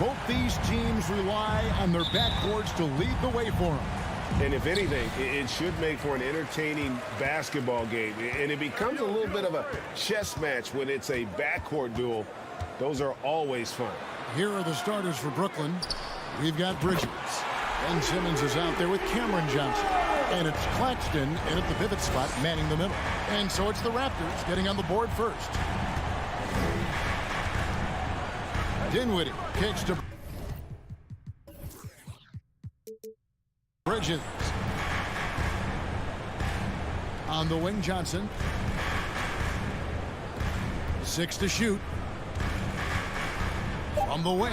Both these teams rely on their backcourts to lead the way for them. And if anything, it should make for an entertaining basketball game. And it becomes a little bit of a chess match when it's a backcourt duel. Those are always fun. Here are the starters for Brooklyn. We've got Bridges. Ben Simmons is out there with Cameron Johnson. And it's Claxton in at the pivot spot, manning the middle. And so it's the Raptors getting on the board first. Dinwiddie kicks to Bridges. On the wing, Johnson. 6 to shoot. From the wing,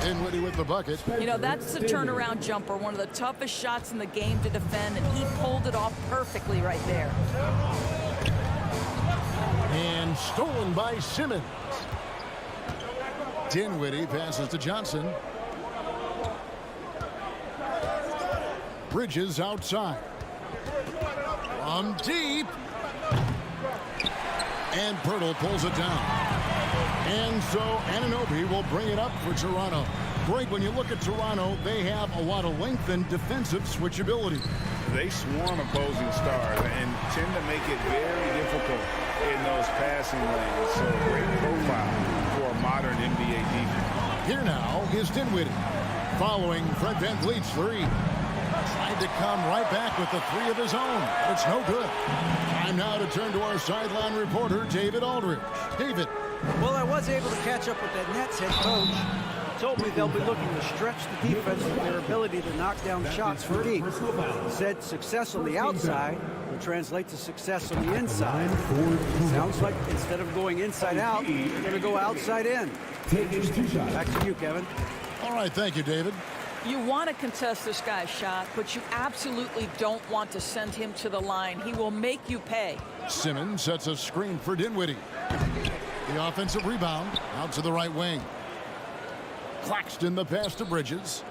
Dinwiddie with the bucket. You know, that's a turnaround jumper, one of the toughest shots in the game to defend, and he pulled it off perfectly right there. And stolen by Simmons. Dinwiddie passes to Johnson. Bridges outside. From deep. And Pirtle pulls it down. And so Anunoby will bring it up for Toronto. Greg, when you look at Toronto, they have a lot of length and defensive switchability. They swarm opposing stars and tend to make it very difficult in those passing lanes. So a great profile for a modern NBA defense. Here now is Dinwiddie. Following Fred VanVleet's three. Tried to come right back with the three of his own, but it's no good. Time now to turn to our sideline reporter, David Aldridge. David. Well, I was able to catch up with that Nets head coach. Told me they'll be looking to stretch the defense with their ability to knock down shots from deep. He said success on the outside will translate to success on the inside. Sounds like instead of going inside out, they're going to go outside in. Back to you, Kevin. All right, thank you, David. You want to contest this guy's shot, but you absolutely don't want to send him to the line. He will make you pay. Simmons sets a screen for Dinwiddie. The offensive rebound out to the right wing. Claxton the pass to Bridges.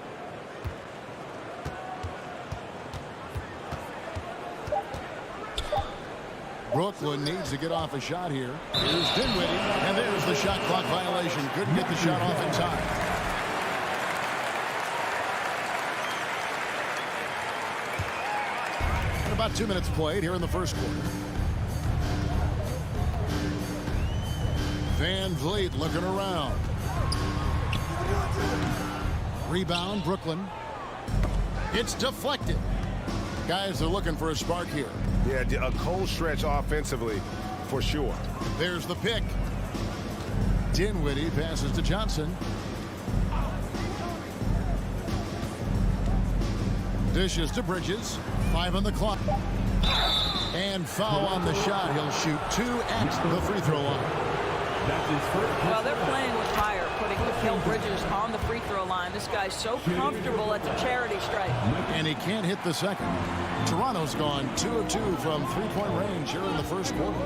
Brooklyn needs to get off a shot here. Here's Dinwiddie, and there's the shot clock violation. Couldn't get the shot off in time. About 2 minutes played here in the first quarter. VanVleet looking around. Rebound, Brooklyn. It's deflected. Guys are looking for a spark here. Yeah, a cold stretch offensively, for sure. There's the pick. Dinwiddie passes to Johnson. Dishes to Bridges. 5 on the clock. And foul on the shot. He'll shoot 2 at the free throw line. Well, they're playing with fire, putting Mikal Bridges on the free throw line. This guy's so comfortable at the charity stripe. And he can't hit the second. Toronto's gone 2 of 2 from three-point range here in the first quarter.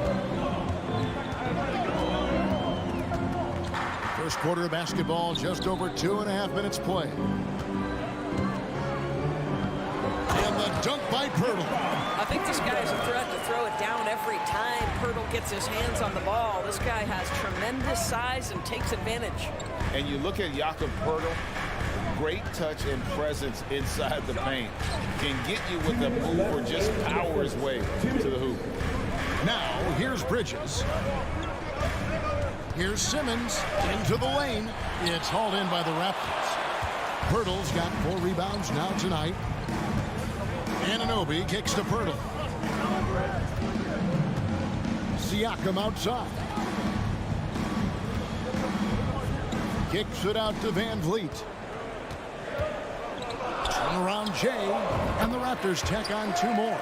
First quarter of basketball, just over 2.5 minutes play. And the dunk by Pirtle. I think this guy is a threat to throw it down every time Pirtle gets his hands on the ball. This guy has tremendous size and takes advantage. And you look at Jakob Pirtle, great touch and presence inside the paint. Can get you with a move or just power his way to the hoop. Now, here's Bridges. Here's Simmons into the lane. It's hauled in by the Raptors. Pirtle's got 4 rebounds now tonight. Anunoby kicks to Pirtle. Siakam outside. Kicks it out to VanVleet. Turn around Jay, and the Raptors tack on 2 more.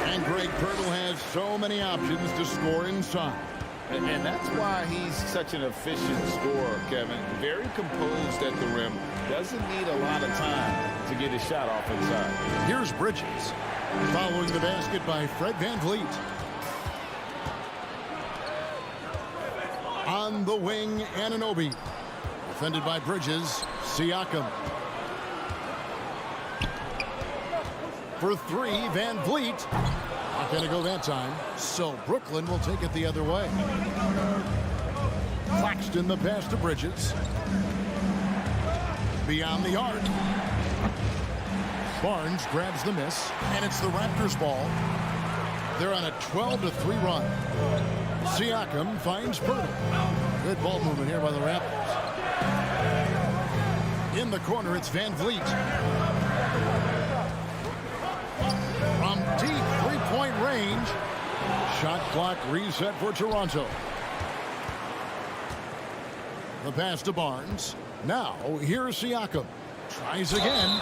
And Greg Pirtle has so many options to score inside. And that's why he's such an efficient scorer, Kevin. Very composed at the rim. Doesn't need a lot of time to get his shot off inside. Here's Bridges. Following the basket by Fred VanVleet. On the wing, Anunoby. Defended by Bridges. Siakam. For 3, VanVleet. Not going to go that time. So Brooklyn will take it the other way. Claxton the pass to Bridges. beyond the arc. Barnes grabs the miss, and it's the Raptors ball. They're on a 12-3 run. Siakam finds Pirtle. Good ball movement here by the Raptors. In the corner, it's Van Vliet. From deep three-point range. Shot clock reset for Toronto. The pass to Barnes. Now, here's Siakam. Tries again.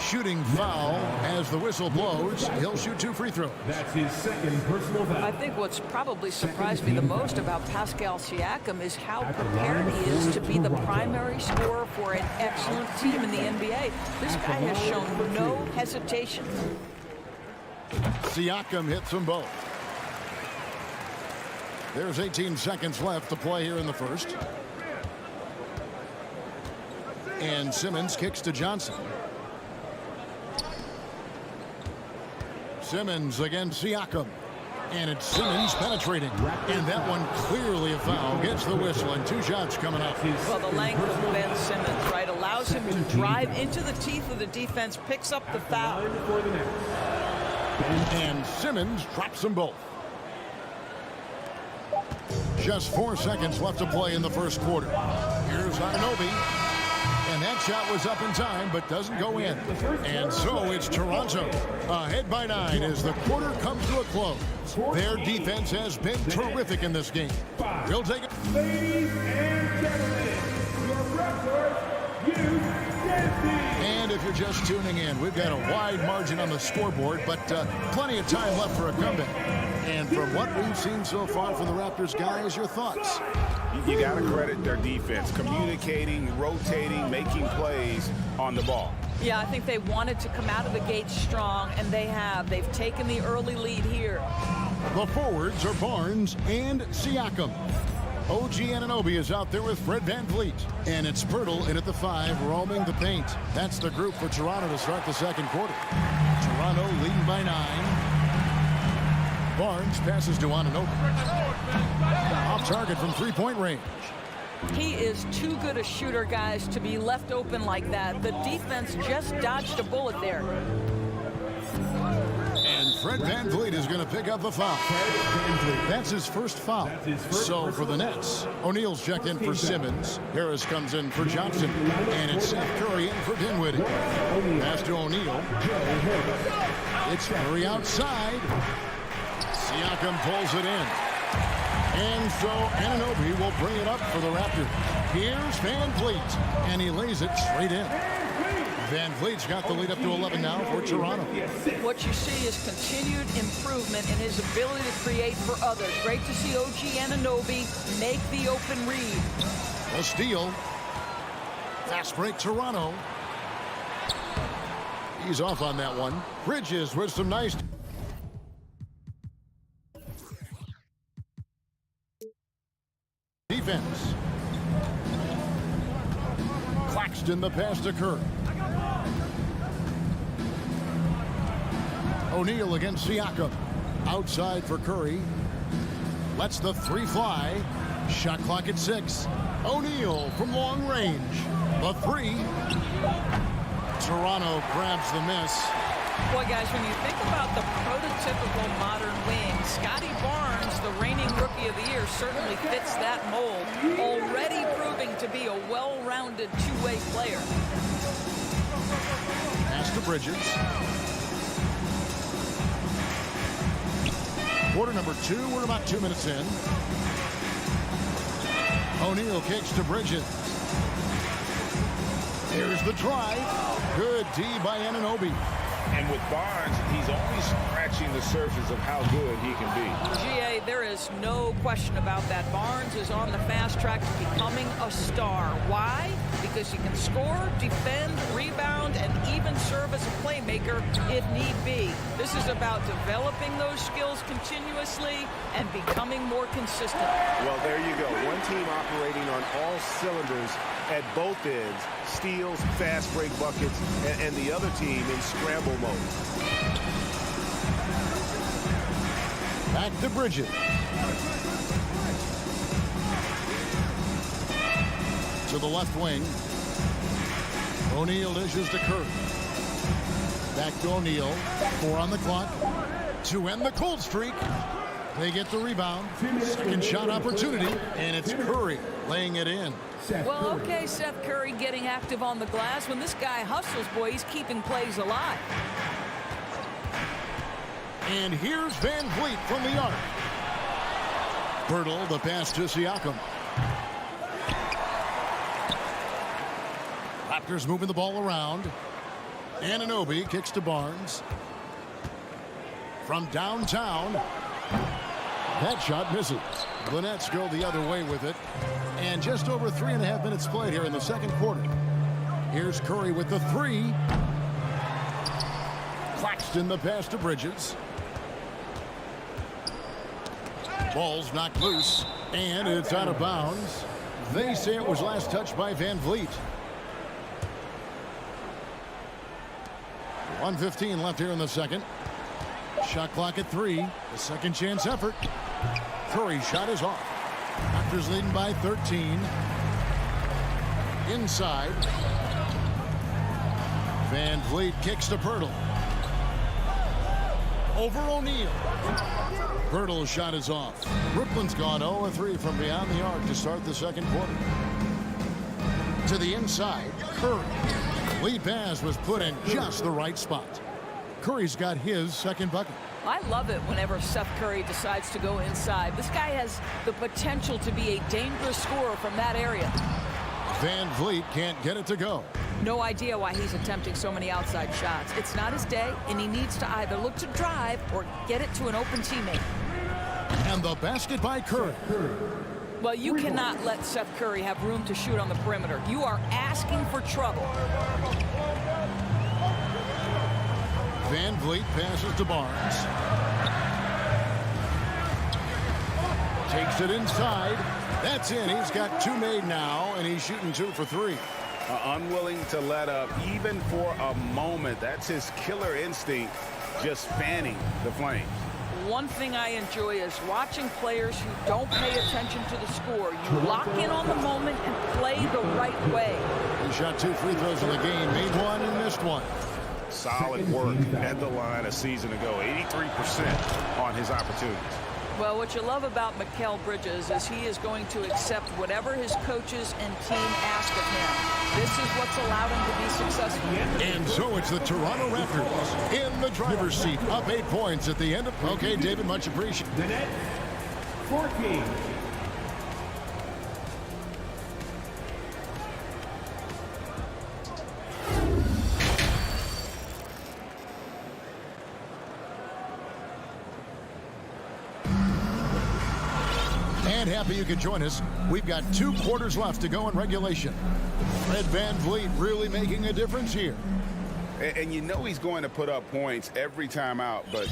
Shooting foul as the whistle blows. He'll shoot 2 free throws. That's his second personal foul. I think what's probably surprised me the most about Pascal Siakam is how prepared he is to be the primary scorer for an excellent team in the NBA. This guy has shown no hesitation. Siakam hits them both. There's 18 seconds left to play here in the first. And Simmons kicks to Johnson. Simmons against Siakam. And it's Simmons penetrating. And that one clearly a foul. Gets the whistle and 2 shots coming up. Well, the length of Ben Simmons, right, allows him to drive into the teeth of the defense, picks up the foul. And Simmons drops them both. Just 4 seconds left to play in the first quarter. Here's Anunoby. And that shot was up in time, but doesn't go in. And so it's Toronto ahead by 9 as the quarter comes to a close. Their defense has been terrific in this game. We'll take it. Ladies and gentlemen, your Raptors, and if you're just tuning in, we've got a wide margin on the scoreboard, but plenty of time left for a comeback. And from what we've seen so far from the Raptors, guys, your thoughts? You got to credit their defense, communicating, rotating, making plays on the ball. Yeah, I think they wanted to come out of the gate strong, and they have. They've taken the early lead here. The forwards are Barnes and Siakam. OG Anunoby is out there with Fred Van Vliet. And it's Pirtle in at the 5, roaming the paint. That's the group for Toronto to start the second quarter. Toronto leading by 9. Barnes passes to Anunoby. Off target from three-point range. He is too good a shooter, guys, to be left open like that. The defense just dodged a bullet there. And Fred Van Vliet is going to pick up the foul. That's his first foul. So for the Nets, O'Neal's checked in for Simmons. Harris comes in for Johnson. And it's Seth Curry in for Dinwiddie. Pass to O'Neal. It's Curry outside. Siakam pulls it in. And so Anunoby will bring it up for the Raptors. Here's Van Vliet. And he lays it straight in. Van Vliet's got the lead up to 11 now for Toronto. What you see is continued improvement in his ability to create for others. Great to see OG Anunoby make the open read. A steal. Fast break Toronto. He's off on that one. Bridges with some nice... defense. Claxton the pass to Curry. O'Neal against Siakam. Outside for Curry. Lets the 3 fly. Shot clock at 6. O'Neal from long range. The 3. Toronto grabs the miss. Boy, guys, when you think about the prototypical modern wing, Scotty Barnes, the reigning Rookie of the Year, certainly fits that mold, already proving to be a well-rounded two-way player. Pass to Bridges. Quarter number 2, we're about 2 minutes in. O'Neal kicks to Bridges. Here's the drive. Good D by Anunoby. And with Barnes, he's only scratching the surface of how good he can be. GA, there is no question about that. Barnes is on the fast track to becoming a star. Why? Because he can score, defend, rebound, and even serve as a playmaker if need be. This is about developing those skills continuously and becoming more consistent. Well, there you go. One team operating on all cylinders at both ends. Steals, fast break buckets, and the other team in scramble mode. Back to Bridges. To the left wing. O'Neal dishes to Curry. Back to O'Neal. 4 on the clock. To end the cold streak. They get the rebound. Second shot opportunity. And it's Curry laying it in. Well, okay, Seth Curry getting active on the glass. When this guy hustles, boy, he's keeping plays alive. And here's Van Vliet from the arc. Pirtle, the pass to Siakam. Raptors moving the ball around. Anunoby kicks to Barnes. From downtown. That shot misses. The Nets go the other way with it. And just over 3.5 minutes played here in the second quarter. Here's Curry with the 3. Claxton the pass to Bridges. Ball's knocked loose. And it's out of bounds. They say it was last touched by Van Vliet. 1:15 left here in the second. Shot clock at 3. The second chance effort. Curry's shot is off. Raptors leading by 13. Inside. Van Vliet kicks to Pirtle. Over O'Neal. Pirtle's shot is off. Brooklyn's gone 0-3 from beyond the arc to start the second quarter. To the inside. Curry. Lead pass was put in just the right spot. Curry's got his second bucket. I love it whenever Seth Curry decides to go inside. This guy has the potential to be a dangerous scorer from that area. Van Vliet can't get it to go. No idea why he's attempting so many outside shots. It's not his day, and he needs to either look to drive or get it to an open teammate. And the basket by Curry. Well, you cannot let Seth Curry have room to shoot on the perimeter. You are asking for trouble. Van Vliet passes to Barnes. Takes it inside. That's in. He's got 2 made now, and he's shooting 2 for 3. Unwilling to let up even for a moment. That's his killer instinct, just fanning the flames. One thing I enjoy is watching players who don't pay attention to the score. You lock in on the moment and play the right way. He shot 2 free throws in the game, made 1 and missed 1. Solid work at the line a season ago. 83% on his opportunities. Well, what you love about Mikal Bridges is he is going to accept whatever his coaches and team ask of him. This is what's allowed him to be successful. And so it's the Toronto Raptors in the driver's seat, up 8 points at the end of... Okay, David, much appreciated. The Nets, 14. And happy you could join us. We've got 2 quarters left to go in regulation. Fred Van Vliet really making a difference here. And you know he's going to put up points every time out, but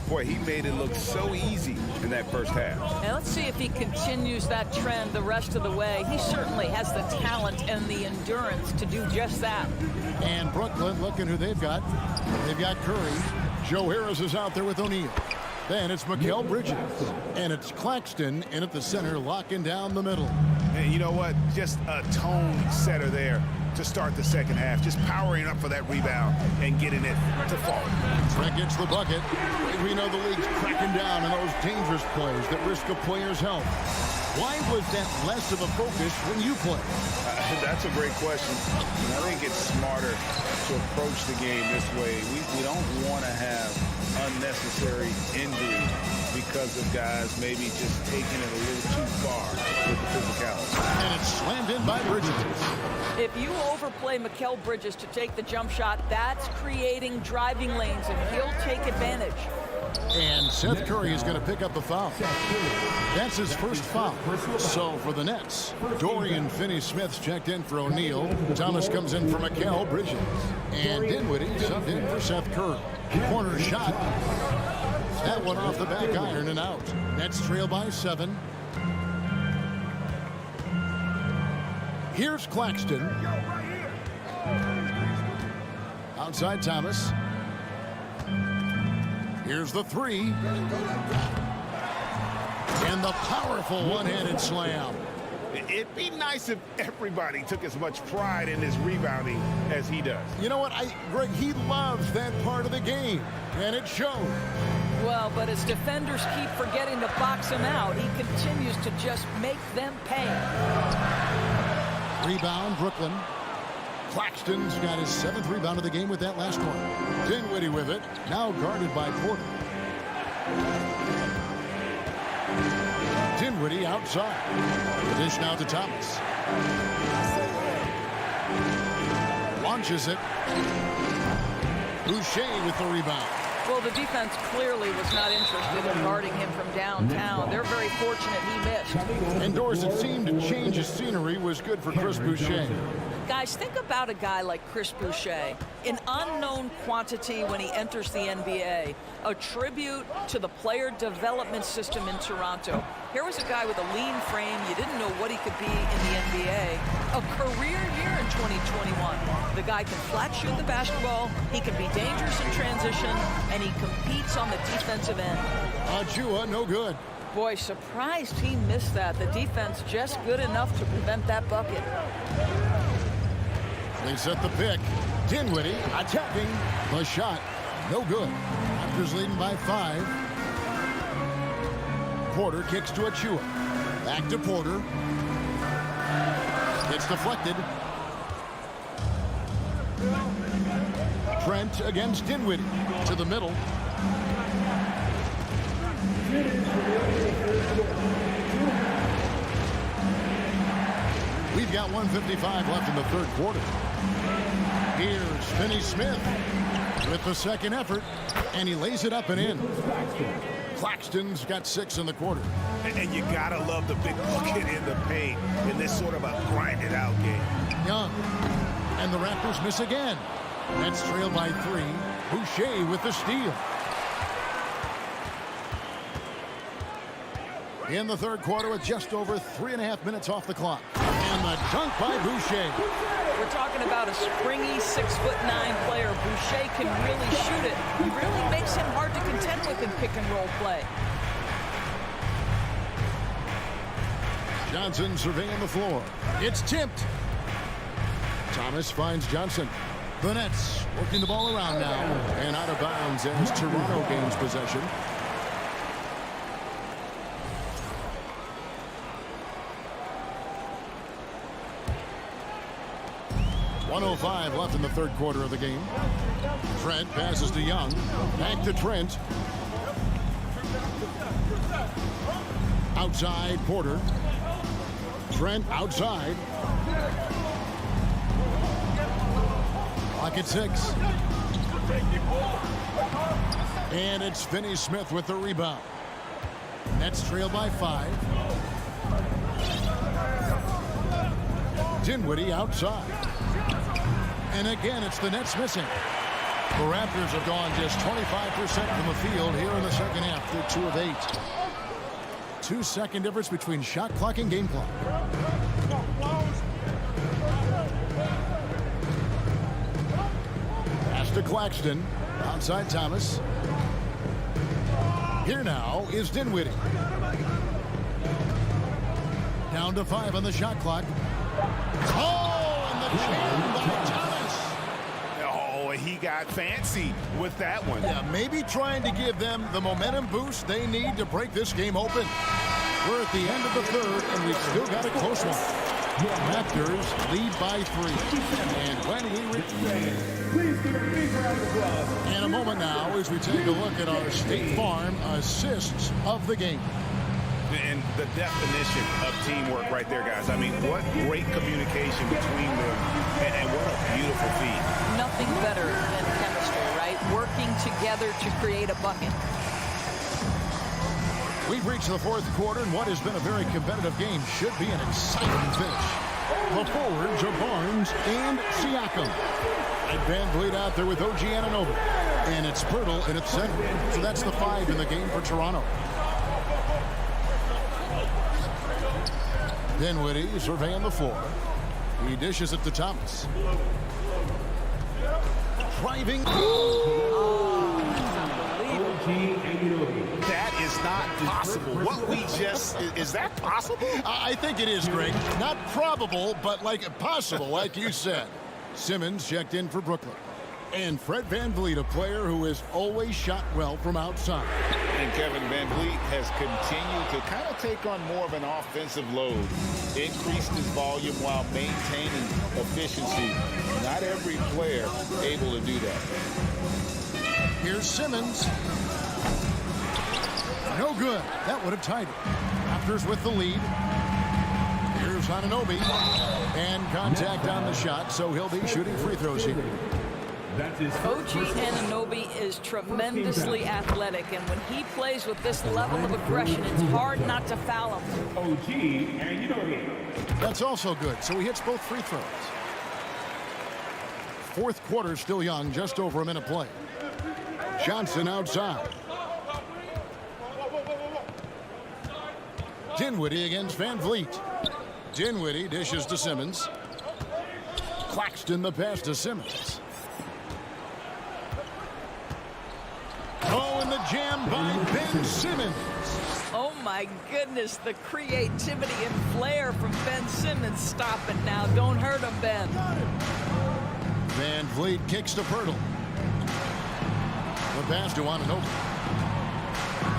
boy, he made it look so easy in that first half. Now let's see if he continues that trend the rest of the way. He certainly has the talent and the endurance to do just that. And Brooklyn, looking who they've got. They've got Curry. Joe Harris is out there with O'Neal. Then it's Mikal Bridges. And it's Claxton in at the center, locking down the middle. And you know what? Just a tone setter there to start the second half. Just powering up for that rebound and getting it to fall. Trent gets the bucket. We know the league's cracking down on those dangerous plays that risk a player's health. Why was that less of a focus when you play? That's a great question. I think it's smarter to approach the game this way. We don't want to have unnecessary injury because of guys maybe just taking it a little too far with the physicality. And it's slammed in by Bridges. If you overplay Mikal Bridges to take the jump shot, that's creating driving lanes, and he'll take advantage. And Seth Curry is going to pick up the foul. That's his first foul. So for the Nets, Dorian Finney-Smith's checked in for O'Neal. Thomas comes in for Mikal Bridges. And Dinwiddie subbed in for Seth Curry. Corner shot. That one off the back iron and out. Nets trail by 7. Here's Claxton. Outside Thomas. Here's the 3. And the powerful one-handed slam. It'd be nice if everybody took as much pride in his rebounding as he does. You know what, Greg, he loves that part of the game, and it shows. Well, but as defenders keep forgetting to box him out, he continues to just make them pay. Rebound, Brooklyn. Claxton's got his 7th rebound of the game with that last one. Dinwiddie with it, now guarded by Porter. Dinwiddie outside. The dish now to Thomas. Launches it. Boucher with the rebound. Well, the defense clearly was not interested in guarding him from downtown. They're very fortunate he missed. Indoors, it seemed to change his scenery was good for Chris Boucher. Guys, think about a guy like Chris Boucher, an unknown quantity when he enters the NBA, a tribute to the player development system in Toronto. Here was a guy with a lean frame. You didn't know what he could be in the NBA. A career year in 2021. The guy can flat shoot the basketball, he can be dangerous in transition, and he competes on the defensive end. Achua, no good. Boy, surprised he missed that. The defense just good enough to prevent that bucket. They set the pick. Dinwiddie attacking. The shot, no good. Raptors leading by 5. Porter kicks to Achua. Back to Porter. It's deflected. Trent against Dinwiddie. To the middle. We've got 1:55 left in the 3rd quarter. Here's Finney Smith with the 2nd effort, and he lays it up and in. Claxton's got 6 in the quarter. And you gotta love the big bucket in the paint in this sort of a grinded out game. Young, and the Raptors miss again. Nets trail by 3. Boucher with the steal. In the 3rd quarter with just over 3.5 minutes off the clock. And the dunk by Boucher. We're talking about a springy 6'9" player. Boucher can really shoot it. He really makes him hard to contend with in pick and roll play. Johnson surveying the floor. It's tipped. Thomas finds Johnson. The Nets working the ball around now. And out of bounds as Toronto gains possession. .105 left in the 3rd quarter of the game. Trent passes to Young. Back to Trent. Outside, Porter. Trent outside. Clock at 6. And it's Finney Smith with the rebound. Nets trail by 5. Dinwiddie outside. And again, it's the Nets missing. The Raptors have gone just 25% from the field here in the 2nd half. They're 2 of 8. 2-second difference between shot clock and game clock. Pass to Claxton. Outside Thomas. Here now is Dinwiddie. Down to 5 on the shot clock. Oh, and the jam by Thomas. Oh, he got fancy with that one. Yeah, maybe trying to give them the momentum boost they need to break this game open. We're at the end of the 3rd, and we've still got a close one. Raptors lead by 3. And when we in a moment now as we take a look at our State Farm assists of the game. And the definition of teamwork right there, guys. I mean, what great communication between them, and what a beautiful feat. Nothing better than chemistry, right? Working together to create a bucket. We've reached the 4th quarter, and what has been a very competitive game should be an exciting finish. The forwards are Barnes and Siakam. And Van Vliet out there with OG Anunoby. And it's Pirtle in its center. So that's the 5 in the game for Toronto. Dinwiddie surveying the floor. He dishes it to Thomas. Driving. That is not possible. What we just, is that possible? I think it is, Greg. Not probable, but like possible, like you said. Simmons checked in for Brooklyn. And Fred VanVleet, a player who has always shot well from outside. And Kevin VanVleet has continued to kind of take on more of an offensive load. Increased his volume while maintaining efficiency. Not every player able to do that. Here's Simmons. No good. That would have tied it. Raptors with the lead. Here's Anunoby. And contact on the shot, so he'll be shooting free throws here. OG Anunoby is tremendously athletic, and when he plays with this level of aggression, it's hard not to foul him. OG Anunoby. That's also good, so he hits both free throws. Fourth quarter still young, just over a minute play. Johnson outside. Dinwiddie against VanVleet. Dinwiddie dishes to Simmons. Claxton the pass to Simmons. Oh, and the jam by Ben Simmons. Oh my goodness, the creativity and flair from Ben Simmons. Stop it now. Don't hurt him, Ben. VanVleet kicks to Pirtle. The pass to Anunoby.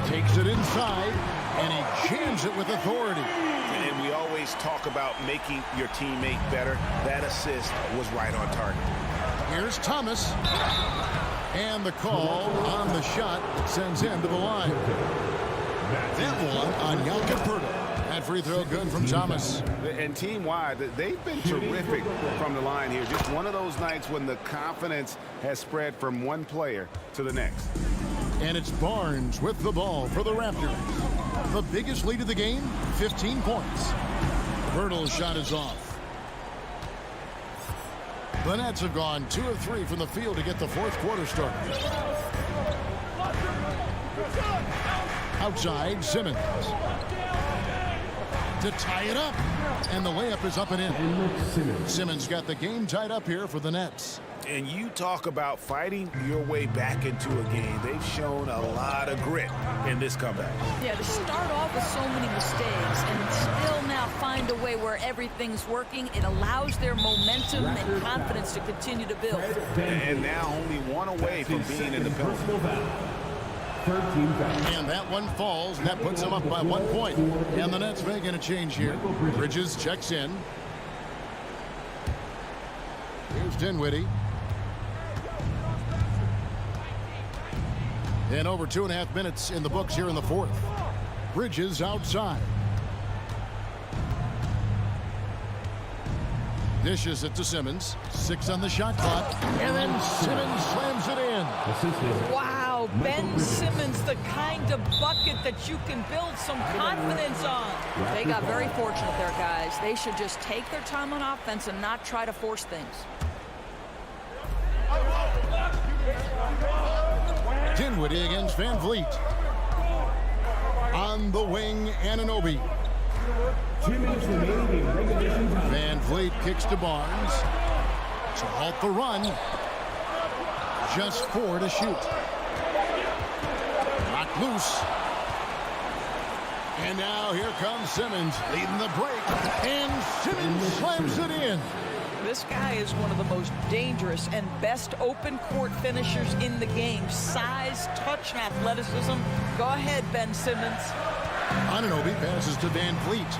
Takes it inside, and he jams it with authority. And we always talk about making your teammate better. That assist was right on target. Here's Thomas. And the call on the shot sends him to the line. That one on Jakob Pirtle. That free throw good from Thomas. And team-wide, they've been terrific from the line here. Just one of those nights when the confidence has spread from one player to the next. And it's Barnes with the ball for the Raptors. The biggest lead of the game, 15 points. Pirtle's shot is off. The Nets have gone 2 of 3 from the field to get the fourth quarter started. Outside, Simmons. To tie it up. And the layup is up and in. Simmons got the game tied up here for the Nets. And you talk about fighting your way back into a game. They've shown a lot of grit in this comeback. Yeah, to start off with so many mistakes and still now find a way where everything's working, it allows their momentum and confidence to continue to build. And now only one away from being in the penalty. And that one falls, and that puts them up by 1 point. And the Nets making a change here. Bridges checks in. Here's Dinwiddie. And over 2.5 minutes in the books here in the fourth. Bridges outside. Dishes it to Simmons. 6 on the shot clock. And then Simmons slams it in. Wow, Ben Simmons, the kind of bucket that you can build some confidence on. They got very fortunate there, guys. They should just take their time on offense and not try to force things. Dinwiddie against VanVleet. On the wing, Anunoby. VanVleet kicks to Barnes. To halt the run. Just 4 to shoot. Knocked loose. And now here comes Simmons leading the break. And Simmons slams it in. This guy is one of the most dangerous and best open court finishers in the game. Size, touch, and athleticism. Go ahead, Ben Simmons. Anunoby passes to VanVleet.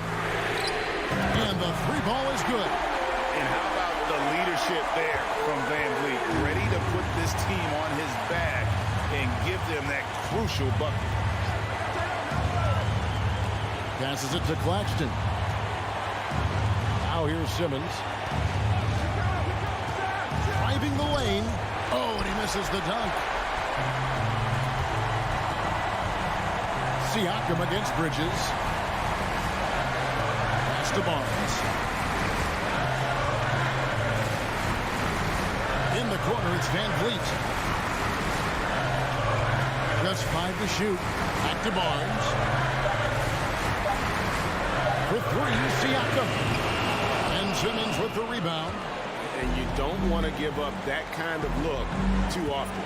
And the 3 ball is good. And how about the leadership there from VanVleet? Ready to put this team on his back and give them that crucial bucket. Passes it to Claxton. Now here's Simmons. Driving the lane. Oh, and he misses the dunk. Siakam against Bridges. Pass to Barnes. In the corner, it's VanVleet. Just 5 to shoot. Back to Barnes. For 3, Siakam. And Simmons with the rebound. And you don't want to give up that kind of look too often.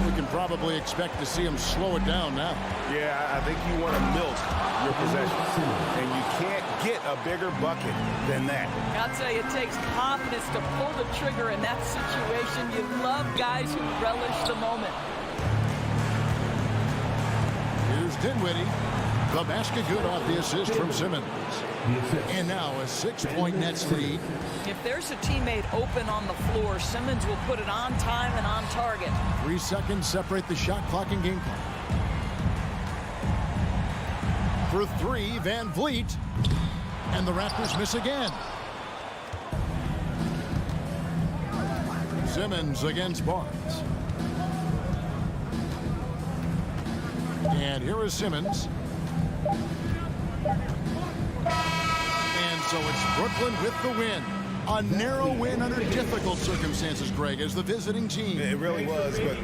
We can probably expect to see him slow it down now. Yeah, I think you want to milk your possessions, and you can't get a bigger bucket than that. I'll tell you, it takes confidence to pull the trigger in that situation. You love guys who relish the moment. Here's Dinwiddie. The basket good off the assist from Simmons. And now a 6-point Nets lead. If there's a teammate open on the floor, Simmons will put it on time and on target. 3 seconds separate the shot clock and game clock. For 3, Van Vliet. And the Raptors miss again. Simmons against Barnes. And here is Simmons. And so it's Brooklyn with the win. A narrow win under difficult circumstances, Greg, as the visiting team. It really was, but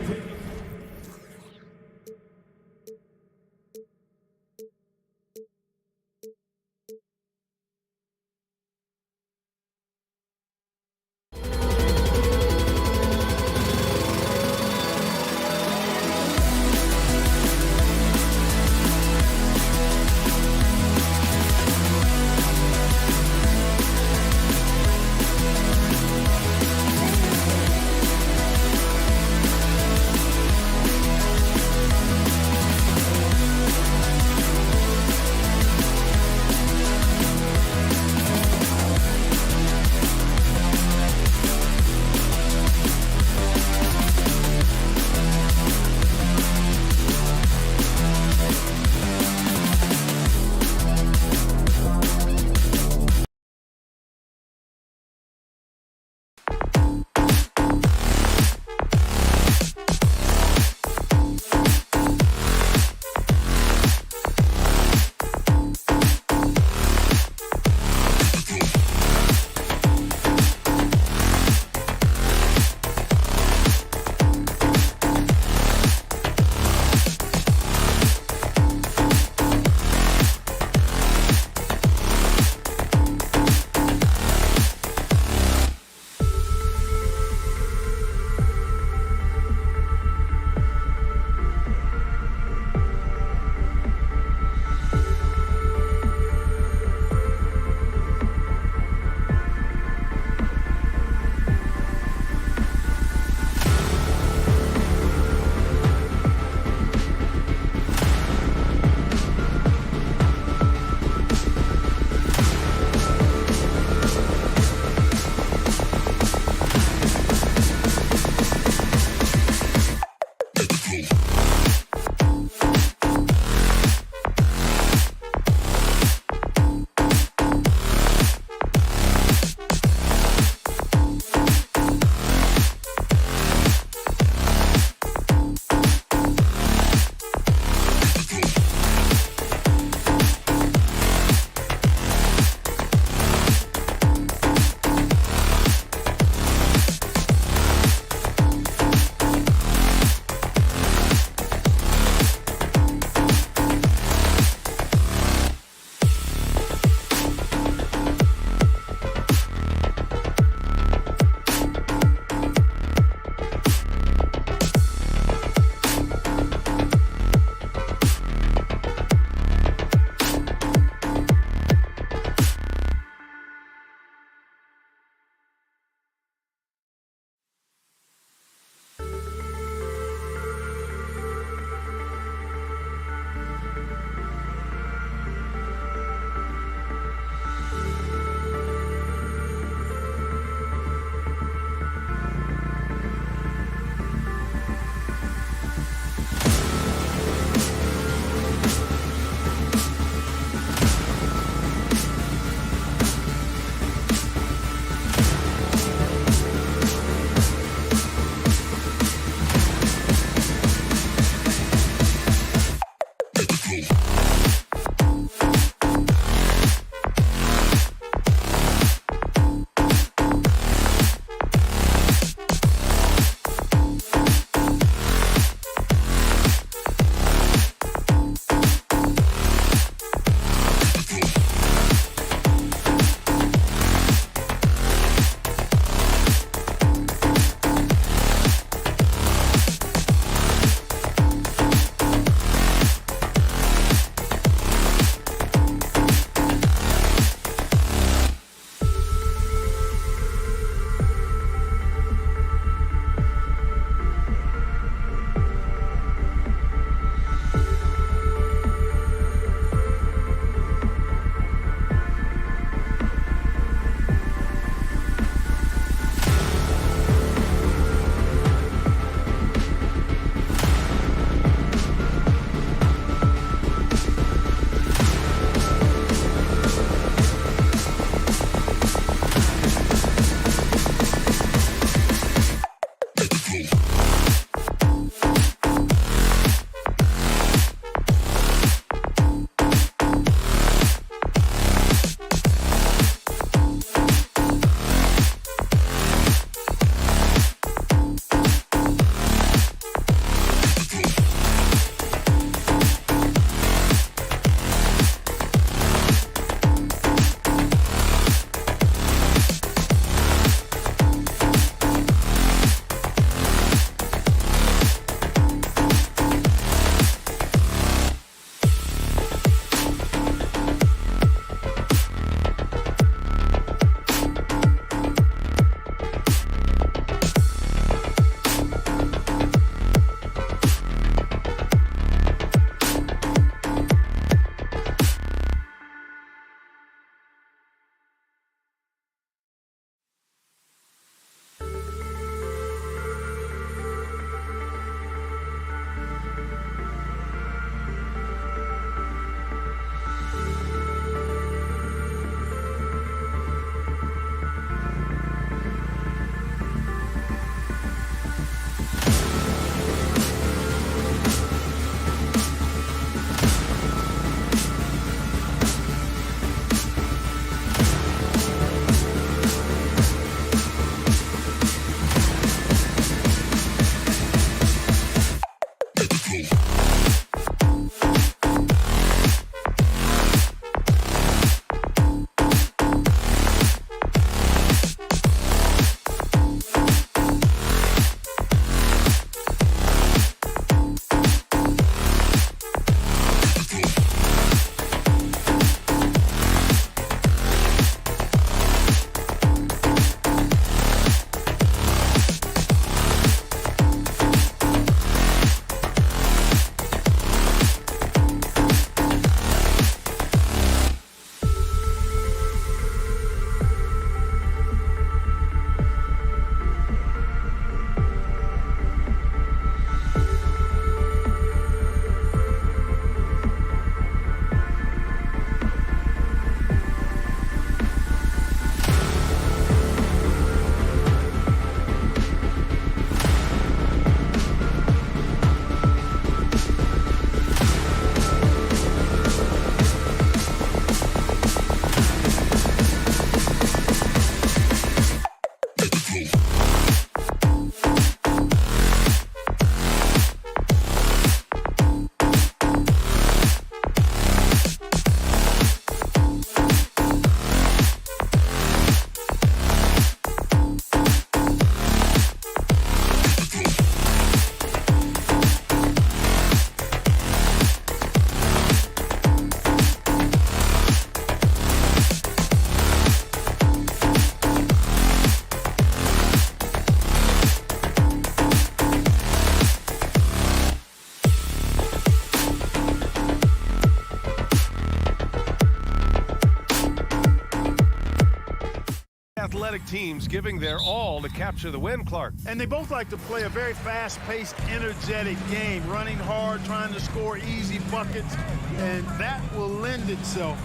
athletic teams giving their all to capture the win, Clark. And they both like to play a very fast-paced, energetic game, running hard, trying to score easy buckets, and that will lend itself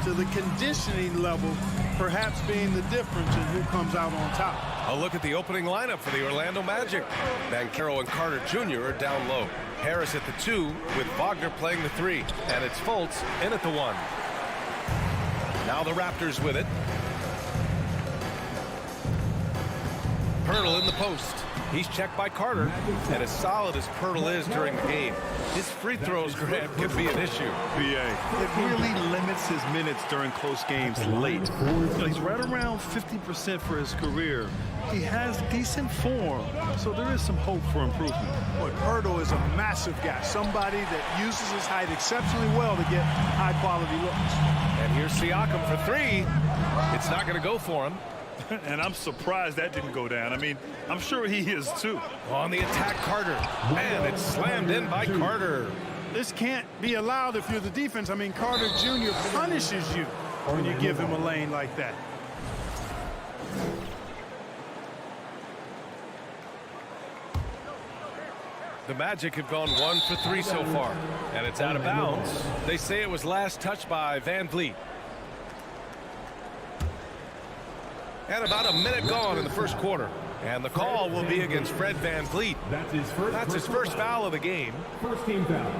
to the conditioning level perhaps being the difference in who comes out on top. A look at the opening lineup for the Orlando Magic. Banchero and Carter Jr. are down low. Harris at the 2 with Wagner playing the 3. And it's Fultz in at the 1. Now the Raptors with it. Pirtle in the post. He's checked by Carter. And as solid as Pirtle is during the game, his free throws, Grant, can be an issue. It really limits his minutes during close games late. He's right around 50% for his career. He has decent form, so there is some hope for improvement. Boy, Pirtle is a massive guy, somebody that uses his height exceptionally well to get high-quality looks. And here's Siakam for 3. It's not going to go for him. And I'm surprised that didn't go down. I mean, I'm sure he is too. On the attack, Carter. Man, it's slammed in by Carter. This can't be allowed if you're the defense. I mean, Carter Jr. punishes you when you give him a lane like that. The Magic have gone 1 for 3 so far, and it's out of bounds. They say it was last touched by Van Vliet. And about a minute gone in the first quarter. And the call will be against Fred Van Vliet. That's his first foul of the game. First team foul.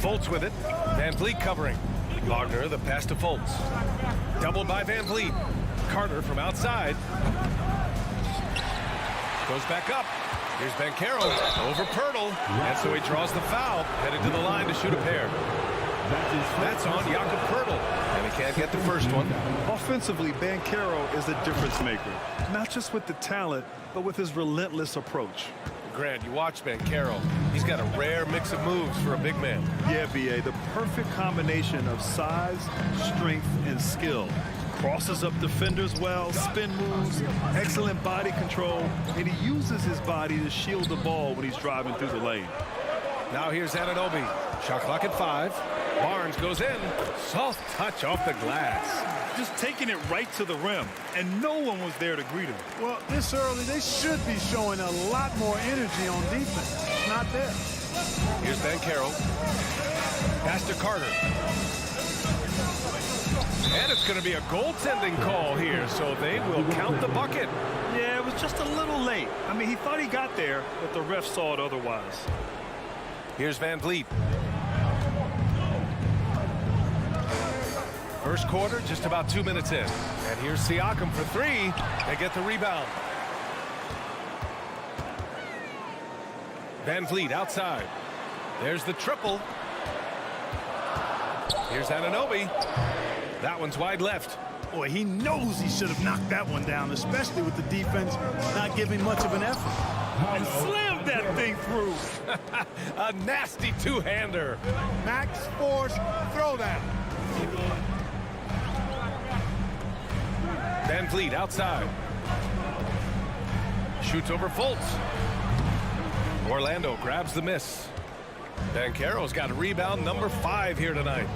Fultz with it. Van Vliet covering. Wagner, the pass to Fultz. Doubled by Van Vliet. Carter from outside. Goes back up. Here's Banchero over Pirtle. And so he draws the foul, headed to the line to shoot a pair. That's on Jakob Pirtle, and he can't get the first one. Offensively, Banchero is a difference maker, not just with the talent, but with his relentless approach. Grant, you watch Banchero. He's got a rare mix of moves for a big man. Yeah, B.A., the perfect combination of size, strength, and skill. Crosses up defenders well, spin moves, excellent body control, and he uses his body to shield the ball when he's driving through the lane. Now here's Anunoby. Shot clock at 5. Barnes goes in. Soft touch off the glass. Just taking it right to the rim, and no one was there to greet him. Well, this early, they should be showing a lot more energy on defense. It's not there. Here's Banchero. Pass to Carter. And it's going to be a goaltending call here, so they will count the bucket. Yeah, it was just a little late. I mean, he thought he got there, but the ref saw it otherwise. Here's Van Vliet. First quarter, just about 2 minutes in. And here's Siakam for 3. They get the rebound. Van Vliet outside. There's the triple. Here's Anunoby. That one's wide left. Boy, he knows he should have knocked that one down, especially with the defense not giving much of an effort. And slammed that thing through. A nasty two-hander. Max Force throwdown. Van Vliet outside. Shoots over Fultz. Orlando grabs the miss. Banchero's got a rebound number 5 here tonight.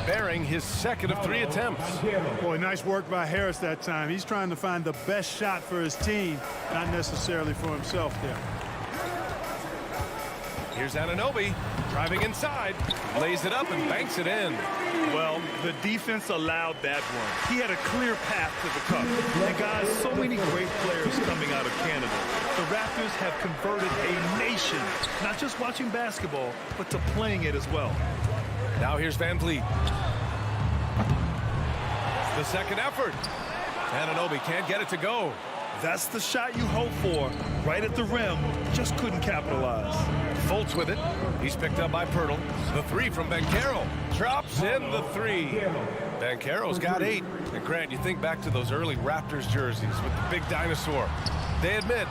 Bearing his second of 3 attempts. Boy, nice work by Harris that time. He's trying to find the best shot for his team, not necessarily for himself there. Here's Anunoby driving inside, lays it up and banks it in. Well, the defense allowed that one. He had a clear path to the cup. And guys, so many great players coming out of Canada. The Raptors have converted a nation, not just watching basketball, but to playing it as well. Now here's Van Vliet. The second effort. Anunoby can't get it to go. That's the shot you hope for. Right at the rim. Just couldn't capitalize. Fultz with it. He's picked up by Pirtle. The 3 from Banchero. Drops in the 3. Banchero's got 8. And Grant, you think back to those early Raptors jerseys with the big dinosaur. They admit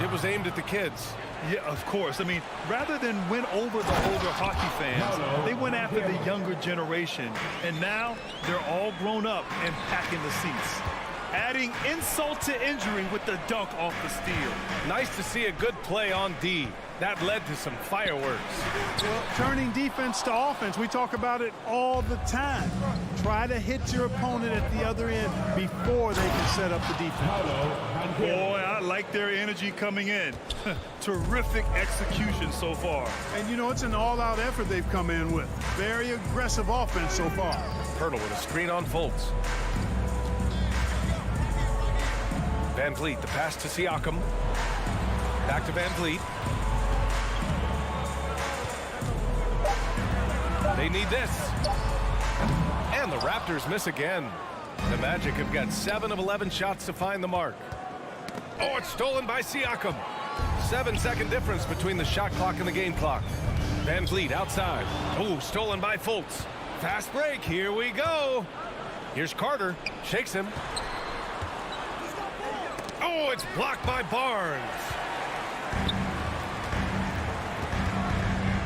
it was aimed at the kids. Yeah, of course. I mean, rather than win over the older hockey fans, they went after the younger generation. And now they're all grown up and packing the seats. Adding insult to injury with the dunk off the steal. Nice to see a good play on D. That led to some fireworks. Well, turning defense to offense, we talk about it all the time. Try to hit your opponent at the other end before they can set up the defense. Boy, I like their energy coming in. Terrific execution so far. And, you know, it's an all-out effort they've come in with. Very aggressive offense so far. Pirtle with a screen on Fultz. Van Vliet, the pass to Siakam. Back to Van Vliet. They need this. And the Raptors miss again. The Magic have got 7 of 11 shots to find the mark. Oh, it's stolen by Siakam. 7-second difference between the shot clock and the game clock. Van Vliet outside. Oh, stolen by Fultz. Fast break. Here we go. Here's Carter. Shakes him. Oh, it's blocked by Barnes.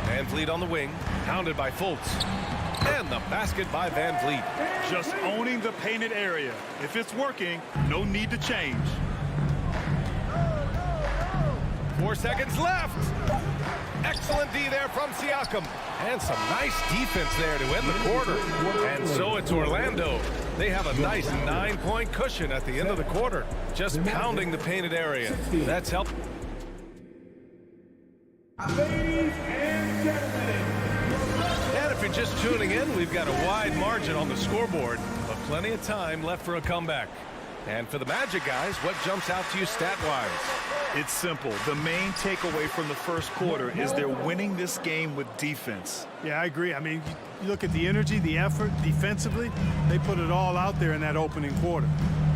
Van Vliet on the wing, hounded by Fultz. And the basket by Van Vliet. Just owning the painted area. If it's working, no need to change. 4 seconds left. Excellent D there from Siakam. And some nice defense there to end the quarter. And so it's Orlando. They have a nice 9-point cushion at the end of the quarter. Just pounding the painted area. That's helped. Ladies and gentlemen. And if you're just tuning in, we've got a wide margin on the scoreboard, but plenty of time left for a comeback. And for the Magic guys, what jumps out to you stat-wise? It's simple. The main takeaway from the first quarter is they're winning this game with defense. Yeah, I agree. I mean, you look at the energy, the effort, defensively, they put it all out there in that opening quarter.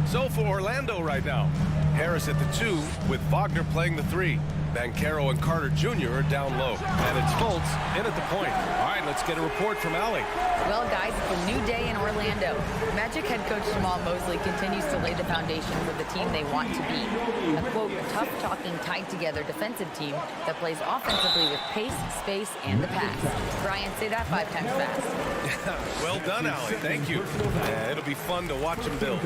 So for Orlando right now, Harris at the 2 with Wagner playing the 3. Banchero and Carter Jr. are down low. And it's Fultz in at the point. All right, let's get a report from Allie. Well, guys, it's a new day in Orlando. Magic head coach Jamal Mosley continues to lay the foundation for the team they want to be. A, quote, tough-talking, tied-together defensive team that plays offensively with pace, space, and the pass. Brian, say that 5 times fast. Well done, Allie. Thank you. It'll be fun to watch him build.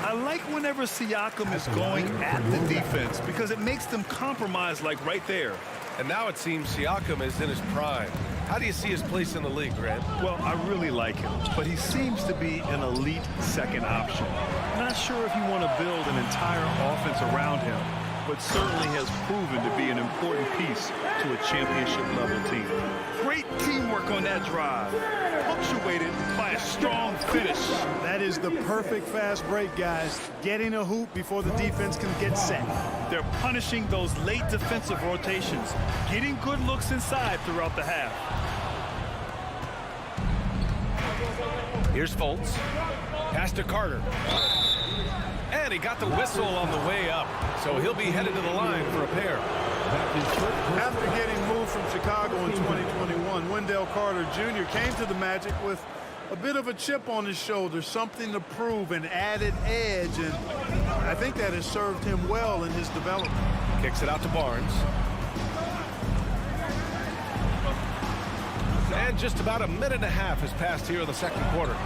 I like whenever Siakam is going at the defense because it makes them compromise like right there. And now it seems Siakam is in his prime. How do you see his place in the league, Grant? Well, I really like him, but he seems to be an elite second option. Not sure if you want to build an entire offense around him, but certainly has proven to be an important piece to a championship-level team. Great teamwork on that drive, punctuated by a strong finish. That is the perfect fast break, guys. Getting a hoop before the defense can get set. They're punishing those late defensive rotations, getting good looks inside throughout the half. Here's Fultz. Pass to Carter. And he got the whistle on the way up, so he'll be headed to the line for a pair. After getting moved from Chicago in 2021, Wendell Carter Jr. came to the Magic with a bit of a chip on his shoulder, something to prove, an added edge, and I think that has served him well in his development. Kicks it out to Barnes. And just about a minute and a half has passed here in the second quarter.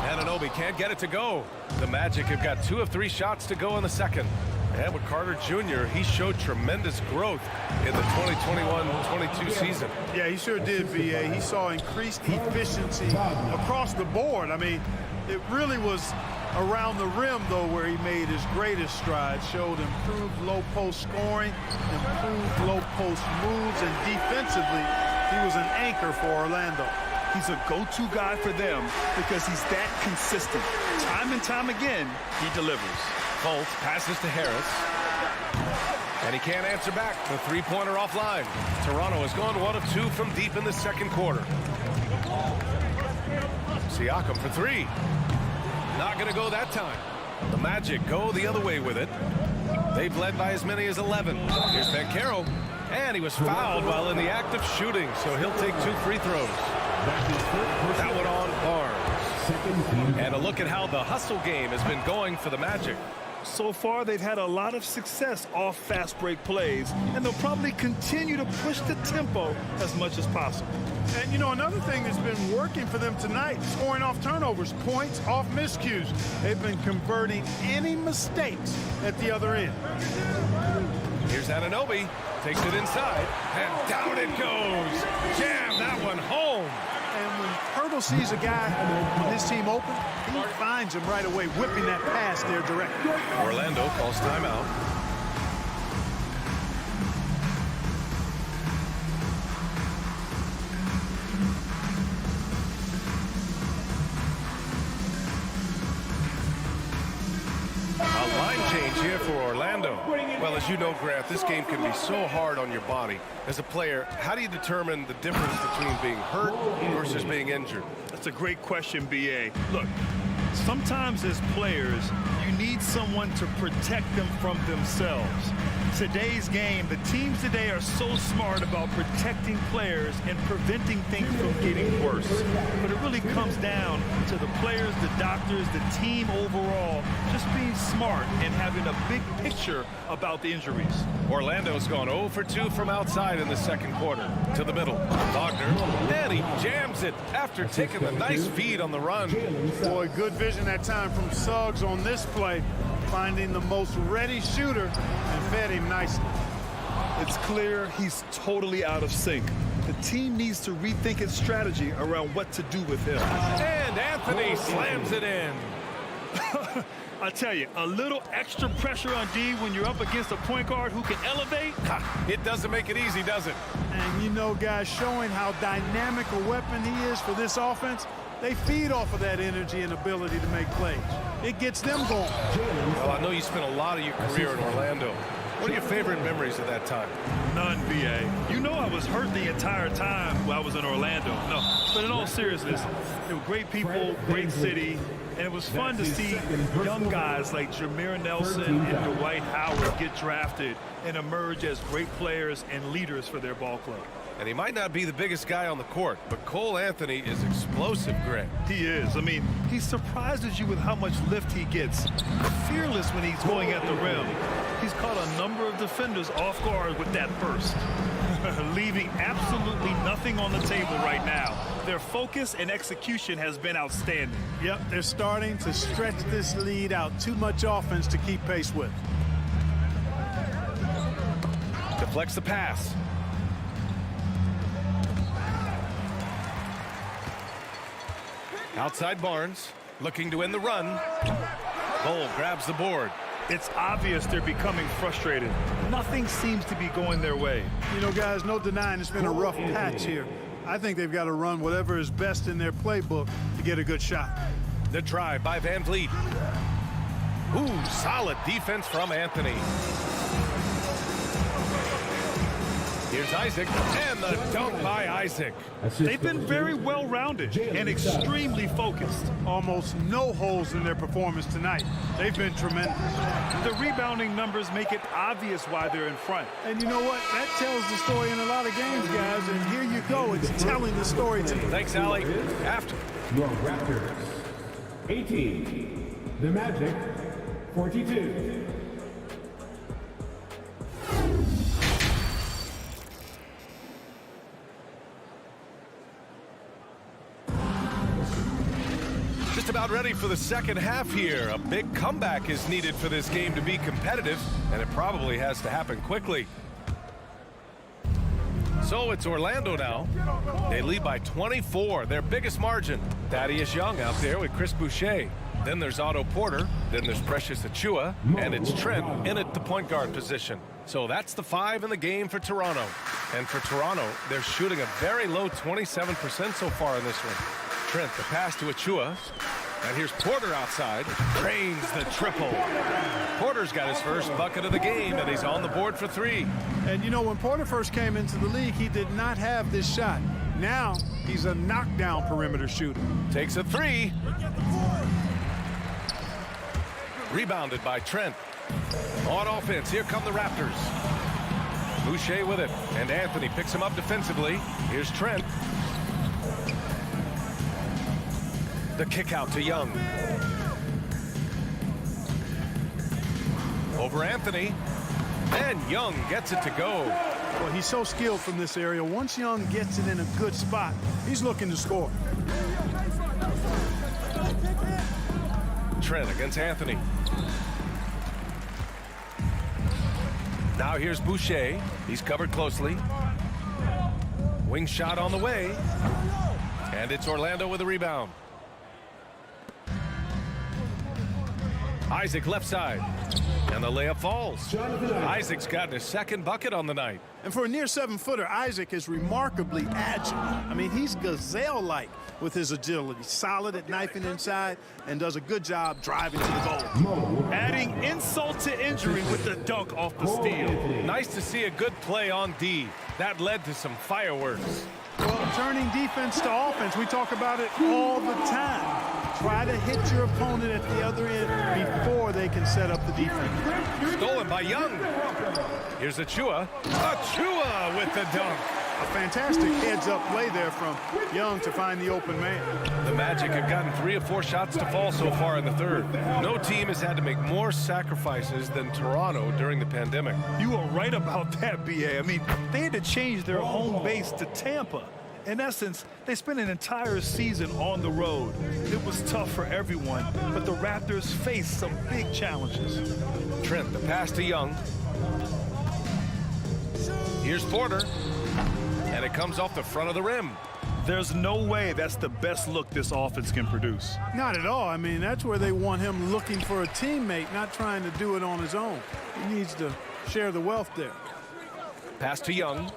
Anunoby can't get it to go. The Magic have got 2 of 3 shots to go in the second. And with Carter Jr., he showed tremendous growth in the 2021-22 season. Yeah, he sure did, V.A. He saw increased efficiency across the board. I mean, it really was around the rim, though, where he made his greatest strides. Showed improved low-post scoring, improved low-post moves, and defensively, he was an anchor for Orlando. He's a go-to guy for them because he's that consistent. Time and time again, he delivers. Fultz passes to Harris. And he can't answer back. The three-pointer offline. Toronto has gone 1 of 2 from deep in the second quarter. Siakam for 3. Not going to go that time. The Magic go the other way with it. They've led by as many as 11. Here's Banchero. And he was fouled while in the act of shooting, so he'll take 2 free throws. That one on Barnes. And a look at how the hustle game has been going for the Magic. So far, they've had a lot of success off fast break plays, and they'll probably continue to push the tempo as much as possible. And, you know, another thing that's been working for them tonight, scoring off turnovers, points off miscues. They've been converting any mistakes at the other end. Here's Anunoby, takes it inside, and down it goes. Jam that one home. And when Pirtle sees a guy on his team open, he finds him right away, whipping that pass there directly. Orlando calls timeout. A line change here for Orlando. Well, as you know, Grant, this game can be so hard on your body. As a player, how do you determine the difference between being hurt versus being injured? That's a great question, B.A. Look, sometimes as players, you need someone to protect them from themselves. Today's game, the teams today are so smart about protecting players and preventing things from getting worse. But it really comes down to the players, the doctors, the team overall, just being smart and having a big picture about the injuries. Orlando's gone 0 for 2 from outside in the second quarter. To the middle, Wagner, and he jams it after taking the nice feed on the run. Boy, good vision that time from Suggs on this play, finding the most ready shooter and fed him nicely. It's clear he's totally out of sync. The team needs to rethink its strategy around what to do with him. And Anthony slams it in. I tell you, a little extra pressure on D when you're up against a point guard who can elevate. It doesn't make it easy, does it? And you know, guys, showing how dynamic a weapon he is for this offense, they feed off of that energy and ability to make plays. It gets them going. Well, I know you spent a lot of your career in Orlando. What are your favorite memories of that time? None, B.A. You know I was hurt the entire time while I was in Orlando. No, but in all seriousness, they were great people, great city, and it was fun to see young guys like Jameer Nelson and Dwight Howard get drafted and emerge as great players and leaders for their ball club. And he might not be the biggest guy on the court, but Cole Anthony is explosive, Grant. He is. I mean, he surprises you with how much lift he gets. Fearless when he's going at the rim. He's caught a number of defenders off guard with that burst. Leaving absolutely nothing on the table right now. Their focus and execution has been outstanding. Yep, they're starting to stretch this lead out. Too much offense to keep pace with. Deflects the pass. Outside Barnes, looking to end the run. Cole grabs the board. It's obvious they're becoming frustrated. Nothing seems to be going their way. You know, guys, no denying it's been a rough patch here. I think they've got to run whatever is best in their playbook to get a good shot. The drive by Van Vliet. Ooh, solid defense from Anthony. Here's Isaac, and the dunk by Isaac. They've been very well-rounded and extremely focused. Almost no holes in their performance tonight. They've been tremendous. The rebounding numbers make it obvious why they're in front. And you know what? That tells the story in a lot of games, guys. And here you go. It's telling the story to you. Thanks, Allie. After. Your Raptors, 18. The Magic, 42. Just about ready for the second half here. A big comeback is needed for this game to be competitive, and it probably has to happen quickly. So it's Orlando now. They lead by 24, their biggest margin. Thaddeus Young out there with Chris Boucher. Then there's Otto Porter. Then there's Precious Achiuwa. And it's Trent in at the point guard position. So that's the 5 in the game for Toronto. And for Toronto, they're shooting a very low 27% so far in this one. Trent, the pass to Achiuwa. And here's Porter outside. Drains the triple. Porter's got his first bucket of the game, and he's on the board for 3. And you know, when Porter first came into the league, he did not have this shot. Now, he's a knockdown perimeter shooter. Takes a 3. Rebounded by Trent. On offense, here come the Raptors. Boucher with it, and Anthony picks him up defensively. Here's Trent. The kick out to Young. Over Anthony. And Young gets it to go. Well, he's so skilled from this area. Once Young gets it in a good spot, he's looking to score. Trent against Anthony. Now here's Boucher. He's covered closely. Wing shot on the way. And it's Orlando with a rebound. Isaac left side. And the layup falls. Isaac's gotten his second bucket on the night. And for a near 7-footer, Isaac is remarkably agile. I mean, he's gazelle-like with his agility. Solid at knifing inside and does a good job driving to the goal. Adding insult to injury with the dunk off the steal. Nice to see a good play on D. That led to some fireworks. Well, turning defense to offense, we talk about it all the time. Try to hit your opponent at the other end before they can set up the defense. Stolen by Young. Here's Achua. Achua with the dunk. A fantastic heads-up play there from Young to find the open man. The Magic have gotten 3 of 4 shots to fall so far in the third. No team has had to make more sacrifices than Toronto during the pandemic. You are right about that, B.A. I mean, they had to change their home base to Tampa. In essence, they spent an entire season on the road. It was tough for everyone, but the Raptors faced some big challenges. Trent, the pass to Young. Here's Porter. And it comes off the front of the rim. There's no way that's the best look this offense can produce. Not at all. I mean, that's where they want him looking for a teammate, not trying to do it on his own. He needs to share the wealth there. Pass to Young.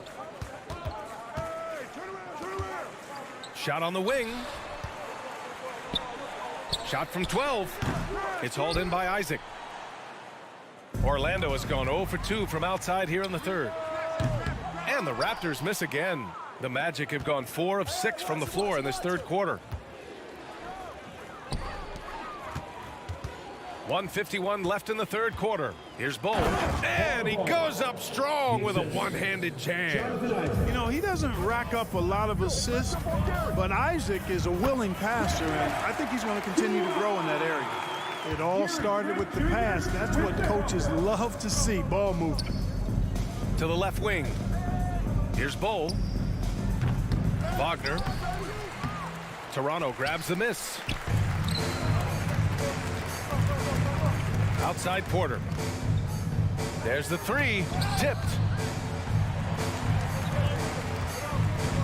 Shot on the wing. Shot from 12. It's hauled in by Isaac. Orlando has gone 0 for 2 from outside here in the third. And the Raptors miss again. The Magic have gone 4 of 6 from the floor in this third quarter. 1:51 left in the third quarter. Here's Bull. And he goes up strong with a one-handed jam. You know, he doesn't rack up a lot of assists, but Isaac is a willing passer, and I think he's going to continue to grow in that area. It all started with the pass. That's what coaches love to see, ball movement. To the left wing. Here's Bull. Wagner. Toronto grabs the miss. Outside Porter. There's the three. Tipped.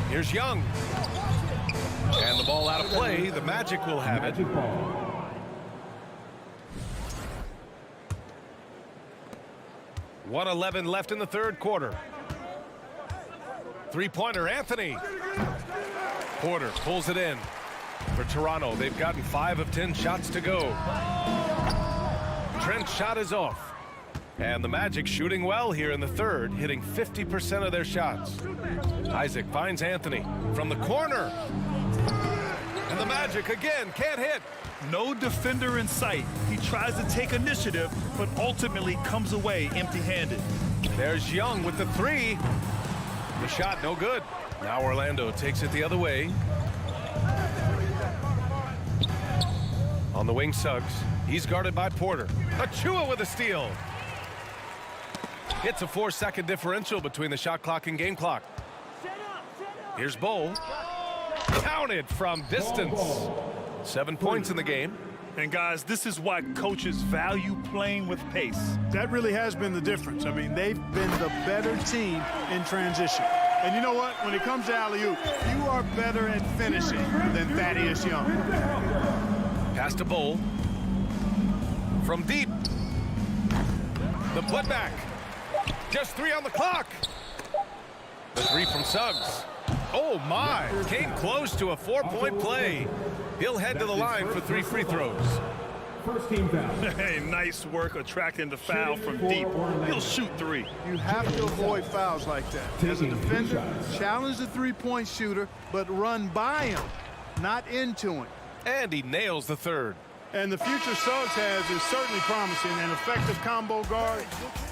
Here's Young. And the ball out of play. The Magic will have it. Ball. 1:11 left in the third quarter. Three-pointer, Anthony. Porter pulls it in. For Toronto, they've gotten 5 of 10 shots to go. Trent's shot is off. And the Magic shooting well here in the third, hitting 50% of their shots. Isaac finds Anthony from the corner. And the Magic again can't hit. No defender in sight. He tries to take initiative, but ultimately comes away empty-handed. There's Young with the three. The shot no good. Now Orlando takes it the other way. On the wing, Suggs. He's guarded by Porter. Achua with a steal. It's a 4-second differential between the shot clock and game clock. Here's Bull. Counted from distance. 7 points in the game. And guys, this is why coaches value playing with pace. That really has been the difference. I mean, they've been the better team in transition. And you know what? When it comes to alley-oop, you are better at finishing than Thaddeus Young. Pass to Bull. From deep. The putback. Just 3 on the clock. The three from Suggs. Oh, my. Came close to a 4-point play. He'll head to the line for 3 free throws. First team foul. Hey, nice work attracting the foul from deep. He'll shoot 3. You have to avoid fouls like that. As a defender, challenge the three-point shooter, but run by him, not into him. And he nails the third. And the future Suggs has is certainly promising, an effective combo guard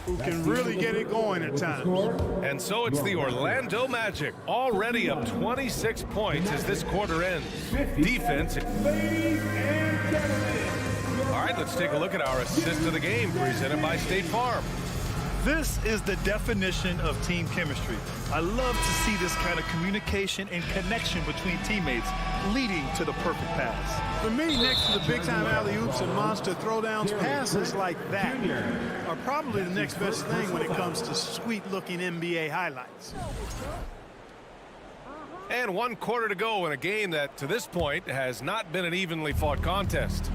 who can really get it going at times. And so it's the Orlando Magic, already up 26 points as this quarter ends. Defense. Ladies and gentlemen, your All right, let's take a look at our assist of the game presented by State Farm. This is the definition of team chemistry. I love to see this kind of communication and connection between teammates leading to the perfect pass. For me, next to the big-time alley-oops and monster throwdowns, passes like that are probably the next best thing when it comes to sweet-looking NBA highlights. And 1 quarter to go in a game that, to this point, has not been an evenly fought contest.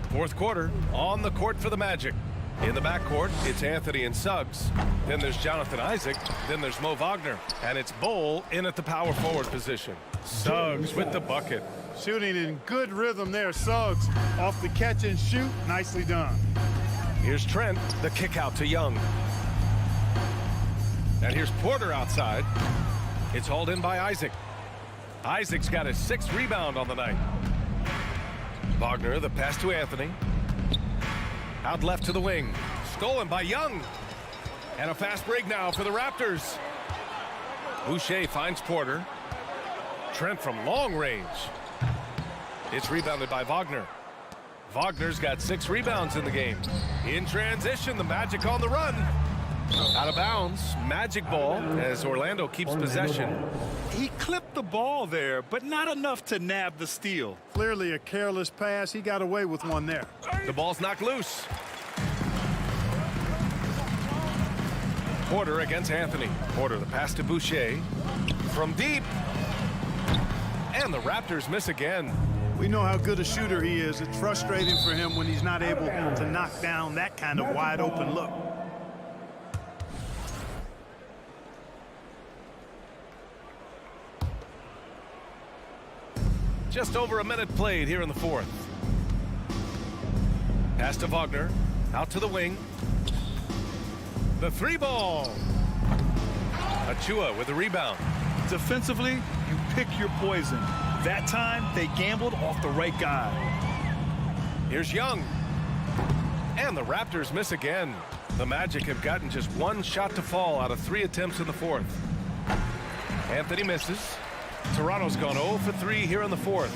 4th quarter, on the court for the Magic. In the backcourt, it's Anthony and Suggs. Then there's Jonathan Isaac. Then there's Mo Wagner. And it's Bol in at the power forward position. Suggs with the bucket. Shooting in good rhythm there, Suggs. Off the catch and shoot, nicely done. Here's Trent, the kick out to Young. And here's Porter outside. It's hauled in by Isaac. Isaac's got his 6th rebound on the night. Wagner, the pass to Anthony. Out left to the wing. Stolen by Young. And a fast break now for the Raptors. Boucher finds Porter. Trent from long range. It's rebounded by Wagner. Wagner's got 6 rebounds in the game. In transition, the Magic on the run. Out of bounds, Magic ball as Orlando keeps possession. He clipped the ball there, but not enough to nab the steal. Clearly a careless pass. He got away with one there. The ball's knocked loose. Porter against Anthony. Porter, the pass to Boucher. From deep. And the Raptors miss again. We know how good a shooter he is. It's frustrating for him when he's not able to knock down that kind of wide open look. Just over a minute played here in the 4th. Pass to Wagner. Out to the wing. The 3 ball. Achua with the rebound. Defensively, you pick your poison. That time, they gambled off the right guy. Here's Young. And the Raptors miss again. The Magic have gotten just 1 shot to fall out of 3 attempts in the 4th. Anthony misses. Toronto's gone 0 for 3 here in the 4th.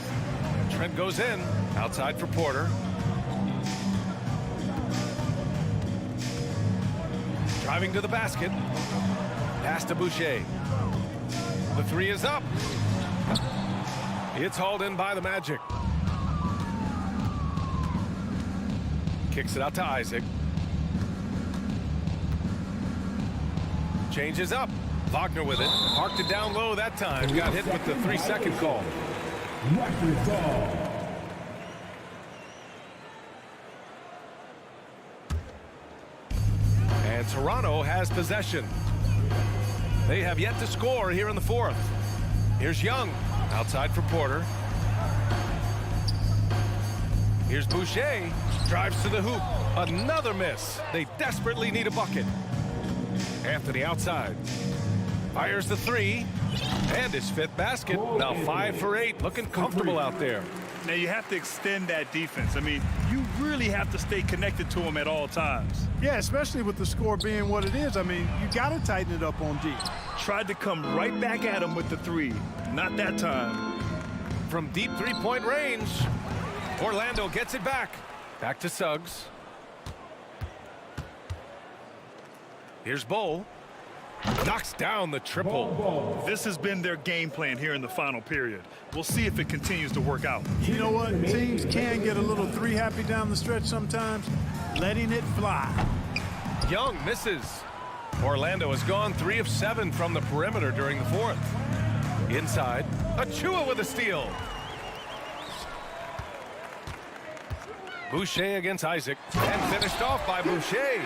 Trent goes in. Outside for Porter. Driving to the basket. Pass to Boucher. The 3 is up. It's hauled in by the Magic. Kicks it out to Isaac. Changes up. Wagner with it. Parked it down low that time. Got hit with the 3-second call. And Toronto has possession. They have yet to score here in the 4th. Here's Young. Outside for Porter. Here's Boucher. Drives to the hoop. Another miss. They desperately need a bucket. Anthony outside. Fires the 3. And his 5th basket. Now 5 for 8. Looking comfortable out there. Now you have to extend that defense. I mean, you really have to stay connected to him at all times. Yeah, especially with the score being what it is. I mean, you got to tighten it up on D. Tried to come right back at him with the 3. Not that time. From deep 3-point range, Orlando gets it back. Back to Suggs. Here's Bol. Knocks down the triple. This has been their game plan here in the final period. We'll see if it continues to work out. You know what? Teams can get a little 3 happy down the stretch sometimes. Letting it fly. Young misses. Orlando has gone 3 of 7 from the perimeter during the 4th. Inside, Achua with a steal. Boucher against Isaac, and finished off by Boucher.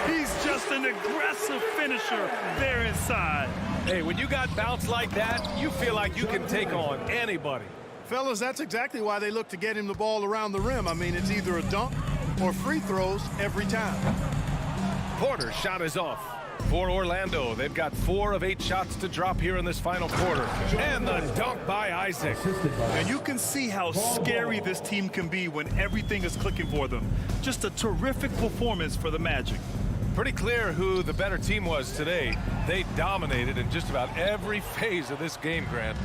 He's just an aggressive finisher there inside. Hey, when you got bounce like that, you feel like you can take on anybody. Fellas, that's exactly why they look to get him the ball around the rim. I mean, it's either a dunk or free throws every time. Porter's shot is off. For Orlando, they've got 4 of 8 shots to drop here in this final quarter. And the dunk by Isaac. And you can see how scary this team can be when everything is clicking for them. Just a terrific performance for the Magic. Pretty clear who the better team was today. They dominated in just about every phase of this game, Grant.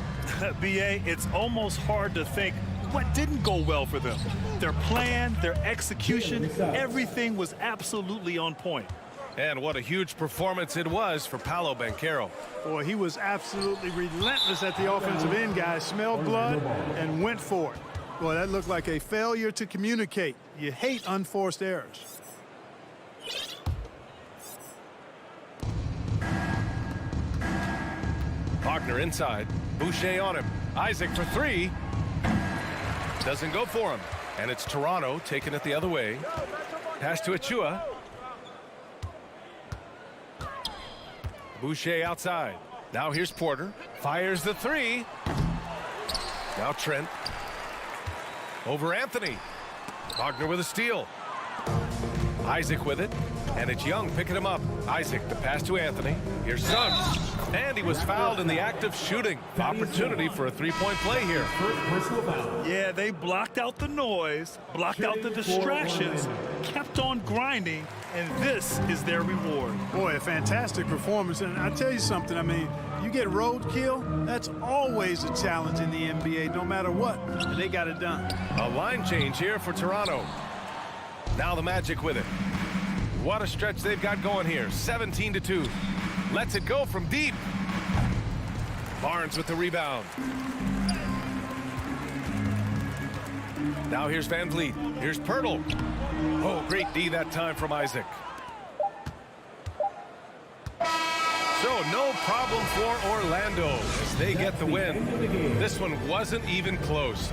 B.A., it's almost hard to think what didn't go well for them? Their plan, their execution, everything was absolutely on point. And what a huge performance it was for Paolo Banchero. Boy, he was absolutely relentless at the offensive end, guys. Smelled blood and went for it. Boy, that looked like a failure to communicate. You hate unforced errors. Wagner inside. Boucher on him. Isaac for three. Doesn't go for him. And it's Toronto taking it the other way. Pass to Achua. Boucher outside. Now here's Porter. Fires the three. Now Trent. Over Anthony. Wagner with a steal. Isaac with it. And it's Young picking him up. Isaac, the pass to Anthony. Here's Suggs. And he was fouled in the act of shooting. Opportunity for a three-point play here. Yeah, they blocked out the noise, blocked out the distractions, kept on grinding, and this is their reward. Boy, a fantastic performance. And I tell you something, I mean, you get roadkill, that's always a challenge in the NBA, no matter what. And they got it done. A line change here for Toronto. Now the Magic with it. What a stretch they've got going here. 17-2. Lets it go from deep. Barnes with the rebound. Now here's Van Vliet. Here's Pirtle. Oh, great D that time from Isaac. So no problem for Orlando as they get the win. This one wasn't even close.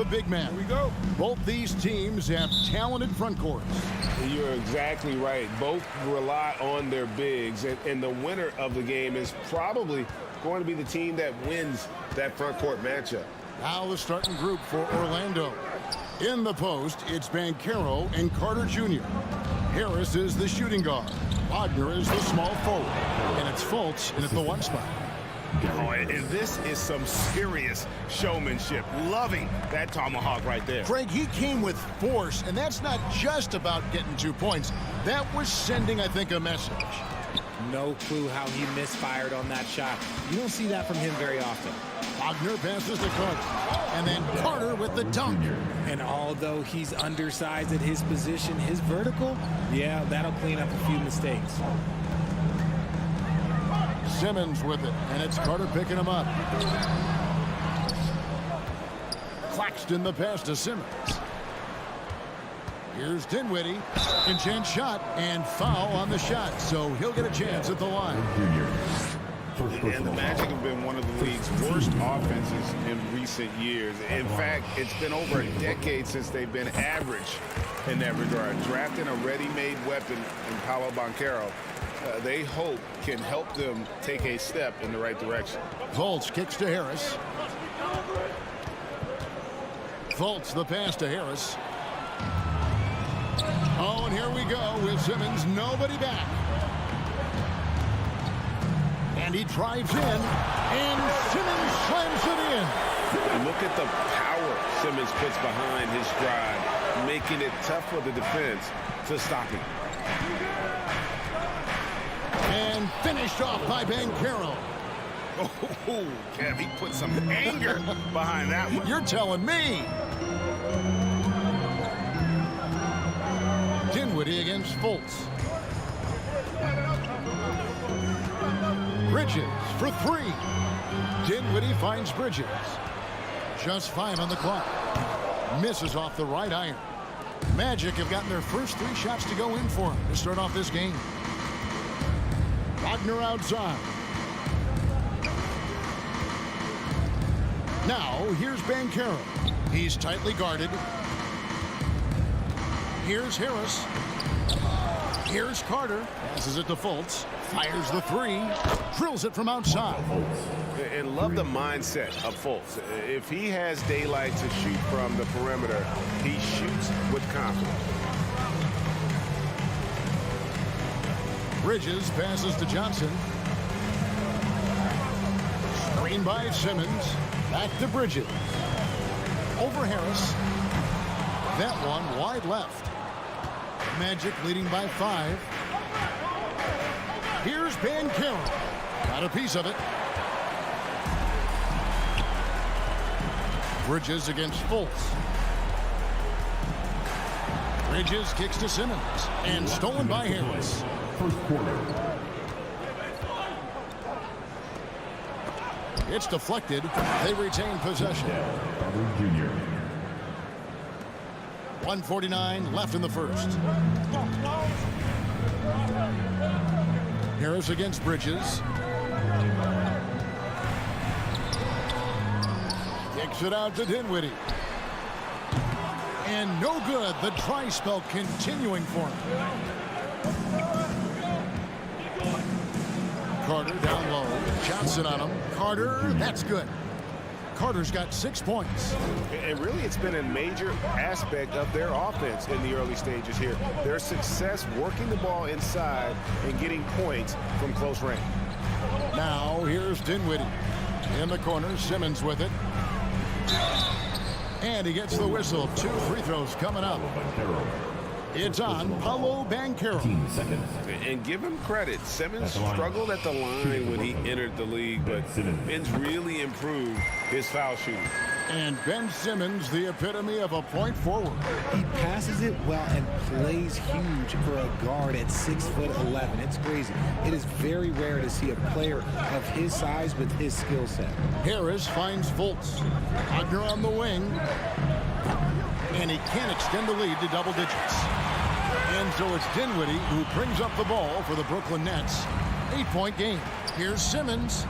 big man. Here we go. Both these teams have talented front courts. You're exactly right. Both rely on their bigs, and the winner of the game is probably going to be the team that wins that front court matchup. Now the starting group for Orlando. In the post, it's Banchero and Carter Jr. Harris is the shooting guard. Wagner is the small forward. And it's Fultz in at the 1 spot. Oh, and this is some serious showmanship. Loving that tomahawk right there. Craig, he came with force, and that's not just about getting 2 points. That was sending, I think, a message. No clue how he misfired on that shot. You don't see that from him very often. Wagner passes to Carter. And then Carter with the dunk. And although he's undersized at his position, his vertical, yeah, that'll clean up a few mistakes. Simmons with it, and it's Carter picking him up. Claxton the pass to Simmons. Here's Dinwiddie. Second chance shot, and foul on the shot, so he'll get a chance at the line. And the Magic have been one of the league's worst offenses in recent years. In fact, it's been over a decade since they've been average in that regard. Drafting a ready-made weapon in Paolo Banchero, they hope can help them take a step in the right direction. Fultz kicks to Harris. Fultz the pass to Harris. Oh, and here we go with Simmons. Nobody back. And he drives in, and Simmons slams it in. Look at the power Simmons puts behind his drive, making it tough for the defense to stop him. And finished off by Banchero. Oh, Kev, he put some anger behind that one. You're telling me. Dinwiddie against Fultz. Bridges for 3. Dinwiddie finds Bridges. Just 5 on the clock. Misses off the right iron. Magic have gotten their first 3 shots to go in for him to start off this game. Wagner outside. Now, here's Banchero. He's tightly guarded. Here's Harris. Here's Carter. Passes it to Fultz. Fires the 3. Drills it from outside. And love the mindset of Fultz. If he has daylight to shoot from the perimeter, he shoots with confidence. Bridges passes to Johnson. Screen by Simmons. Back to Bridges. Over Harris. That one wide left. Magic leading by 5. Here's Banchero. Got a piece of it. Bridges against Fultz. Bridges kicks to Simmons. And stolen by Harris. First quarter. It's deflected. They retain possession. Junior. 1:49 left in the first. Harris against Bridges. Kicks it out to Dinwiddie. And no good. The dry spell continuing for him. Carter down low. Johnson on him. Carter, that's good. Carter's got 6 points. And really, it's been a major aspect of their offense in the early stages here. Their success working the ball inside and getting points from close range. Now, here's Dinwiddie. In the corner, Simmons with it. And he gets the whistle. 2 free throws coming up. It's on Paolo Banchero. And give him credit. Simmons struggled at the line when he entered the league, but Ben's really improved his foul shooting. And Ben Simmons, the epitome of a point forward. He passes it well and plays huge for a guard at 6'11". It's crazy. It is very rare to see a player of his size with his skill set. Harris finds Fultz. Wagner on the wing. And he can't extend the lead to double digits. And so it's Dinwiddie who brings up the ball for the Brooklyn Nets. 8-point game. Here's Simmons.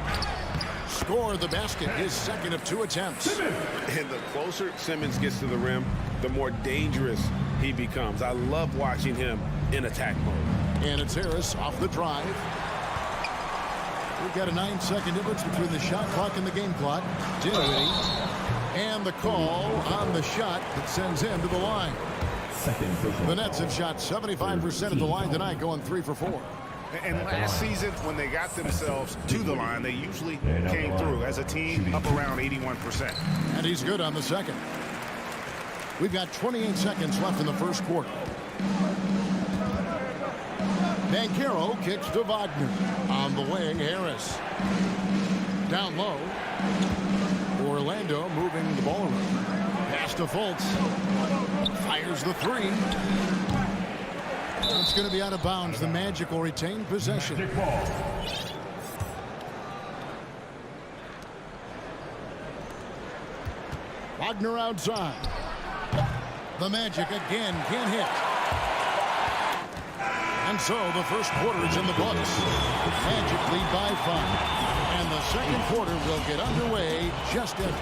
score the basket, his second of 2 attempts. And the closer Simmons gets to the rim, the more dangerous he becomes. I love watching him in attack mode. And it's Harris off the drive. We've got a 9-second difference between the shot clock and the game clock. Dinwiddie. And the call on the shot that sends him to the line. The Nets have shot 75% at the line tonight, going 3 for 4. And last season, when they got themselves to the line, they usually came through as a team up around 81%. And he's good on the second. We've got 28 seconds left in the first quarter. Banchero kicks to Wagner. On the way, Harris. Down low. Orlando moving the ball around. Pass to Fultz. Fires the 3. It's going to be out of bounds. The Magic will retain possession. Wagner outside. The Magic again can't hit. And so the first quarter is in the books. Magic lead by 5. And the second quarter will get underway just as...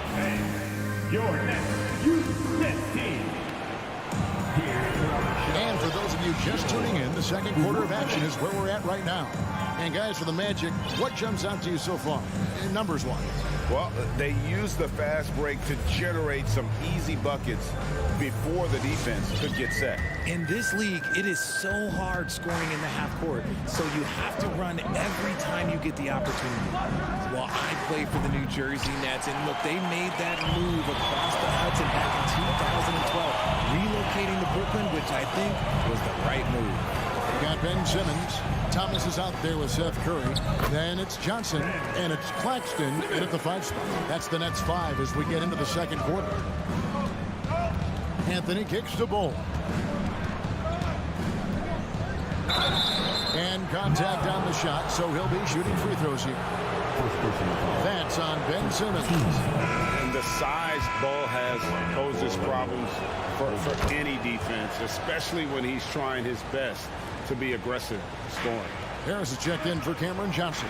Your next Youth team. And for those of you just tuning in, the second quarter of action is where we're at right now. And guys, for the Magic, what jumps out to you so far, numbers-wise? Well, they use the fast break to generate some easy buckets before the defense could get set. In this league, it is so hard scoring in the half court, so you have to run every time you get the opportunity. Well, I play for the New Jersey Nets, and look, they made that move across the Hudson back in 2012, relocating to Brooklyn, which I think was the right move. We got Ben Simmons. Thomas is out there with Seth Curry. Then it's Johnson, and it's Claxton in at the 5 spot. That's the Nets 5 as we get into the second quarter. Anthony kicks to Bull. And contact on the shot, so he'll be shooting free throws here. That's on Ben Simmons. And the size Bull has poses problems for any defense, especially when he's trying his best to be aggressive scoring. Harris is checked in for Cameron Johnson.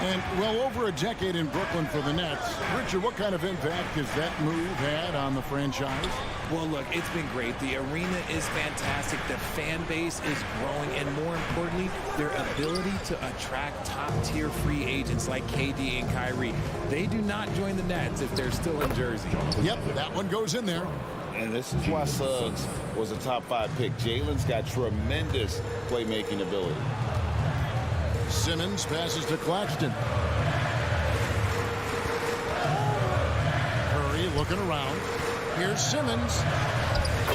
And, well, over a decade in Brooklyn for the Nets. Richard, what kind of impact has that move had on the franchise? Well, look, it's been great. The arena is fantastic. The fan base is growing. And more importantly, their ability to attract top-tier free agents like KD and Kyrie. They do not join the Nets if they're still in Jersey. Yep, that one goes in there. And this is why Suggs was a top 5 pick. Jalen's got tremendous playmaking ability. Simmons passes to Claxton. Curry looking around. Here's Simmons.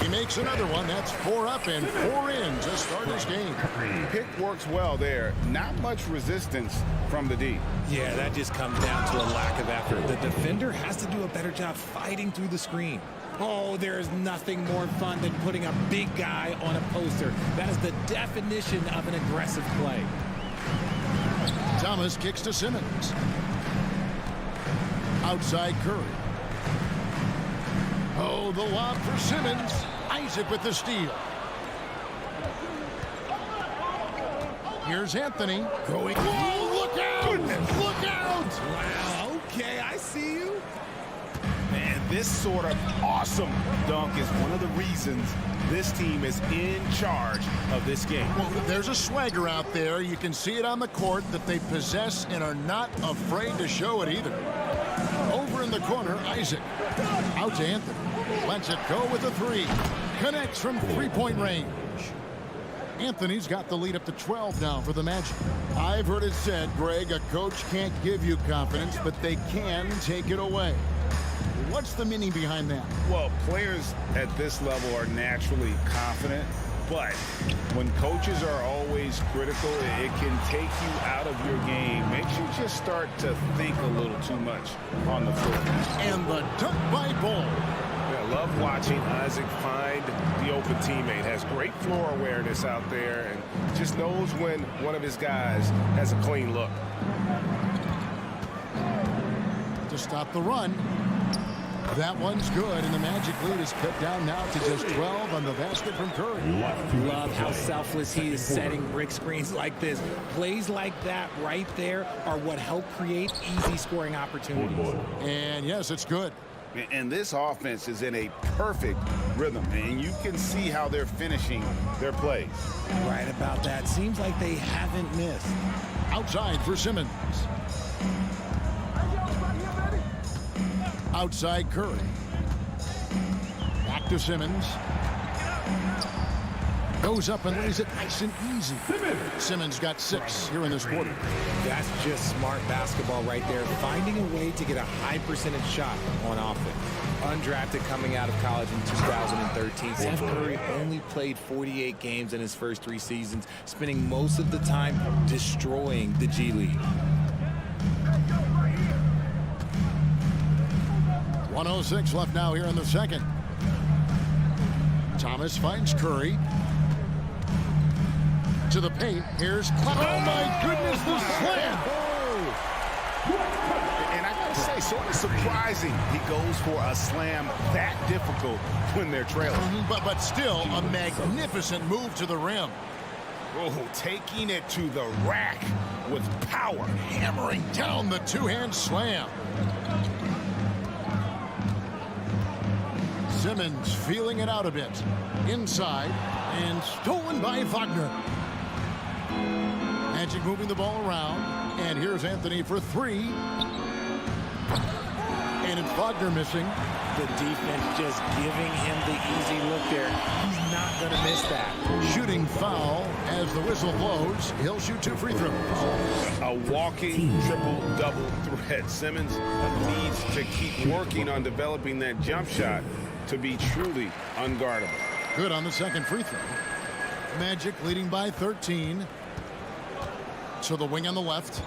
He makes another one. That's 4 up and 4 in to start his game. Pick works well there. Not much resistance from the D. Yeah, that just comes down to a lack of effort. The defender has to do a better job fighting through the screen. Oh, there is nothing more fun than putting a big guy on a poster. That is the definition of an aggressive play. Thomas kicks to Simmons. Outside Curry. Oh, the lob for Simmons. Isaac with the steal. Here's Anthony. Going. Whoa, look out! Goodness. Look out! Wow, okay, I see you. Man, this sort of awesome dunk is one of the reasons this team is in charge of this game. Well, there's a swagger out there. You can see it on the court that they possess and are not afraid to show it either. Over in the corner, Isaac. Out to Anthony. Lets it go with a 3. Connects from 3-point range. Anthony's got the lead up to 12 now for the Magic. I've heard it said, Greg, a coach can't give you confidence, but they can take it away. What's the meaning behind that? Well, players at this level are naturally confident, but when coaches are always critical, it can take you out of your game. Makes you just start to think a little too much on the floor. And the dunk by Bull. I love watching Isaac find the open teammate. Has great floor awareness out there and just knows when one of his guys has a clean look. To stop the run. That one's good, and the Magic lead is cut down now to just 12 on the basket from Curry. Love how selfless he is setting brick screens like this. Plays like that right there are what help create easy scoring opportunities. And yes, it's good. And this offense is in a perfect rhythm, and you can see how they're finishing their plays. Right about that. Seems like they haven't missed. Outside for Simmons. Outside Curry. Back to Simmons. Goes up and lays it nice and easy. Simmons got 6 here in this quarter. That's just smart basketball right there. Finding a way to get a high percentage shot on offense. Undrafted coming out of college in 2013. Steph Curry only played 48 games in his first 3 seasons, spending most of the time destroying the G League. 1:06 left now here in the second. Thomas finds Curry. To the paint. Here's Cloud. Oh, my goodness, the slam. And I gotta say, sort of surprising he goes for a slam that difficult when they're trailing. But still, a magnificent move to the rim. Oh, taking it to the rack with power. Hammering down the two-hand slam. Simmons feeling it out a bit. Inside, and stolen by Wagner. Magic moving the ball around, and here's Anthony for 3. And it's Wagner missing. The defense just giving him the easy look there. He's not going to miss that. Shooting foul as the whistle blows. He'll shoot 2 free throws. A walking triple-double threat. Simmons needs to keep working on developing that jump shot to be truly unguardable. Good on the second free throw. Magic leading by 13. To the wing on the left.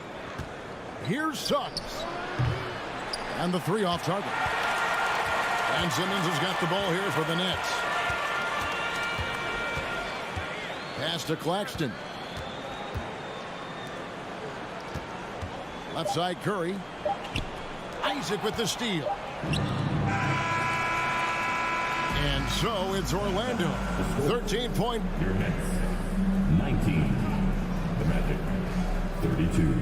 Here's Suggs. And the 3 off target. And Simmons has got the ball here for the Nets. Pass to Claxton. Left side Curry. Isaac with the steal. And so it's Orlando. 13-point. Your Nets. 19. The Magic. 32.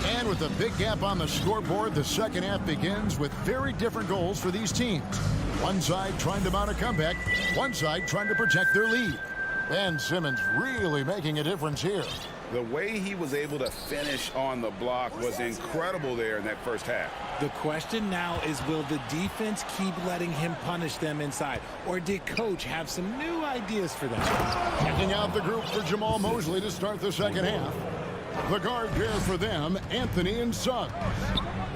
And with a big gap on the scoreboard, the second half begins with very different goals for these teams. One side trying to mount a comeback, one side trying to protect their lead. Ben Simmons really making a difference here. The way he was able to finish on the block was incredible there in that first half. The question now is, will the defense keep letting him punish them inside? Or did Coach have some new ideas for them? Checking out the group for Jamal Mosley to start the second half. The guard pair for them, Anthony and Suggs.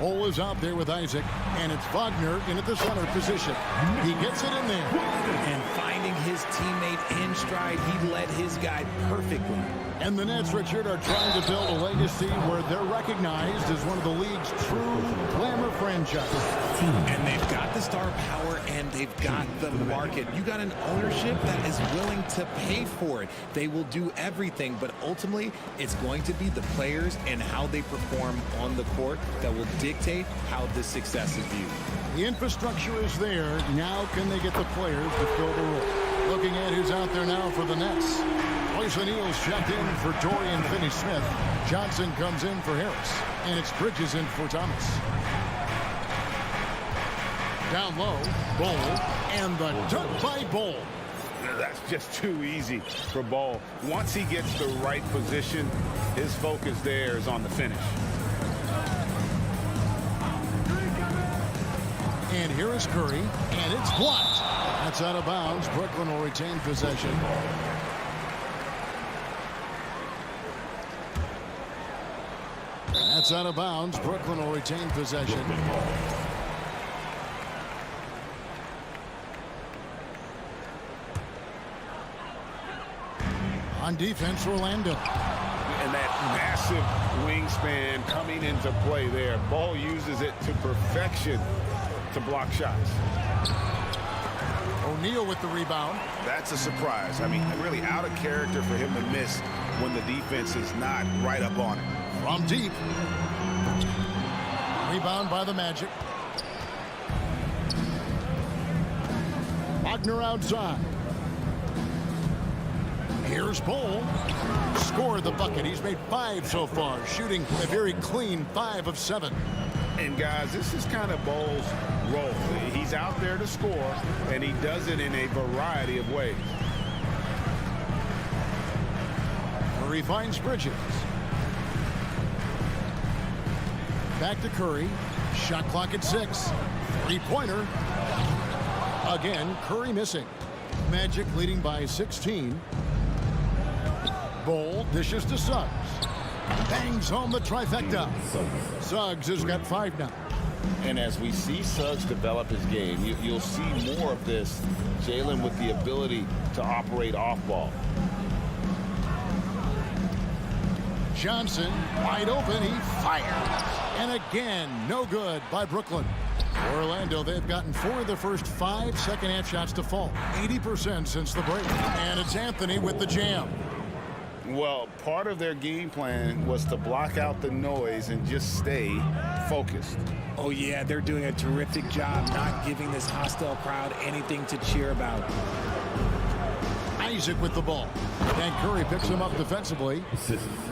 Ole is out there with Isaac, and it's Wagner in at the center position. He gets it in there. And finding his teammate in stride, he led his guy perfectly. And the Nets, Richard, are trying to build a legacy where they're recognized as one of the league's true glamour franchises. And they've got the star power, and they've got the market. You got an ownership that is willing to pay for it. They will do everything, but ultimately, it's going to be the players and how they perform on the court that will dictate how this success is viewed. The infrastructure is there. Now can they get the players to fill the role? Looking at who's out there now for the Nets. Royce O'Neal's checked in for Dorian Finney-Smith. Johnson comes in for Harris. And it's Bridges in for Thomas. Down low, Bol. And the dunk by Bol. That's just too easy for Ball. Once he gets the right position, his focus there is on the finish. And here is Curry, and it's blocked. That's out of bounds. Brooklyn will retain possession. That's out of bounds. Brooklyn will retain possession. On defense, Orlando. And that massive wingspan coming into play there. Ball uses it to perfection to block shots. O'Neal with the rebound. That's a surprise. I mean, really out of character for him to miss when the defense is not right up on it. From deep. Rebound by the Magic. Wagner outside. Here's Bol. Scored the bucket. He's made 5 so far, shooting a very clean 5 of 7. And guys, this is kind of Bol's role. He's out there to score, and he does it in a variety of ways. Curry finds Bridges. Back to Curry. Shot clock at 6. Three-pointer. Again, Curry missing. Magic leading by 16. Bol dishes to Suggs. Bangs home the trifecta. Suggs has got 5 now. And as we see Suggs develop his game, you'll see more of this. Jalen with the ability to operate off ball. Johnson wide open. He fires. And again, no good by Brooklyn. Orlando, they've gotten 4 of the first 5 second-half shots to fall. 80% since the break. And it's Anthony with the jam. Well, part of their game plan was to block out the noise and just stay focused. Oh, yeah, they're doing a terrific job not giving this hostile crowd anything to cheer about. Isaac with the ball. And Curry picks him up defensively.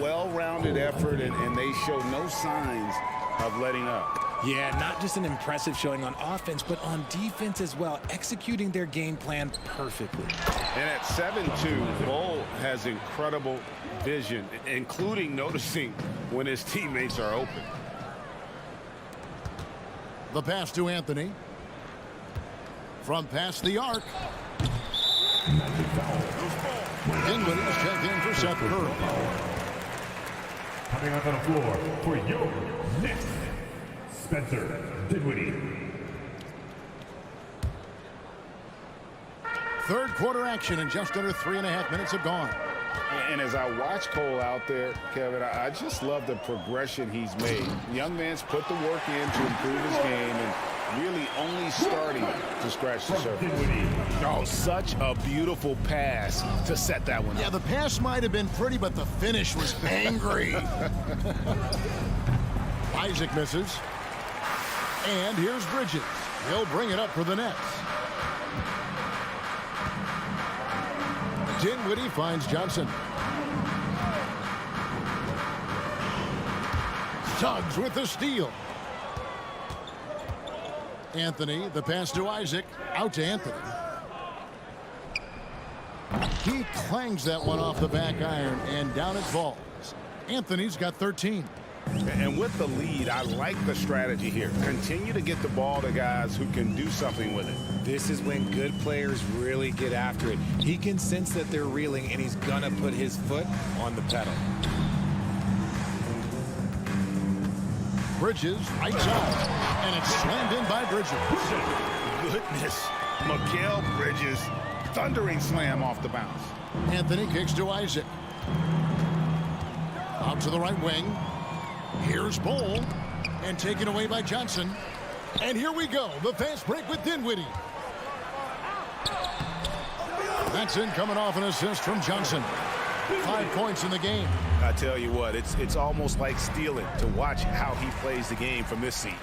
Well-rounded effort, and they show no signs of letting up. Yeah, not just an impressive showing on offense, but on defense as well, executing their game plan perfectly. And at 7-2, Bol has incredible vision, including noticing when his teammates are open. The pass to Anthony. From past the arc. Dinwiddie is checked in for Seth Curry. Coming up on the floor for your next Spencer Dinwiddie. Third quarter action and just under 3.5 minutes have gone. And as I watch Cole out there, Kevin, I just love the progression he's made. Young man's put the work in to improve his game and really only starting to scratch the surface. Oh, such a beautiful pass to set that one up. Yeah, the pass might have been pretty, but the finish was angry. Isaac misses. And here's Bridges. He'll bring it up for the Nets. Dinwiddie finds Johnson. Suggs with the steal. Anthony, the pass to Isaac. Out to Anthony. He clangs that one off the back iron, and down it falls. Anthony's got 13. And with the lead, I like the strategy here. Continue to get the ball to guys who can do something with it. This is when good players really get after it. He can sense that they're reeling, and he's going to put his foot on the pedal. Bridges, right side. And it's slammed in by Bridges. Goodness. Mikal Bridges, thundering slam off the bounce. Anthony kicks to Isaac. Out to the right wing. Here's Bol. And taken away by Johnson. And here we go. The fast break with Dinwiddie. That's in, coming off an assist from Johnson. 5 points in the game. I tell you what, it's almost like stealing to watch how he plays the game from this seat.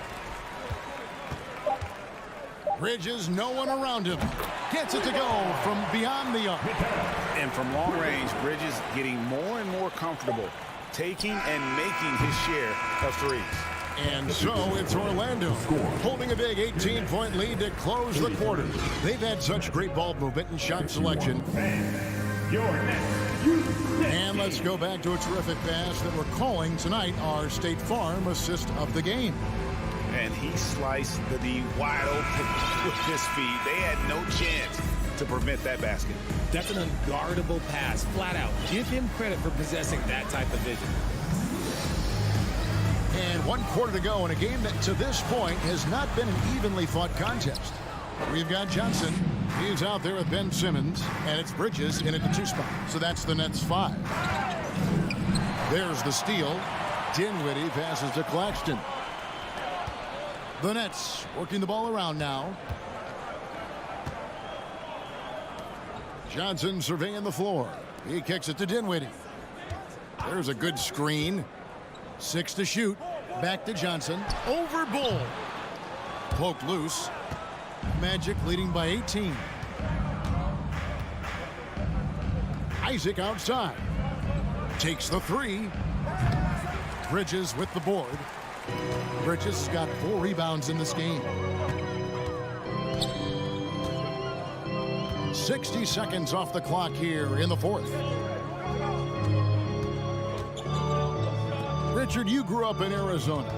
Bridges, no one around him. Gets it to go from beyond the arc. And from long range, Bridges getting more and more comfortable taking and making his share of threes. And so it's Orlando holding a big 18-point lead to close the quarter. They've had such great ball movement and shot selection. And let's go back to a terrific pass that we're calling tonight our State Farm assist of the game. And he sliced the D wide open with his feet. They had no chance to prevent that basket. That's an unguardable pass, flat out. Give him credit for possessing that type of vision. And 1 quarter to go in a game that to this point has not been an evenly fought contest. We've got Johnson. He's out there with Ben Simmons, and it's Bridges in at the 2 spot. So that's the Nets 5. There's the steal. Dinwiddie passes to Claxton. The Nets working the ball around now. Johnson surveying the floor. He kicks it to Dinwiddie. There's a good screen. 6 to shoot. Back to Johnson. Over Bull. Poked loose. Magic leading by 18. Isaac outside. Takes the 3. Bridges with the board. Bridges has got 4 rebounds in this game. 60 seconds off the clock here in the 4th. Richard, you grew up in Arizona.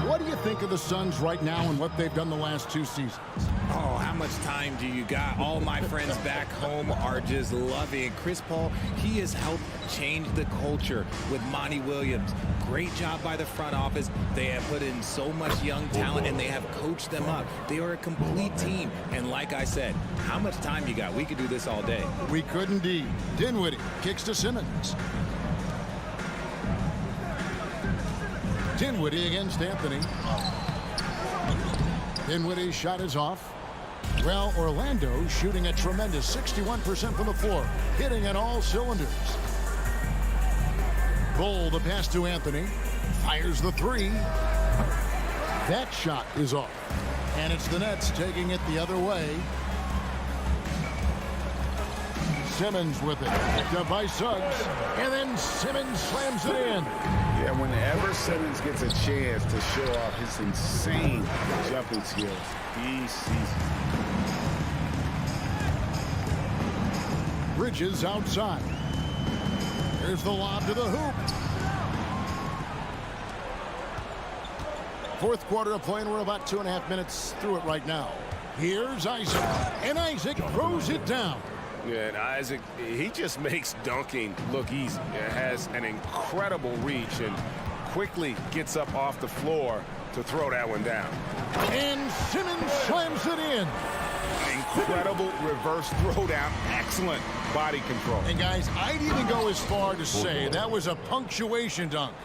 What do you think of the Suns right now and what they've done the last 2 seasons? Oh, how much time do you got? All my friends back home are just loving it. Chris Paul, he has helped change the culture with Monty Williams. Great job by the front office. They have put in so much young talent, and they have coached them up. They are a complete team. And like I said, how much time you got? We could do this all day. We could indeed. Dinwiddie kicks to Simmons. Dinwiddie against Anthony. Dinwiddie's shot is off. Well, Orlando shooting a tremendous 61% from the floor, hitting on all cylinders. Bull, the pass to Anthony. Fires the 3. That shot is off. And it's the Nets taking it the other way. Simmons with it. Picked up by Suggs. And then Simmons slams it in. Yeah, whenever Simmons gets a chance to show off his insane jumping skills, he sees it. Bridges outside. Here's the lob to the hoop. 4th quarter of play, and we're about 2.5 minutes through it right now. Here's Isaac. And Isaac throws it down. Yeah, and Isaac, he just makes dunking look easy. It has an incredible reach and quickly gets up off the floor to throw that one down. And Simmons slams it in. Incredible reverse throwdown. Excellent body control. And guys, I'd even go as far to say that was a punctuation dunk.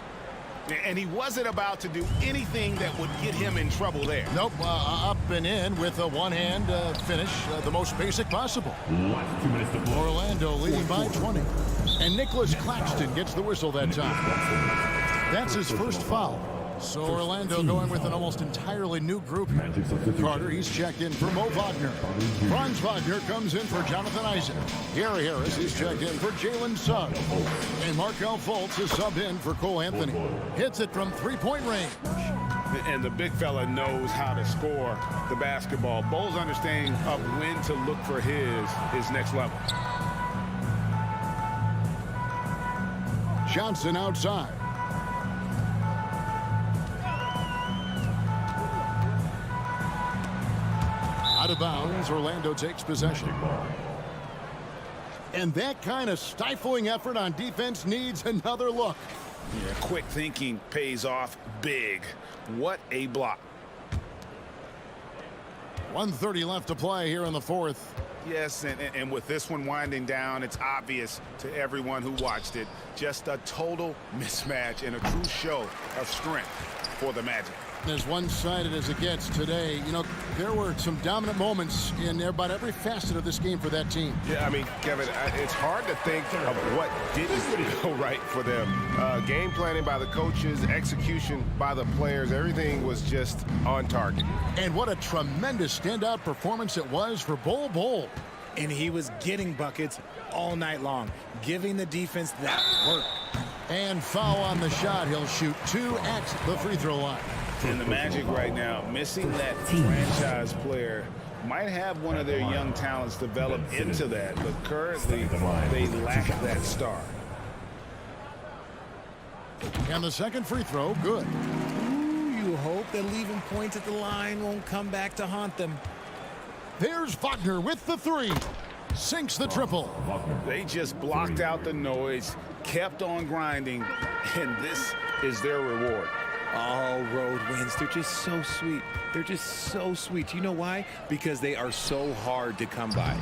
And he wasn't about to do anything that would get him in trouble there. Nope, up and in with a one-hand finish, the most basic possible. Orlando leading by 20. And Nicholas Claxton gets the whistle that time. That's his first foul. So Orlando going with an almost entirely new group. Carter, he's checked in for Mo Wagner. Franz Wagner comes in for Jonathan Isaac. Gary Harris is checked in for Jalen Suggs. And Markelle Fultz is subbed in for Cole Anthony. Hits it from 3-point range. And the big fella knows how to score the basketball. Bull's understanding of when to look for his next level. Johnson outside. Out of bounds, Orlando takes possession. And that kind of stifling effort on defense needs another look. Yeah, quick thinking pays off big. What a block. 1:30 left to play here in the 4th. Yes, and with this one winding down, it's obvious to everyone who watched it. Just a total mismatch and a true show of strength for the Magic. As one-sided as it gets today, you know, there were some dominant moments in about every facet of this game for that team. Yeah, I mean, Kevin, it's hard to think of what didn't go right for them. Game planning by the coaches, execution by the players, everything was just on target. And what a tremendous standout performance it was for Bull. And he was getting buckets all night long, giving the defense that work. And foul on the shot. He'll shoot 2 at the free throw line. And the Magic right now, missing that franchise player, might have one of their young talents develop into that, but currently they lack that star. And the second free throw, good. Ooh, you hope that leaving points at the line won't come back to haunt them. There's Wagner with the 3. Sinks the triple. They just blocked out the noise, kept on grinding, and this is their reward. All road wins. They're just so sweet. They're just so sweet. You know why? Because they are so hard to come by.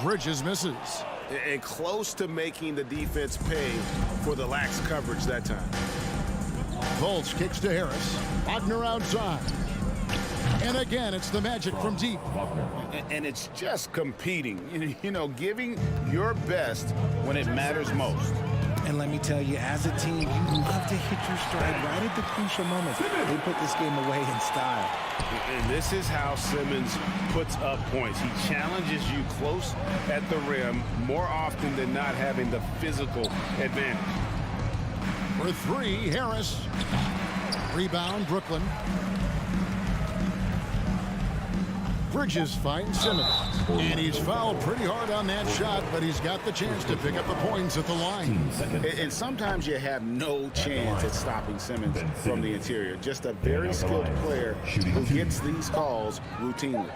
Bridges misses. And close to making the defense pay for the lax coverage that time. Fultz kicks to Harris. Wagner outside. And again, it's the Magic from deep. And it's just competing, you know, giving your best when it matters most. And let me tell you, as a team, you love to hit your stride right at the crucial moments. They put this game away in style. And this is how Simmons puts up points. He challenges you close at the rim more often than not, having the physical advantage. For three, Harris. Rebound, Brooklyn. Bridges finds Simmons. And he's fouled pretty hard on that shot, but he's got the chance to pick up the points at the line. And sometimes you have no chance at stopping Simmons from the interior. Just a very skilled player who gets these calls routinely.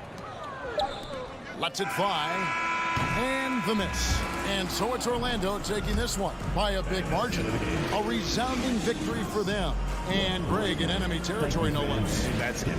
Lets it fly. And the miss. And so it's Orlando taking this one by a big margin. A resounding victory for them. And Greg in enemy territory, no less. That's it.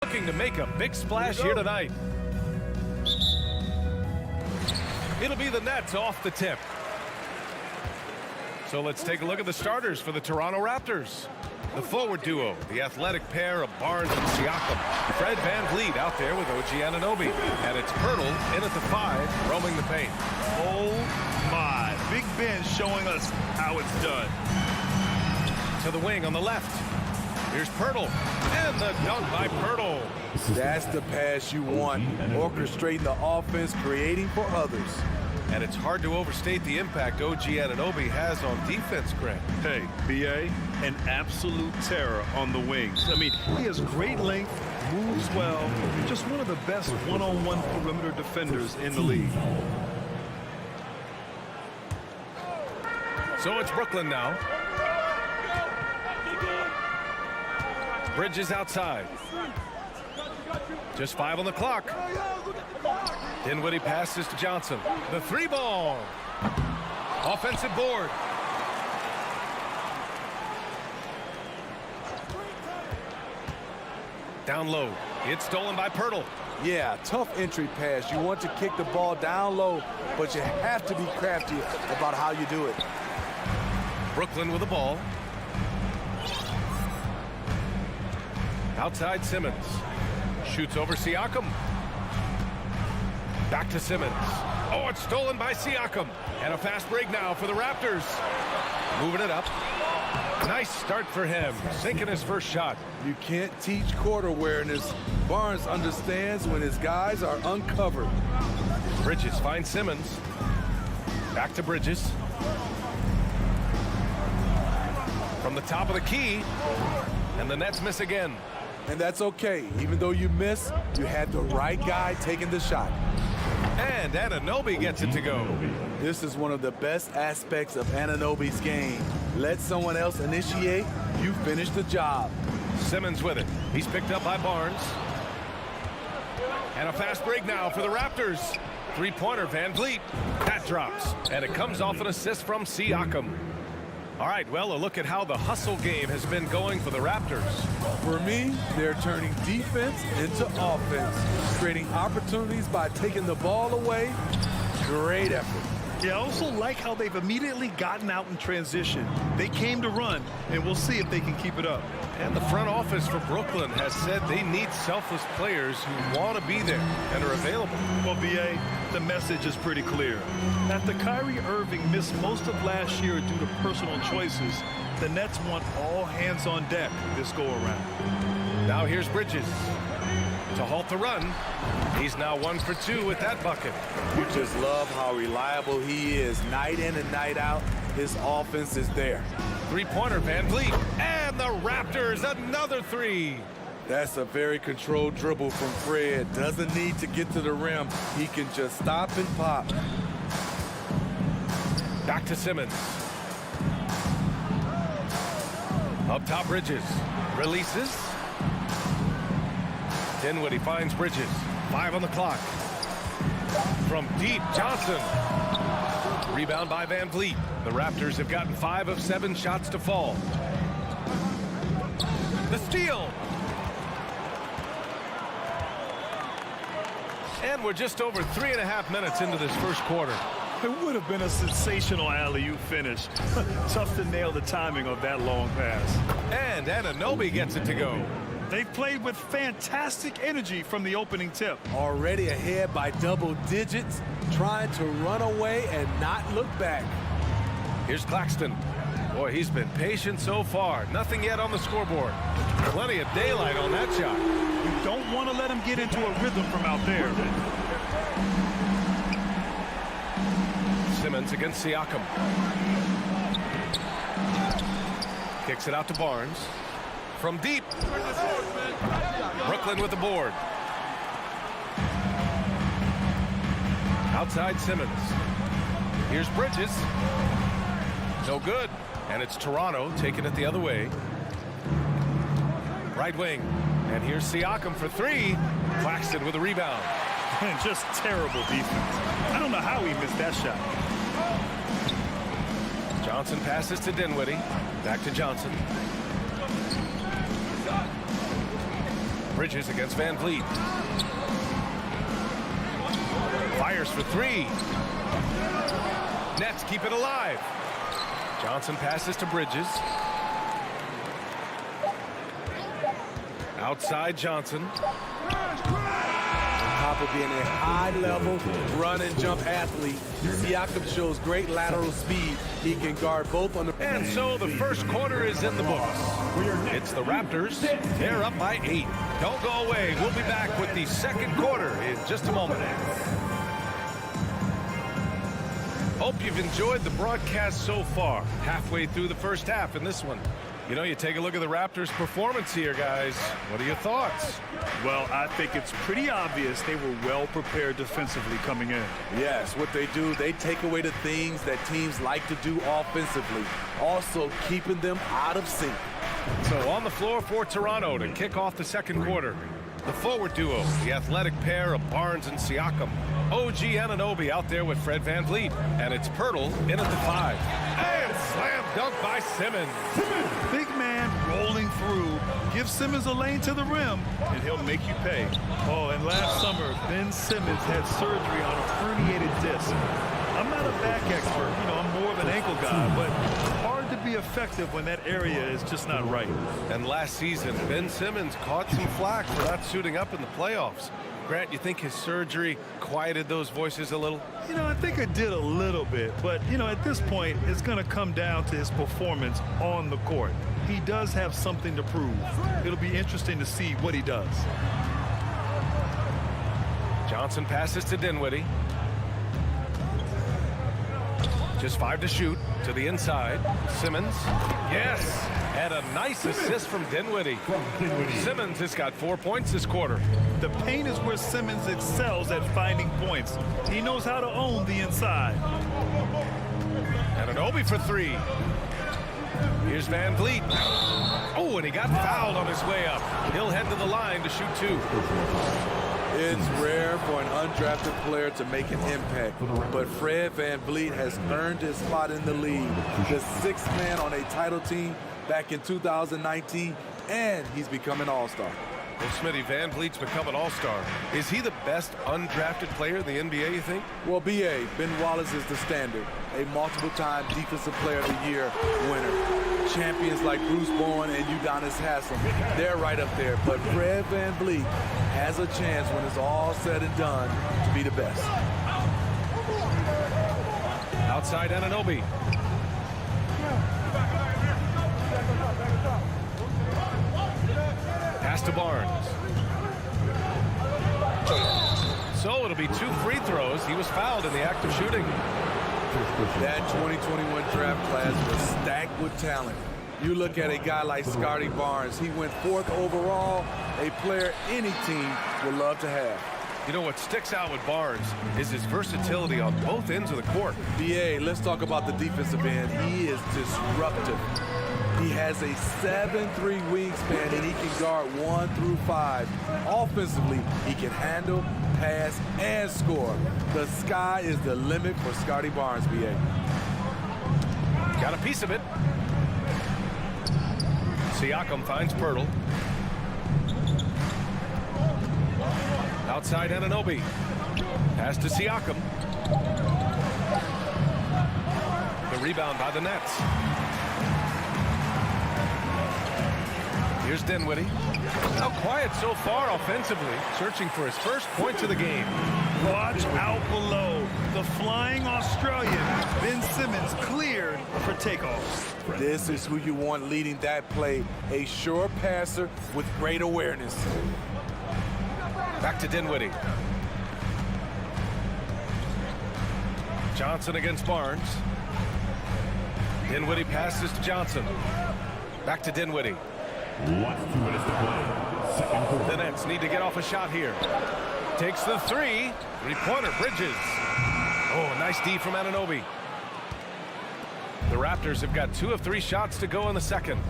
Looking to make a big splash here tonight. It'll be the Nets off the tip. So let's take a look at the starters for the Toronto Raptors. The forward duo, the athletic pair of Barnes and Siakam. Fred VanVleet out there with OG Anunoby. And it's Pirtle in at the 5, roaming the paint. Oh my, Big Ben showing us how it's done. To the wing on the left. Here's Pirtle, and the dunk by Pirtle. That's the pass you want, orchestrating the offense, creating for others. And it's hard to overstate the impact OG Anunoby has on defense, Grant. Hey, BA, an absolute terror on the wings. I mean, he has great length, moves well, just one of the best one-on-one perimeter defenders in the league. So it's Brooklyn now. Bridges outside. Just 5 on the clock. Dinwiddie passes to Johnson. The 3-ball. Offensive board. Down low. It's stolen by Pirtle. Yeah, tough entry pass. You want to kick the ball down low, but you have to be crafty about how you do it. Brooklyn with the ball. Outside Simmons. Shoots over Siakam. Back to Simmons. Oh, it's stolen by Siakam. And a fast break now for the Raptors. Moving it up. Nice start for him. Sinking his first shot. You can't teach court awareness. Barnes understands when his guys are uncovered. Bridges finds Simmons. Back to Bridges. From the top of the key. And the Nets miss again. And that's okay. Even though you miss, you had the right guy taking the shot. And Anunoby gets it to go. This is one of the best aspects of Anunoby's game. Let someone else initiate, you finish the job. Simmons with it. He's picked up by Barnes. And a fast break now for the Raptors. 3-pointer Van Vliet. That drops. And it comes off an assist from Siakam. All right, well, a look at how the hustle game has been going for the Raptors. For me, they're turning defense into offense, creating opportunities by taking the ball away. Great effort. Yeah, I also like how they've immediately gotten out in transition. They came to run, and we'll see if they can keep it up. And the front office for Brooklyn has said they need selfless players who want to be there and are available. Well, B.A., the message is pretty clear. After Kyrie Irving missed most of last year due to personal choices, the Nets want all hands on deck this go-around. Now here's Bridges to halt the run. He's now 1 for 2 with that bucket. You just love how reliable he is. Night in and night out, his offense is there. 3-pointer Van Vliet. And the Raptors, another 3. That's a very controlled dribble from Fred. Doesn't need to get to the rim. He can just stop and pop. Back to Simmons. Up top, Bridges. Releases. Dinwiddie finds Bridges. 5 on the clock. From deep, Johnson. Rebound by Van Vliet. The Raptors have gotten 5 of 7 shots to fall. The steal. And we're just over 3.5 minutes into this first quarter. It would have been a sensational alley-oop finish. Tough to nail the timing of that long pass. And Anunoby gets it to go. They've played with fantastic energy from the opening tip. Already ahead by double digits, trying to run away and not look back. Here's Claxton. Boy, he's been patient so far. Nothing yet on the scoreboard. Plenty of daylight on that shot. You don't want to let him get into a rhythm from out there. Simmons against Siakam. Kicks it out to Barnes. From deep. Brooklyn with the board. Outside Simmons. Here's Bridges. No good. And it's Toronto taking it the other way. Right wing. And here's Siakam for 3. Claxton with a rebound. And just terrible defense. I don't know how he missed that shot. Johnson passes to Dinwiddie. Back to Johnson. Bridges against Van Vliet. Fires for 3. Nets keep it alive. Johnson passes to Bridges. Outside Johnson. On top of being a high-level run and jump athlete, Siakam shows great lateral speed. He can guard both on the... And so the first quarter is in the books. It's the Raptors. They're up by 8. Don't go away. We'll be back with the second quarter in just a moment. Hope you've enjoyed the broadcast so far. Halfway through the first half in this one. You know, you take a look at the Raptors' performance here, guys. What are your thoughts? Well, I think it's pretty obvious they were well prepared defensively coming in. Yes, what they do, they take away the things that teams like to do offensively, also keeping them out of sync. So on the floor for Toronto to kick off the second quarter, the forward duo, the athletic pair of Barnes and Siakam. OG Anunoby out there with Fred VanVleet. And it's Pirtle in at the 5. And slam dunk by Simmons. Big man rolling through. Give Simmons a lane to the rim, and he'll make you pay. Oh, and last summer, Ben Simmons had surgery on a herniated disc. I'm not a back expert. You know, I'm more of an ankle guy, but it's hard to be effective when that area is just not right. And last season, Ben Simmons caught some flack for not suiting up in the playoffs. Grant, you think his surgery quieted those voices a little? You know, I think it did a little bit, but, you know, at this point, it's going to come down to his performance on the court. He does have something to prove. It'll be interesting to see what he does. Johnson passes to Dinwiddie. Just 5 to shoot to the inside. Simmons. Yes. And a nice assist from Dinwiddie. Simmons has got 4 points this quarter. The paint is where Simmons excels at finding points. He knows how to own the inside. Anunoby for 3. Here's VanVleet. Oh, and he got fouled on his way up. He'll head to the line to shoot 2. It's rare for an undrafted player to make an impact, but Fred VanVleet has earned his spot in the league. The 6th man on a title team back in 2019, and he's become an all-star. Well, Smitty, VanVleet's become an all-star. Is he the best undrafted player in the NBA, you think? Well, B.A., Ben Wallace is the standard. A multiple-time Defensive Player of the Year winner. Champions like Bruce Bowen and Udonis Haslem, they're right up there. But Fred VanVleet has a chance when it's all said and done to be the best. Outside Anunoby. Pass to Barnes. So it'll be 2 free throws. He was fouled in the act of shooting. That 2021 draft class was stacked with talent. You look at a guy like Scotty Barnes. He went 4th overall, a player any team would love to have. You know what sticks out with Barnes is his versatility on both ends of the court. B.A., let's talk about the defensive end. He is disruptive. He has a 7'3" wingspan, and he can guard 1 through 5. Offensively, he can handle, pass, and score. The sky is the limit for Scotty Barnes, B.A. Got a piece of it. Siakam finds Pirtle. Outside Anunoby. Pass to Siakam. The rebound by the Nets. Here's Dinwiddie. How quiet so far offensively, searching for his first points of the game. Watch out below. The flying Australian, Ben Simmons, cleared for takeoff. This is who you want leading that play. A sure passer with great awareness. Back to Dinwiddie. Johnson against Barnes. Dinwiddie passes to Johnson. Back to Dinwiddie. Last 2 minutes to play. Second quarter. The Nets need to get off a shot here. Takes the 3. 3-pointer, Bridges. Oh, nice D from Anunoby. The Raptors have got 2 of 3 shots to go in the second.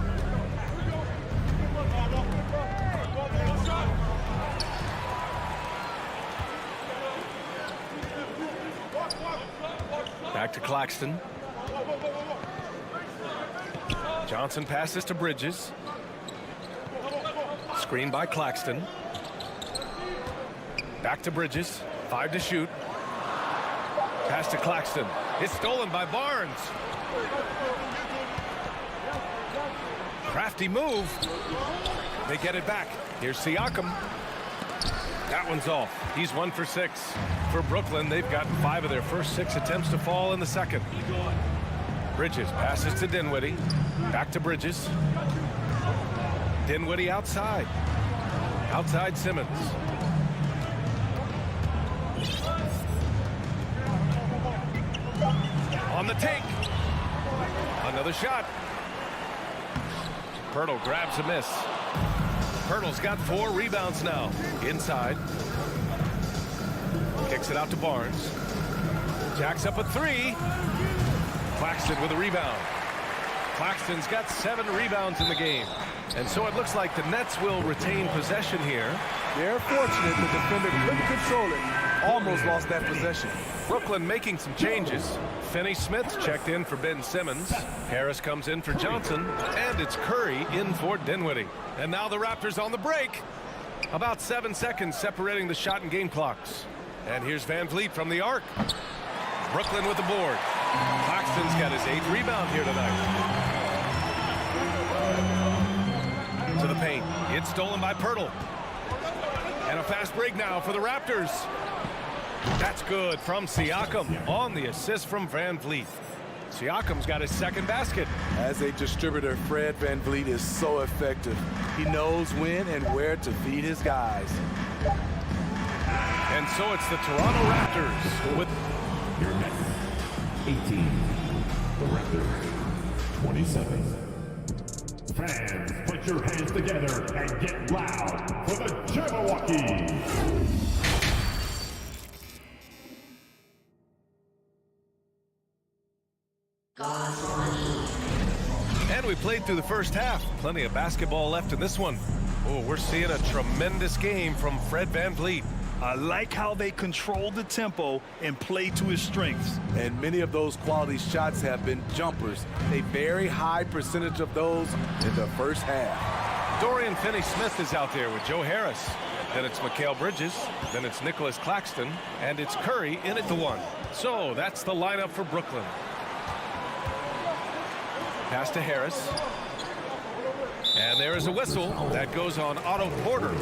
Back to Claxton. Johnson passes to Bridges. Screen by Claxton. Back to Bridges. 5 to shoot. Pass to Claxton. It's stolen by Barnes. Crafty move. They get it back. Here's Siakam. That one's off. He's 1 for 6. For Brooklyn, they've gotten 5 of their first 6 attempts to fall in the second. Bridges passes to Dinwiddie. Back to Bridges. Dinwiddie outside. Outside Simmons. On the take. Another shot. Pirtle grabs a miss. Pirtle's got 4 rebounds now. Inside. Kicks it out to Barnes. Jacks up a 3. Claxton with a rebound. Claxton's got 7 rebounds in the game. And so it looks like the Nets will retain possession here. They're fortunate the defender couldn't control it almost lost that possession. Brooklyn making some changes. Finney Smith checked in for Ben Simmons. Harris comes in for Johnson. And it's Curry in for Dinwiddie. And now the Raptors on the break. About 7 seconds separating the shot and game clocks. And here's Van Vliet from the arc. Brooklyn with the board. Claxton's got his 8th rebound here tonight. To the paint. It's stolen by Pirtle. And a fast break now for the Raptors. That's good from Siakam on the assist from Van Vliet. Siakam's got his 2nd basket. As a distributor, Fred Van Vliet is so effective. He knows when and where to feed his guys. And so it's the Toronto Raptors with Your next 18. The Raptors 27. Fans, put your hands together and get loud for the Jabberwockies. And we played through the first half. Plenty of basketball left in this one. Oh, we're seeing a tremendous game from Fred Van Vliet. I like how they control the tempo and play to his strengths. And many of those quality shots have been jumpers. A very high percentage of those in the first half. Dorian Finney-Smith is out there with Joe Harris. Then it's Mikal Bridges. Then it's Nicholas Claxton. And it's Curry in at the 1. So that's the lineup for Brooklyn. Pass to Harris. And there is a whistle. That goes on Otto Porter.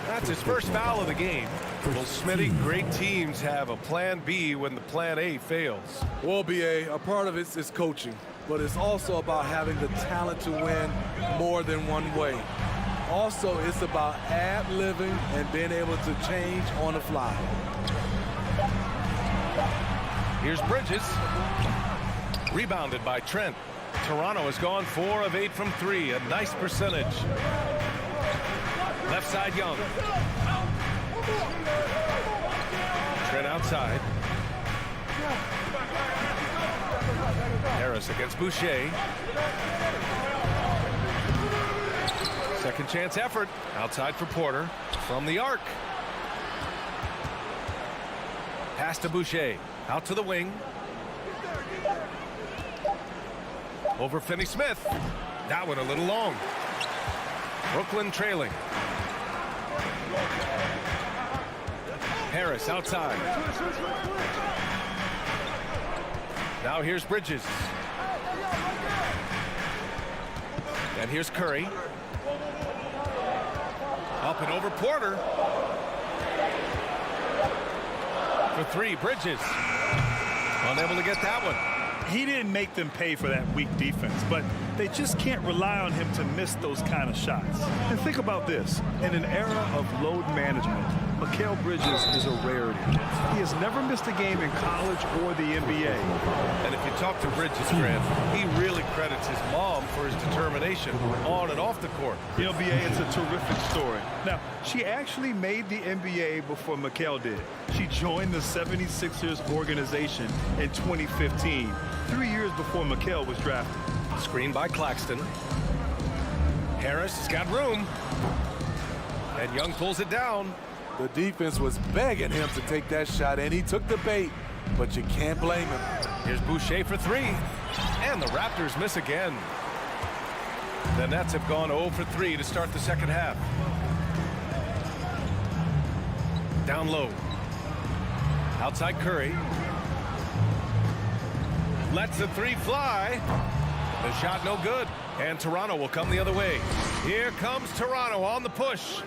That's his first foul of the game. Well, Smitty, great teams have a plan B when the plan A fails. Well, BA, a part of it is coaching, but it's also about having the talent to win more than one way. Also, it's about ad-libbing and being able to change on the fly. Here's Bridges. Rebounded by Trent. Toronto has gone 4 of 8 from 3. A nice percentage. Left side, Young. Trent outside. Harris against Boucher. Second chance effort. Outside for Porter. From the arc. Pass to Boucher. Out to the wing. Over Finney-Smith. That one a little long. Brooklyn trailing. Harris outside. Now here's Bridges. And here's Curry. Up and over Porter. For 3, Bridges. Unable to get that one. He didn't make them pay for that weak defense, but they just can't rely on him to miss those kind of shots. And think about this. In an era of load management, Mikal Bridges is a rarity. He has never missed a game in college or the NBA. And if you talk to Bridges, Grant, he really credits his mom for his determination on and off the court. NBA, it's a terrific story. Now, she actually made the NBA before Mikal did. She joined the 76ers organization in 2015, 3 years before Mikal was drafted. Screen by Claxton. Harris has got room. And Young pulls it down. The defense was begging him to take that shot, and he took the bait, but you can't blame him. Here's Boucher for 3. And the Raptors miss again. The Nets have gone 0 for 3 to start the second half. Down low. Outside Curry. Lets the 3 fly. The shot no good. And Toronto will come the other way. Here comes Toronto on the push.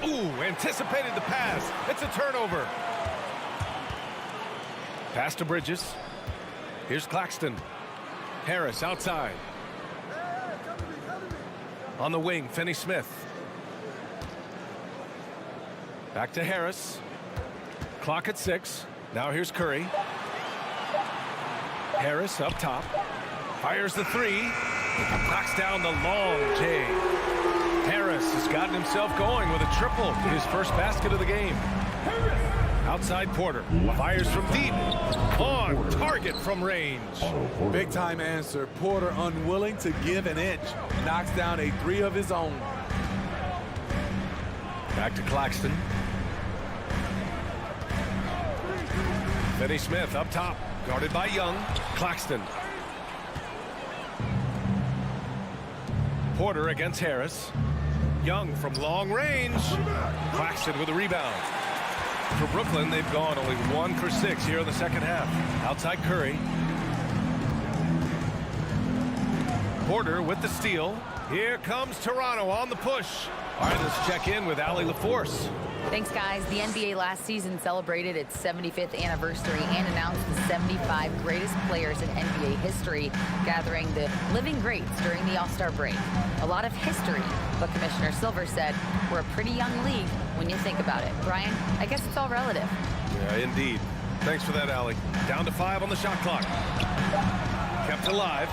Ooh, anticipated the pass. It's a turnover. Pass to Bridges. Here's Claxton. Harris outside. On the wing, Finney-Smith. Back to Harris. Clock at 6. Now here's Curry. Harris up top. Fires the 3. Knocks down the long J. Harris has gotten himself going with a triple. His first basket of the game. Outside Porter. Fires from deep. On target from range. Big time answer. Porter unwilling to give an inch. Knocks down a 3 of his own. Back to Claxton. Finney Smith up top, guarded by Young. Claxton. Porter against Harris. Young from long range. Claxton with a rebound. For Brooklyn, they've gone only 1 for 6 here in the second half. Outside Curry. Porter with the steal. Here comes Toronto on the push. All right, let's check in with Allie LaForce. Thanks, guys. The NBA last season celebrated its 75th anniversary and announced the 75 greatest players in NBA history, gathering the living greats during the All-Star break. A lot of history, but Commissioner Silver said we're a pretty young league when you think about it. Brian, I guess it's all relative. Yeah, indeed. Thanks for that, Allie. Down to 5 on the shot clock. Kept alive.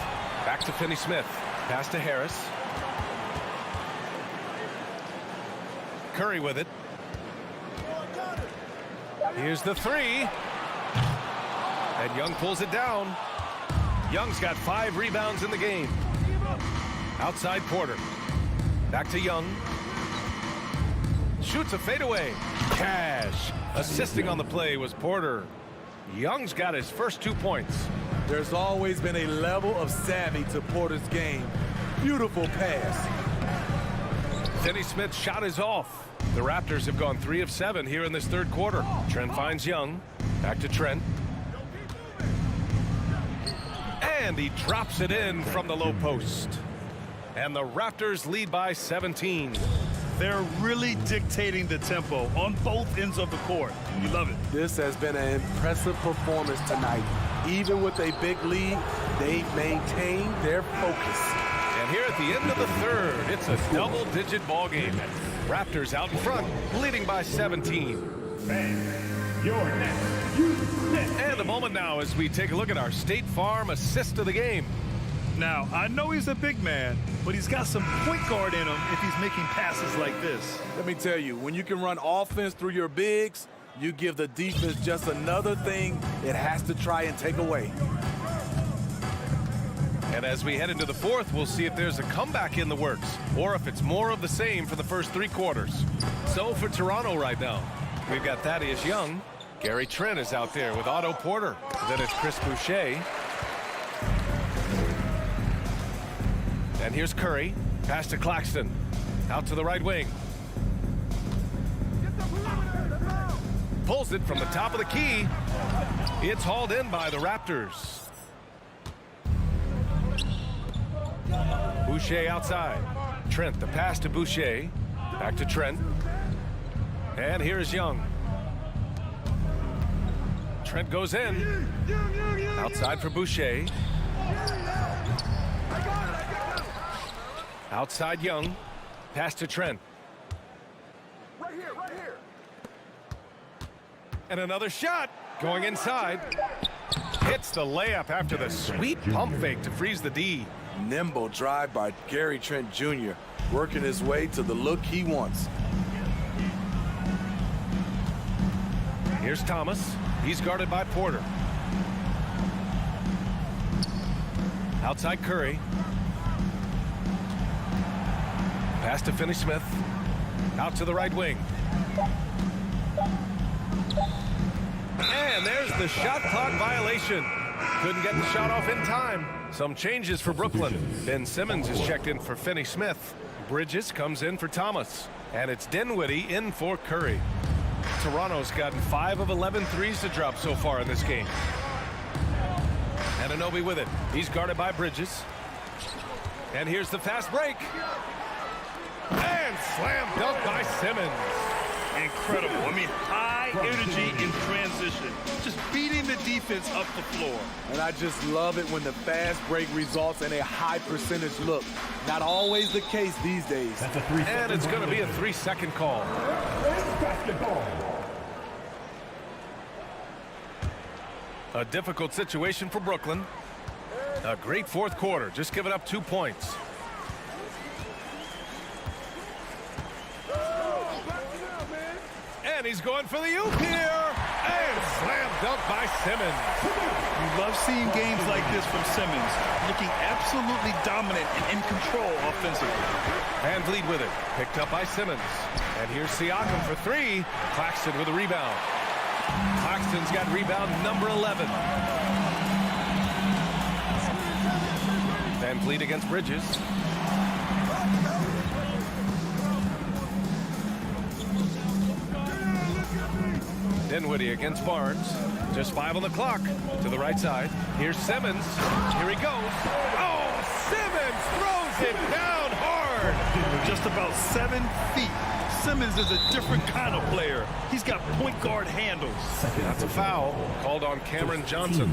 Back to Finney Smith. Pass to Harris. Curry with it. Here's the 3. And Young pulls it down. Young's got 5 rebounds in the game. Outside Porter. Back to Young. Shoots a fadeaway. Cash. Assisting on the play was Porter. Young's got his first 2 points. There's always been a level of savvy to Porter's game. Beautiful pass. Finney Smith's shot is off. The Raptors have gone 3 of 7 here in this third quarter. Trent finds Young. Back to Trent. And he drops it in from the low post. And the Raptors lead by 17. They're really dictating the tempo on both ends of the court. You love it. This has been an impressive performance tonight. Even with a big lead, they've maintained their focus. And here at the end of the third, it's a double-digit ball game. Raptors out in front, leading by 17. And a moment now as we take a look at our State Farm assist of the game. Now, I know he's a big man, but he's got some point guard in him if he's making passes like this. Let me tell you, when you can run offense through your bigs, you give the defense just another thing it has to try and take away. And as we head into the fourth, we'll see if there's a comeback in the works or if it's more of the same for the first 3 quarters. So for Toronto right now, we've got Thaddeus Young. Gary Trent is out there with Otto Porter. Then it's Chris Boucher. And here's Curry. Pass to Claxton. Out to the right wing. Pulls it from the top of the key. It's hauled in by the Raptors. Boucher outside. Trent, the pass to Boucher. Back to Trent. And here's Young. Trent goes in. Outside for Boucher. Outside Young. Pass to Trent. Right here. And another shot going inside. Hits the layup after the sweet pump fake to freeze the D. Nimble drive by Gary Trent Jr., working his way to the look he wants. Here's Thomas. He's guarded by Porter. Outside Curry. Pass to Finney Smith. Out to the right wing. And there's the shot clock violation. Couldn't get the shot off in time. Some changes for Brooklyn. Ben Simmons is checked in for Finney Smith. Bridges comes in for Thomas. And it's Dinwiddie in for Curry. Toronto's gotten 5 of 11 threes to drop so far in this game. Anunoby with it. He's guarded by Bridges. And here's the fast break. And slam dunk by Simmons. Incredible. I mean, high energy in transition. Just beating the defense up the floor. And I just love it when the fast break results in a high percentage look. Not always the case these days. And it's going to be a 3-second call. A difficult situation for Brooklyn. A great fourth quarter, just giving up 2 points. And he's going for the oop here. And slam dunk by Simmons. You love seeing games like this from Simmons, looking absolutely dominant and in control offensively. And lead with it. Picked up by Simmons. And here's Siakam for 3. Claxton with a rebound. Claxton's got rebound number 11. Van Vliet against Bridges. Dinwiddie against Barnes. Just 5 on the clock. To the right side. Here's Simmons. Here he goes. Oh, Simmons throws it down hard. Just about 7 feet. Simmons is a different kind of player. He's got point guard handles. That's a foul called on Cameron Johnson.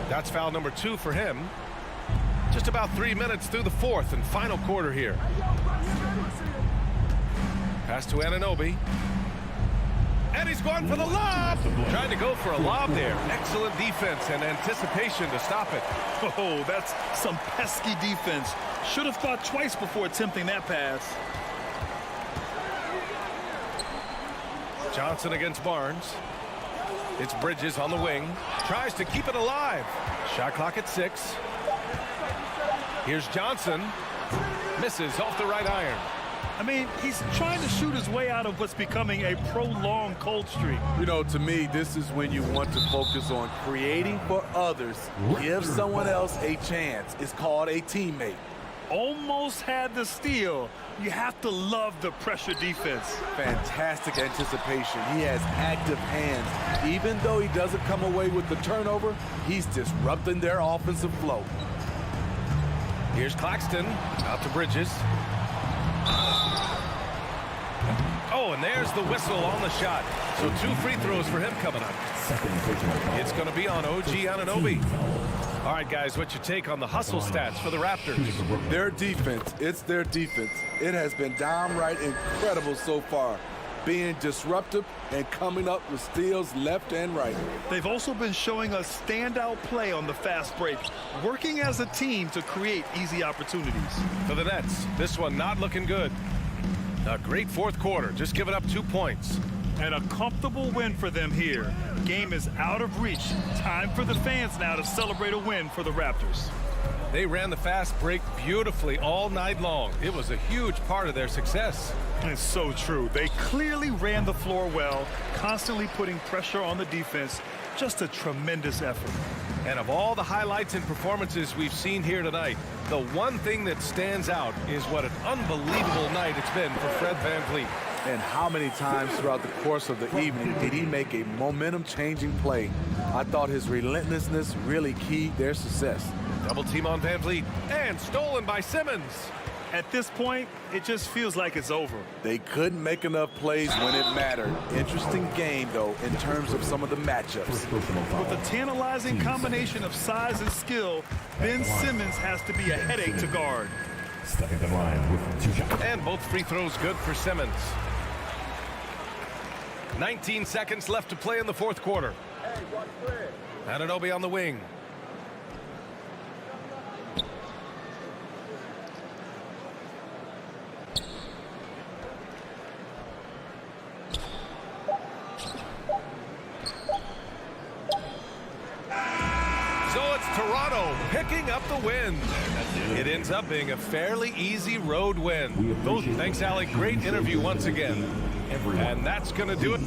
That's foul number 2 for him. Just about 3 minutes through the fourth and final quarter here. Pass to Anunoby. And he's going for the lob. Trying to go for a lob there. Excellent defense and anticipation to stop it. Oh, that's some pesky defense. Should have thought twice before attempting that pass. Johnson against Barnes. It's Bridges on the wing. Tries to keep it alive. Shot clock at 6. Here's Johnson. Misses off the right iron. I mean, he's trying to shoot his way out of what's becoming a prolonged cold streak. You know, to me, this is when you want to focus on creating for others. Give someone else a chance. It's called a teammate. Almost had the steal. You have to love the pressure defense. Fantastic anticipation. He has active hands. Even though he doesn't come away with the turnover, he's disrupting their offensive flow. Here's Claxton. Out to Bridges. Oh, and there's the whistle on the shot. So 2 free throws for him coming up. It's going to be on OG Anunoby. All right, guys, what's your take on the hustle stats for the Raptors? Their defense. It's their defense. It has been downright incredible so far. Being disruptive and coming up with steals left and right. They've also been showing us standout play on the fast break, working as a team to create easy opportunities. For the Nets, this one not looking good. A great fourth quarter, just giving up 2 points. And a comfortable win for them here. Game is out of reach. Time for the fans now to celebrate a win for the Raptors. They ran the fast break beautifully all night long. It was a huge part of their success. It's so true. They clearly ran the floor well, constantly putting pressure on the defense. Just a tremendous effort. And of all the highlights and performances we've seen here tonight, the one thing that stands out is what an unbelievable night it's been for Fred VanVleet. And how many times throughout the course of the evening did he make a momentum-changing play? I thought his relentlessness really keyed their success. Double team on VanVleet and stolen by Simmons. At this point, it just feels like it's over. They couldn't make enough plays when it mattered. Interesting game, though, in terms of some of the matchups. With a tantalizing combination of size and skill, Ben Simmons has to be a headache to guard. Stepping the line with 2 shots. And both free throws good for Simmons. 19 seconds left to play in the fourth quarter. Anunoby on the wing. Toronto picking up the win. It ends up being a fairly easy road win. Thanks, Alec. Great interview once again. And that's going to do it.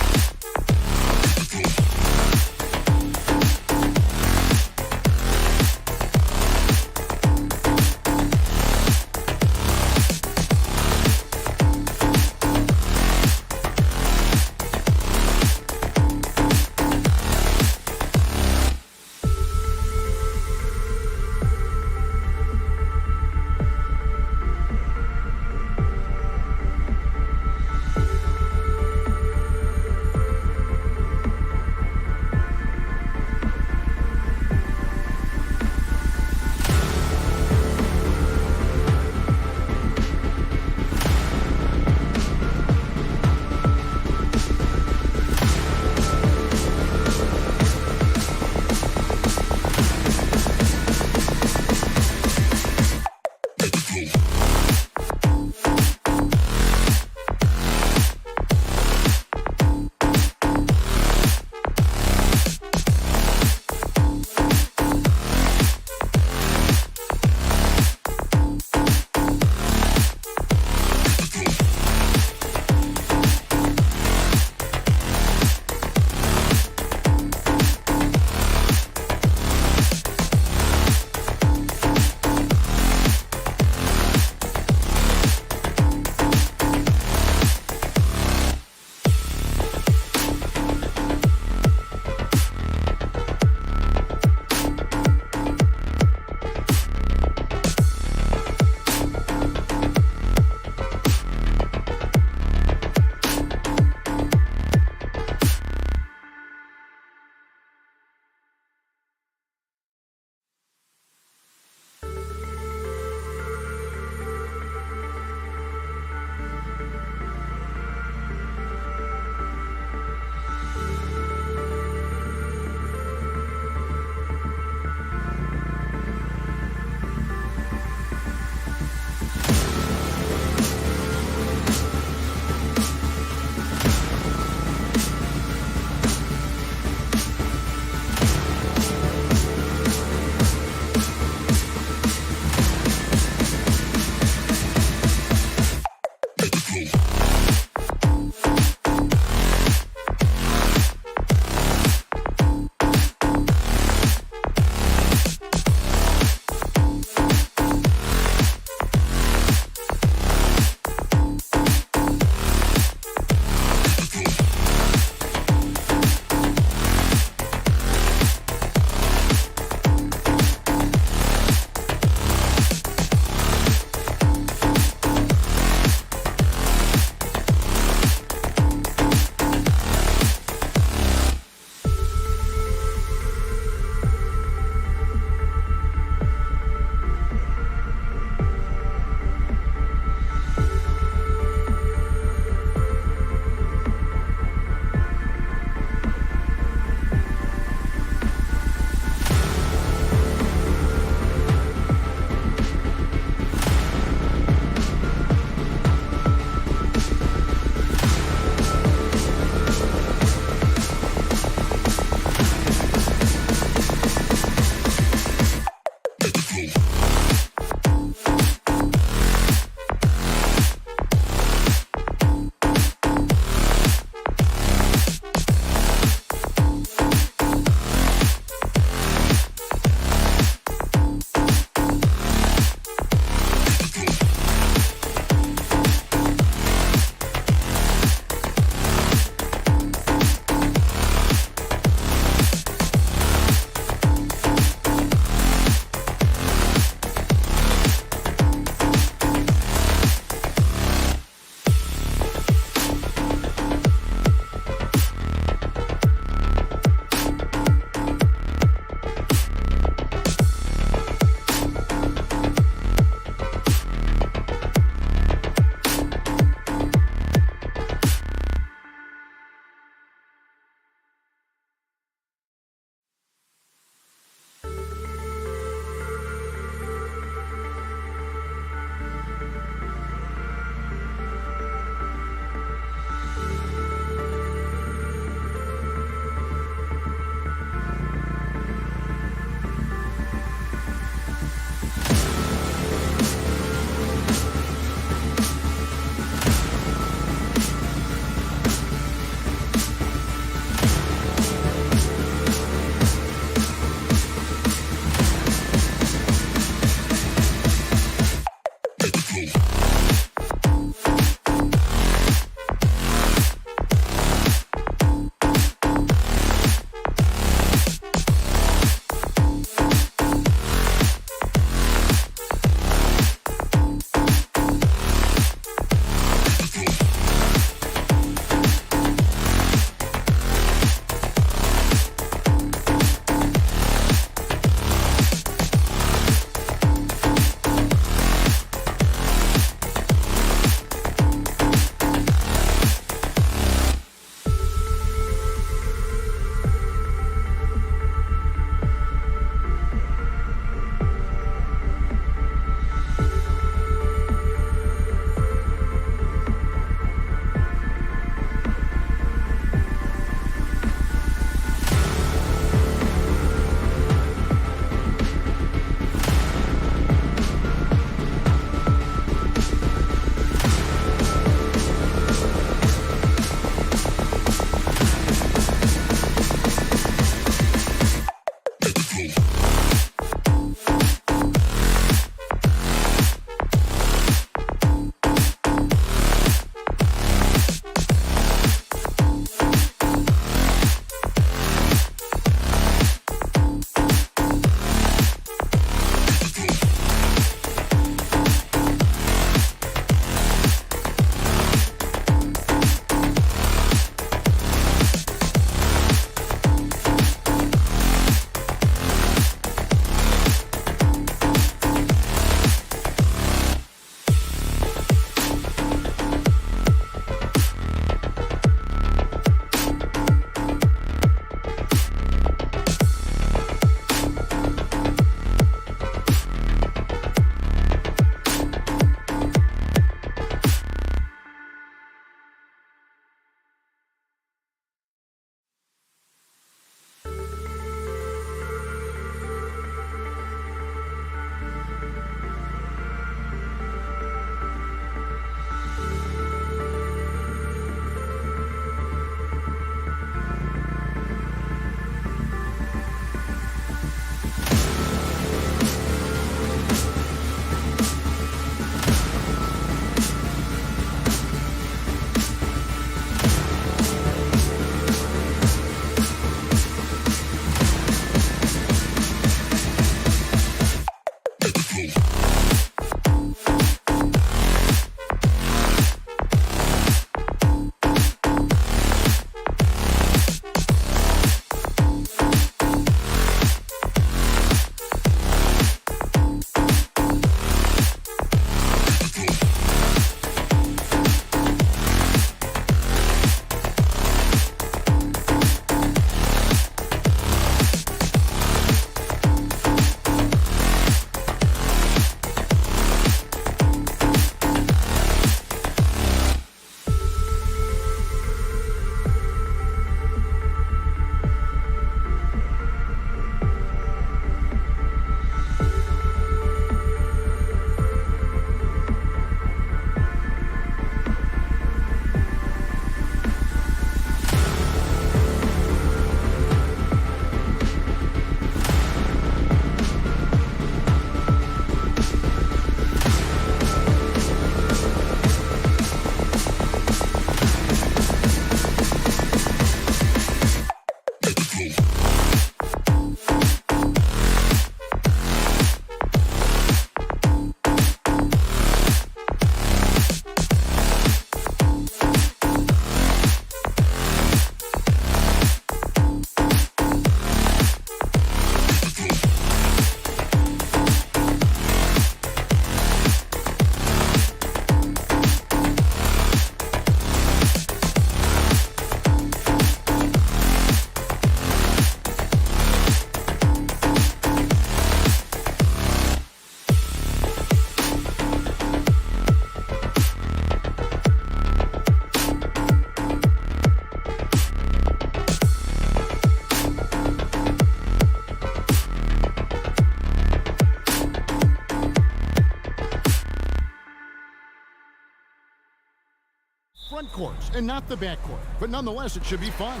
Raptors and not the backcourt. But nonetheless, it should be fun.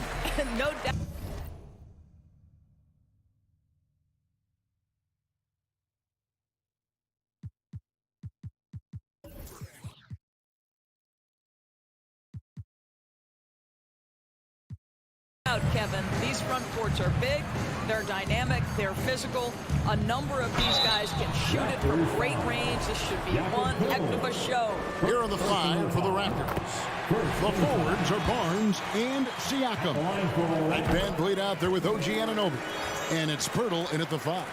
No doubt. Kevin, these front courts are big, they're dynamic, they're physical. A number of these guys can shoot it from great range. This should be one heck of a show. Here are the 5 for the Raptors. The forwards are Barnes and Siakam. Right Van Vliet out there with OG Anunoby. And it's Pirtle in at the 5.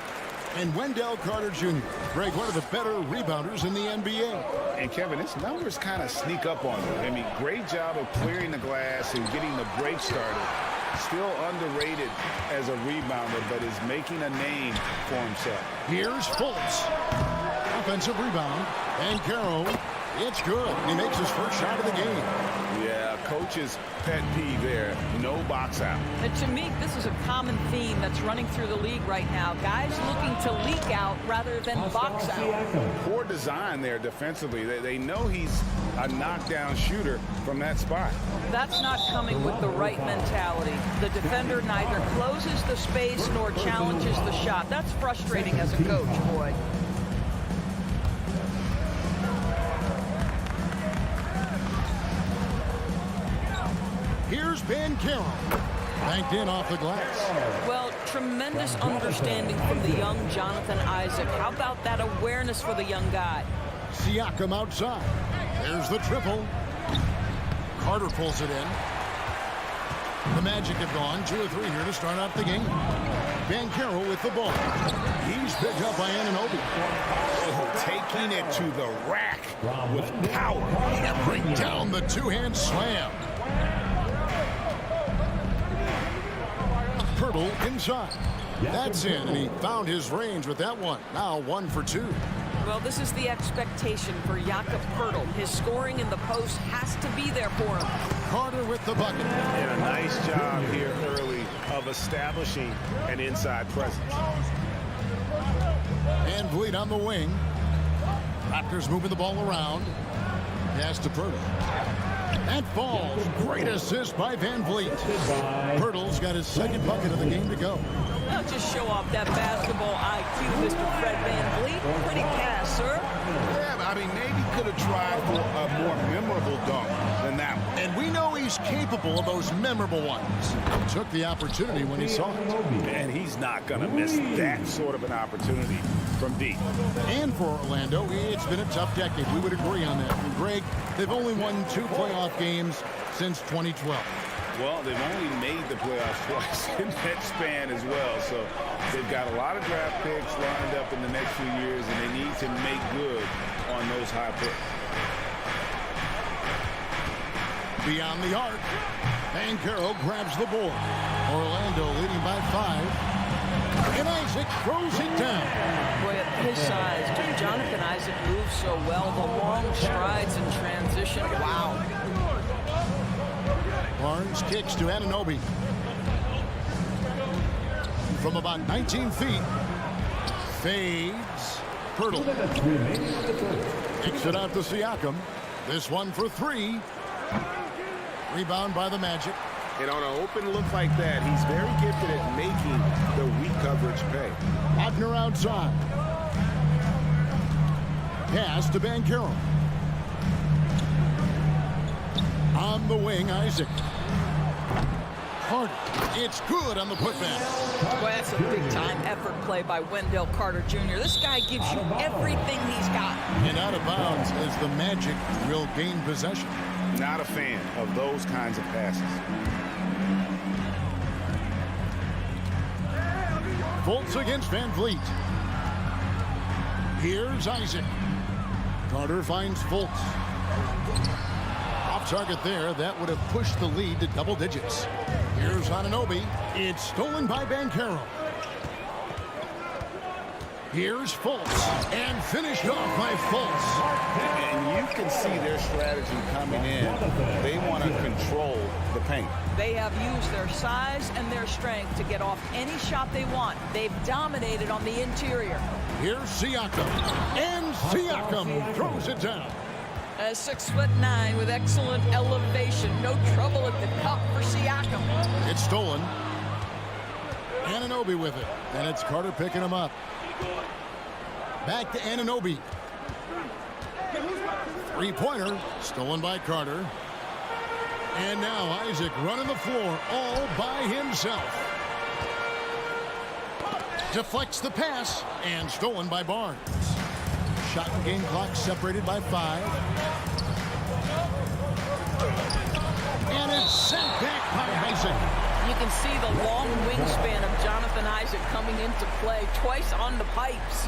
And Wendell Carter Jr., Greg, one of the better rebounders in the NBA. And Kevin, his numbers kind of sneak up on you. I mean, great job of clearing the glass and getting the break started. Still underrated as a rebounder, but is making a name for himself. Here's Fultz. Offensive rebound. And Caro, it's good. He makes his first shot of the game. Yeah, coach's pet peeve there. No box out. And to me, this is a common theme that's running through the league right now. Guys looking to leak out rather than box out. Poor design there defensively. They know he's a knockdown shooter from that spot. That's not coming with the right mentality. The defender neither closes the space nor challenges the shot. That's frustrating as a coach, boy. Here's Ben Caro. Banked in off the glass. Well, tremendous understanding from the young Jonathan Isaac. How about that awareness for the young guy? Siakam outside. There's the triple. Carter pulls it in. The Magic have gone 2 or 3 here to start out the game. Ben Caro with the ball. He's picked up by Anunoby. Oh, taking it to the rack with power. And bring down the 2-hand slam. Pirtle inside. That's in, and he found his range with that one. Now 1 for 2. Well, this is the expectation for Jakob Pirtle. His scoring in the post has to be there for him. Carter with the bucket. And a nice job here early of establishing an inside presence. Van Vliet on the wing. Raptors moving the ball around. Pass to Pirtle. That falls. Great assist by Van Vliet. Pirtle's got his second bucket of the game to go. Now just show off that basketball IQ, Mr. Fred Van Vliet. Pretty pass, sir. Yeah, but I mean, maybe could have tried for a more memorable dunk than that one. And we know he's capable of those memorable ones. He took the opportunity when he saw it. And he's not going to miss that sort of an opportunity from deep. And for Orlando, it's been a tough decade. We would agree on that. And Greg, they've only won 2 playoff games since 2012. Well, they've only made the playoffs twice in that span as well. So they've got a lot of draft picks lined up in the next few years, and they need to make good on those high picks. Beyond the arc, and Caro grabs the board. Orlando leading by 5. And Isaac throws it down. Boy, at his size, Jonathan Isaac moves so well. The long strides in transition. Wow. Barnes kicks to Anunoby. From about 19 feet. Fades. Pirtle. Kicks it out to Siakam. This one for 3. Rebound by the Magic. And on an open look like that, he's very gifted at making the weak coverage pay. Wagner outside. Pass to Van Caro. On the wing, Isaac. Carter. It's good on the putback. Boy, that's a big-time effort play by Wendell Carter Jr. This guy gives you everything he's got. And out of bounds as the Magic will gain possession. Not a fan of those kinds of passes. Fultz against Van Vliet. Here's Isaac. Carter finds Fultz. Off target there. That would have pushed the lead to double digits. Here's Anunoby. It's stolen by Van Caro. Here's Fultz. And finished off by Fultz. And you can see their strategy coming in. They want to control the paint. They have used their size and their strength to get off any shot they want. They've dominated on the interior. Here's Siakam. And Siakam throws it down. 6'9" with excellent elevation. No trouble at the cup for Siakam. It's stolen. Anunoby with it. And it's Carter picking him up. Back to Anunoby. Three-pointer stolen by Carter. And now Isaac running the floor all by himself. Deflects the pass and stolen by Barnes. Shot and game clock separated by 5. And it's sent back by Isaac. You can see the long wingspan of Jonathan Isaac coming into play twice on the pipes.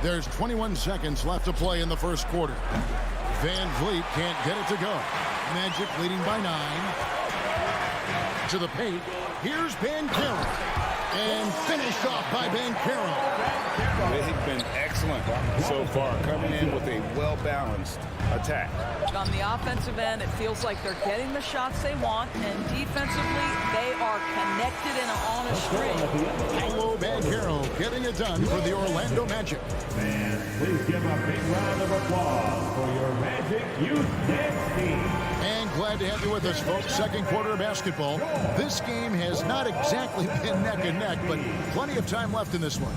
There's 21 seconds left to play in the first quarter. Van Vliet can't get it to go. Magic leading by 9. To the paint. Here's Banchero. And finished off by Banchero. They've been excellent so far, coming in with a well-balanced attack. On the offensive end, it feels like they're getting the shots they want, and defensively, they are connected and on a string. Paolo Banchero getting it done for the Orlando Magic. And please give a big round of applause for your Magic Youth Dance Team. And glad to have you with us, folks. Second quarter of basketball. This game has not exactly been neck and neck, but plenty of time left in this one.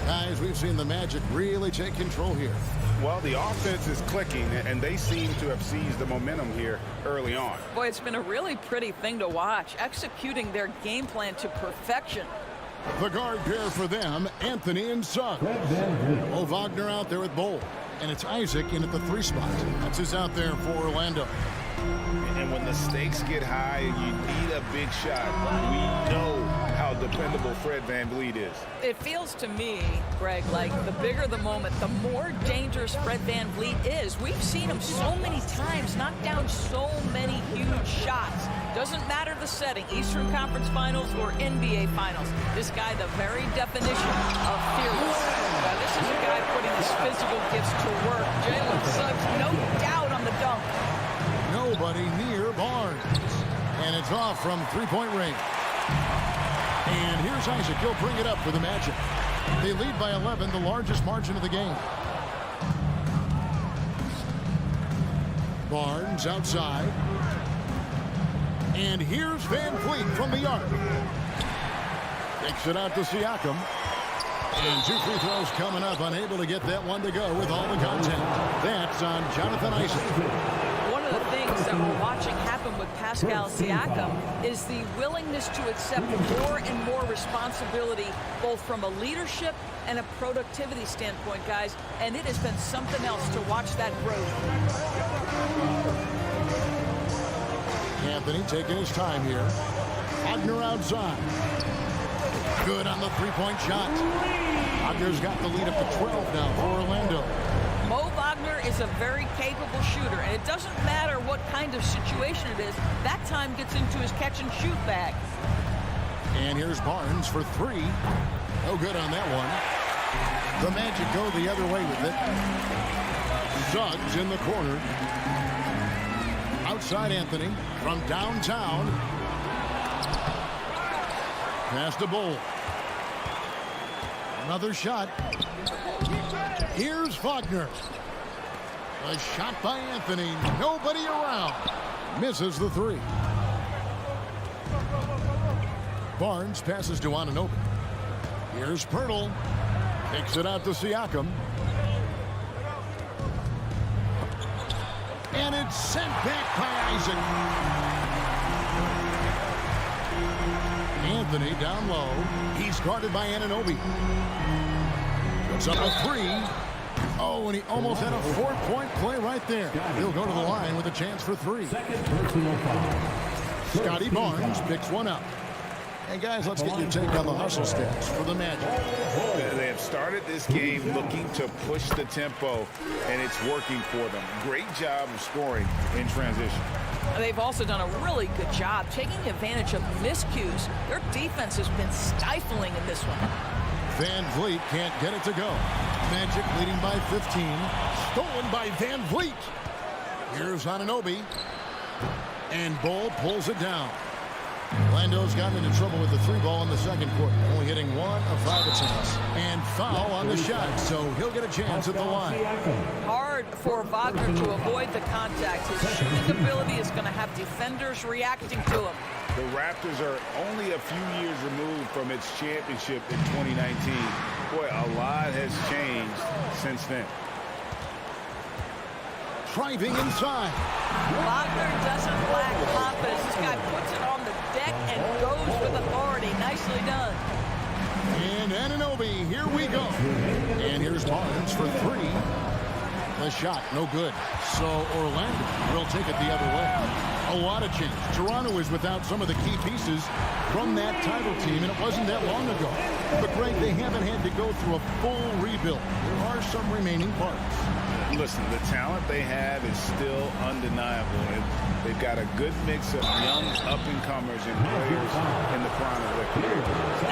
Guys, we've seen the Magic really take control here. Well, the offense is clicking, and they seem to have seized the momentum here early on. Boy, it's been a really pretty thing to watch, executing their game plan to perfection. The guard pair for them, Anthony and Suggs. Mo Wagner out there with Bowl. And it's Isaac in at the 3 spot. That's who's out there for Orlando. And when the stakes get high and you need a big shot, we know how dependable Fred VanVleet is. It feels to me, Greg, like the bigger the moment, the more dangerous Fred VanVleet is. We've seen him so many times knock down so many huge shots. Doesn't matter the setting, Eastern Conference Finals or NBA Finals. This guy, the very definition of fearless. Now, this is a guy putting his physical gifts to work. Jalen Suggs, no doubt on the dunk. Nobody near Barnes. And it's off from three-point range. And here's Isaac. He'll bring it up for the Magic. They lead by 11, the largest margin of the game. Barnes outside. And here's Van Vliet from the arc. Takes it out to Siakam. And 2 free throws coming up. Unable to get that one to go with all the content. That's on Jonathan Isaac. One of the things that we're watching happen with Pascal Siakam is the willingness to accept more and more responsibility, both from a leadership and a productivity standpoint, guys. And it has been something else to watch that growth. Anthony taking his time here. Wagner outside. Good on the three-point shot. Wagner's got the lead up to 12 now for Orlando. Mo Wagner is a very capable shooter, and it doesn't matter what kind of situation it is. That time gets into his catch-and-shoot bag. And here's Barnes for 3. No good on that one. The Magic go the other way with it. Suggs in the corner. Outside Anthony from downtown. Pass to Bowl. Another shot. Here's Wagner. A shot by Anthony. Nobody around. Misses the 3. Barnes passes to Anunoby. Here's Pirtle. Takes it out to Siakam. And it's sent back by Isaac. Anthony down low. He's guarded by Anunoby. Puts up a 3. Oh, and he almost had a 4-point play right there. He'll go to the line with a chance for 3. Scotty Barnes picks one up. Hey, guys, let's get your take on the hustle stats for the Magic. They have started this game looking to push the tempo, and it's working for them. Great job of scoring in transition. They've also done a really good job taking advantage of miscues. Their defense has been stifling in this one. Van Vliet can't get it to go. Magic leading by 15. Stolen by Van Vliet. Here's Anunoby. And Bull pulls it down. Orlando's gotten into trouble with the 3 ball in the second quarter, only hitting 1 of 5 attempts. And foul on the shot, so he'll get a chance at the line. Hard for Wagner to avoid the contact. His shooting ability is going to have defenders reacting to him. The Raptors are only a few years removed from its championship in 2019. Boy, a lot has changed since then. Driving inside. Wagner doesn't lack confidence. This guy puts it on the deck and goes with authority. Nicely done. And Anunoby, here we go. And here's Barnes for 3. The shot, no good. So Orlando will take it the other way. A lot of change. Toronto is without some of the key pieces from that title team, and it wasn't that long ago. But, Greg, they haven't had to go through a full rebuild. There are some remaining parts. Listen, the talent they have is still undeniable. And they've got a good mix of young up-and-comers and players in the prime of their career.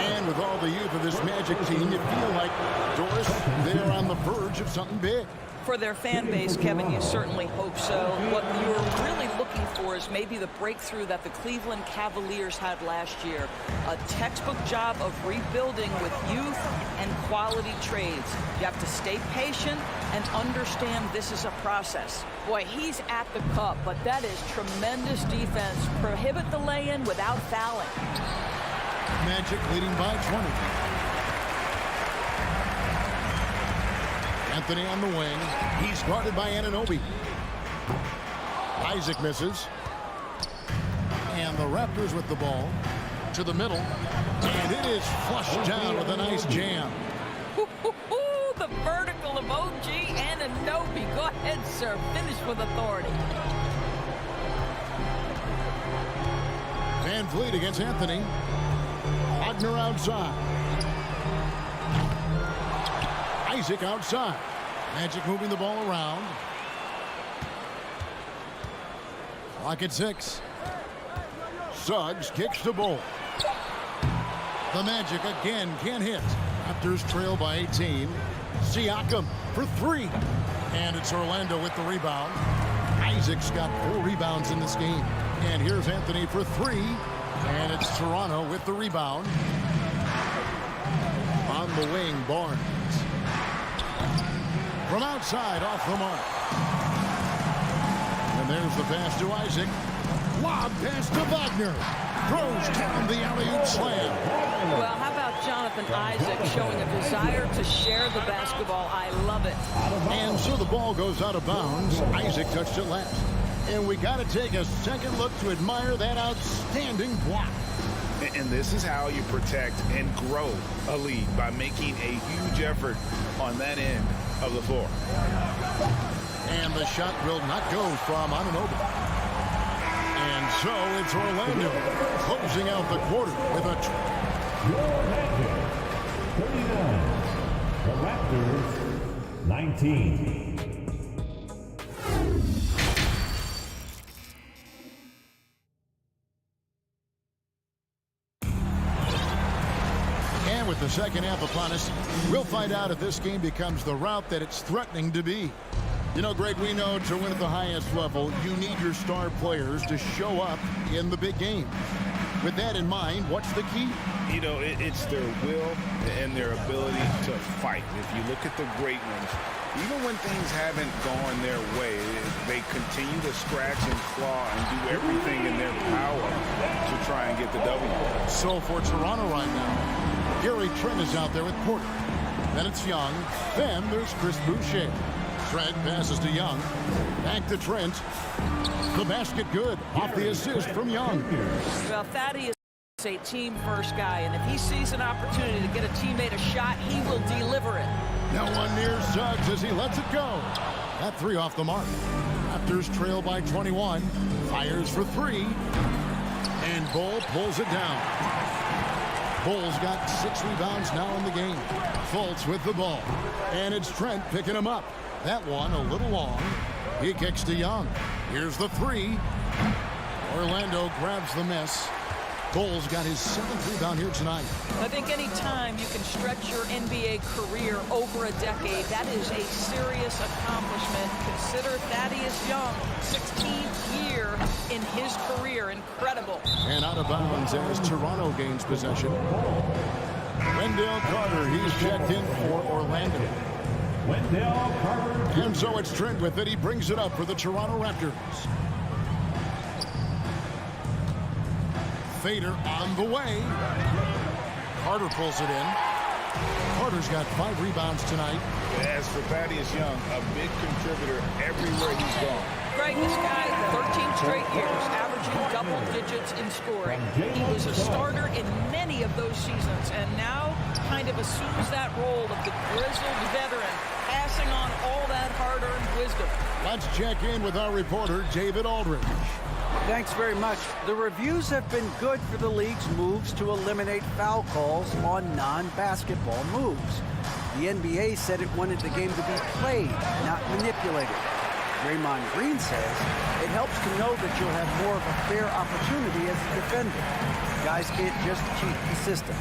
And with all the youth of this Magic team, you feel like, Doris, they're on the verge of something big. For their fan base, Kevin, you certainly hope so. What you're really looking for is maybe the breakthrough that the Cleveland Cavaliers had last year. A textbook job of rebuilding with youth and quality trades. You have to stay patient and understand this is a process. Boy, he's at the cup, but that is tremendous defense. Prohibit the lay-in without fouling. Magic leading by 20. Anthony on the wing. He's guarded by Anunoby. Isaac misses. And the Raptors with the ball to the middle. And it is flushed down with a nice jam. The vertical of OG Anunoby. Go ahead, sir. Finish with authority. Van Vliet against Anthony. Wagner outside. Isaac outside. Magic moving the ball around. Clock at 6. Suggs kicks the ball. The Magic again can't hit. Raptors trail by 18. Siakam for 3. And it's Orlando with the rebound. Isaac's got 4 rebounds in this game. And here's Anthony for 3. And it's Toronto with the rebound. On the wing, Barnes. From outside, off the mark. And there's the pass to Isaac. Lob pass to Wagner. Throws down the alley-oop slam. Well, how about Jonathan Isaac showing a desire to share the basketball? I love it. And so the ball goes out of bounds. Isaac touched it last. And we got to take a second look to admire that outstanding block. And this is how you protect and grow a lead, by making a huge effort on that end of the floor. And the shot will not go from Anunoby. And so it's Orlando closing out the quarter with a... Your Magic 39. The Raptors 19. With the second half upon us, we'll find out if this game becomes the route that it's threatening to be. You know, Greg, we know to win at the highest level, you need your star players to show up in the big game. With that in mind, what's the key? You know, it's their will and their ability to fight. If you look at the great ones, even when things haven't gone their way, they continue to scratch and claw and do everything in their power to try and get the W. So for Toronto right now, Gary Trent is out there with Porter. Then it's Young. Then there's Chris Boucher. Trent passes to Young. Back to Trent. The basket good. Off the assist from Young. Well, Thaddeus is a team-first guy, and if he sees an opportunity to get a teammate a shot, he will deliver it. No one near Suggs as he lets it go. That 3 off the mark. Raptors trail by 21. Fires for 3. And Bull pulls it down. Bull's got 6 rebounds now in the game. Fultz with the ball. And it's Trent picking him up. That one a little long. He kicks to Young. Here's the 3. Orlando grabs the miss. Bol's got his 7th rebound here tonight. I think any time you can stretch your NBA career over a decade, that is a serious accomplishment. Consider Thaddeus Young, 16th year in his career. Incredible. And out of bounds as Toronto gains possession. Wendell Carter, he's checked in for Orlando. Wendell Carter. And so it's Trent with it. He brings it up for the Toronto Raptors. Fader on the way. Carter pulls it in. Carter's got 5 rebounds tonight. As for Thaddeus Young, a big contributor everywhere he's gone. Greg, this guy, 13 straight years, averaging double digits in scoring. He was a starter in many of those seasons, and now kind of assumes that role of the grizzled veteran, passing on all that hard-earned wisdom. Let's check in with our reporter, David Aldridge. Thanks very much. The reviews have been good for the league's moves to eliminate foul calls on non-basketball moves. The NBA said it wanted the game to be played, not manipulated. Draymond Green says it helps to know that you'll have more of a fair opportunity as a defender. Guys can't just cheat the system.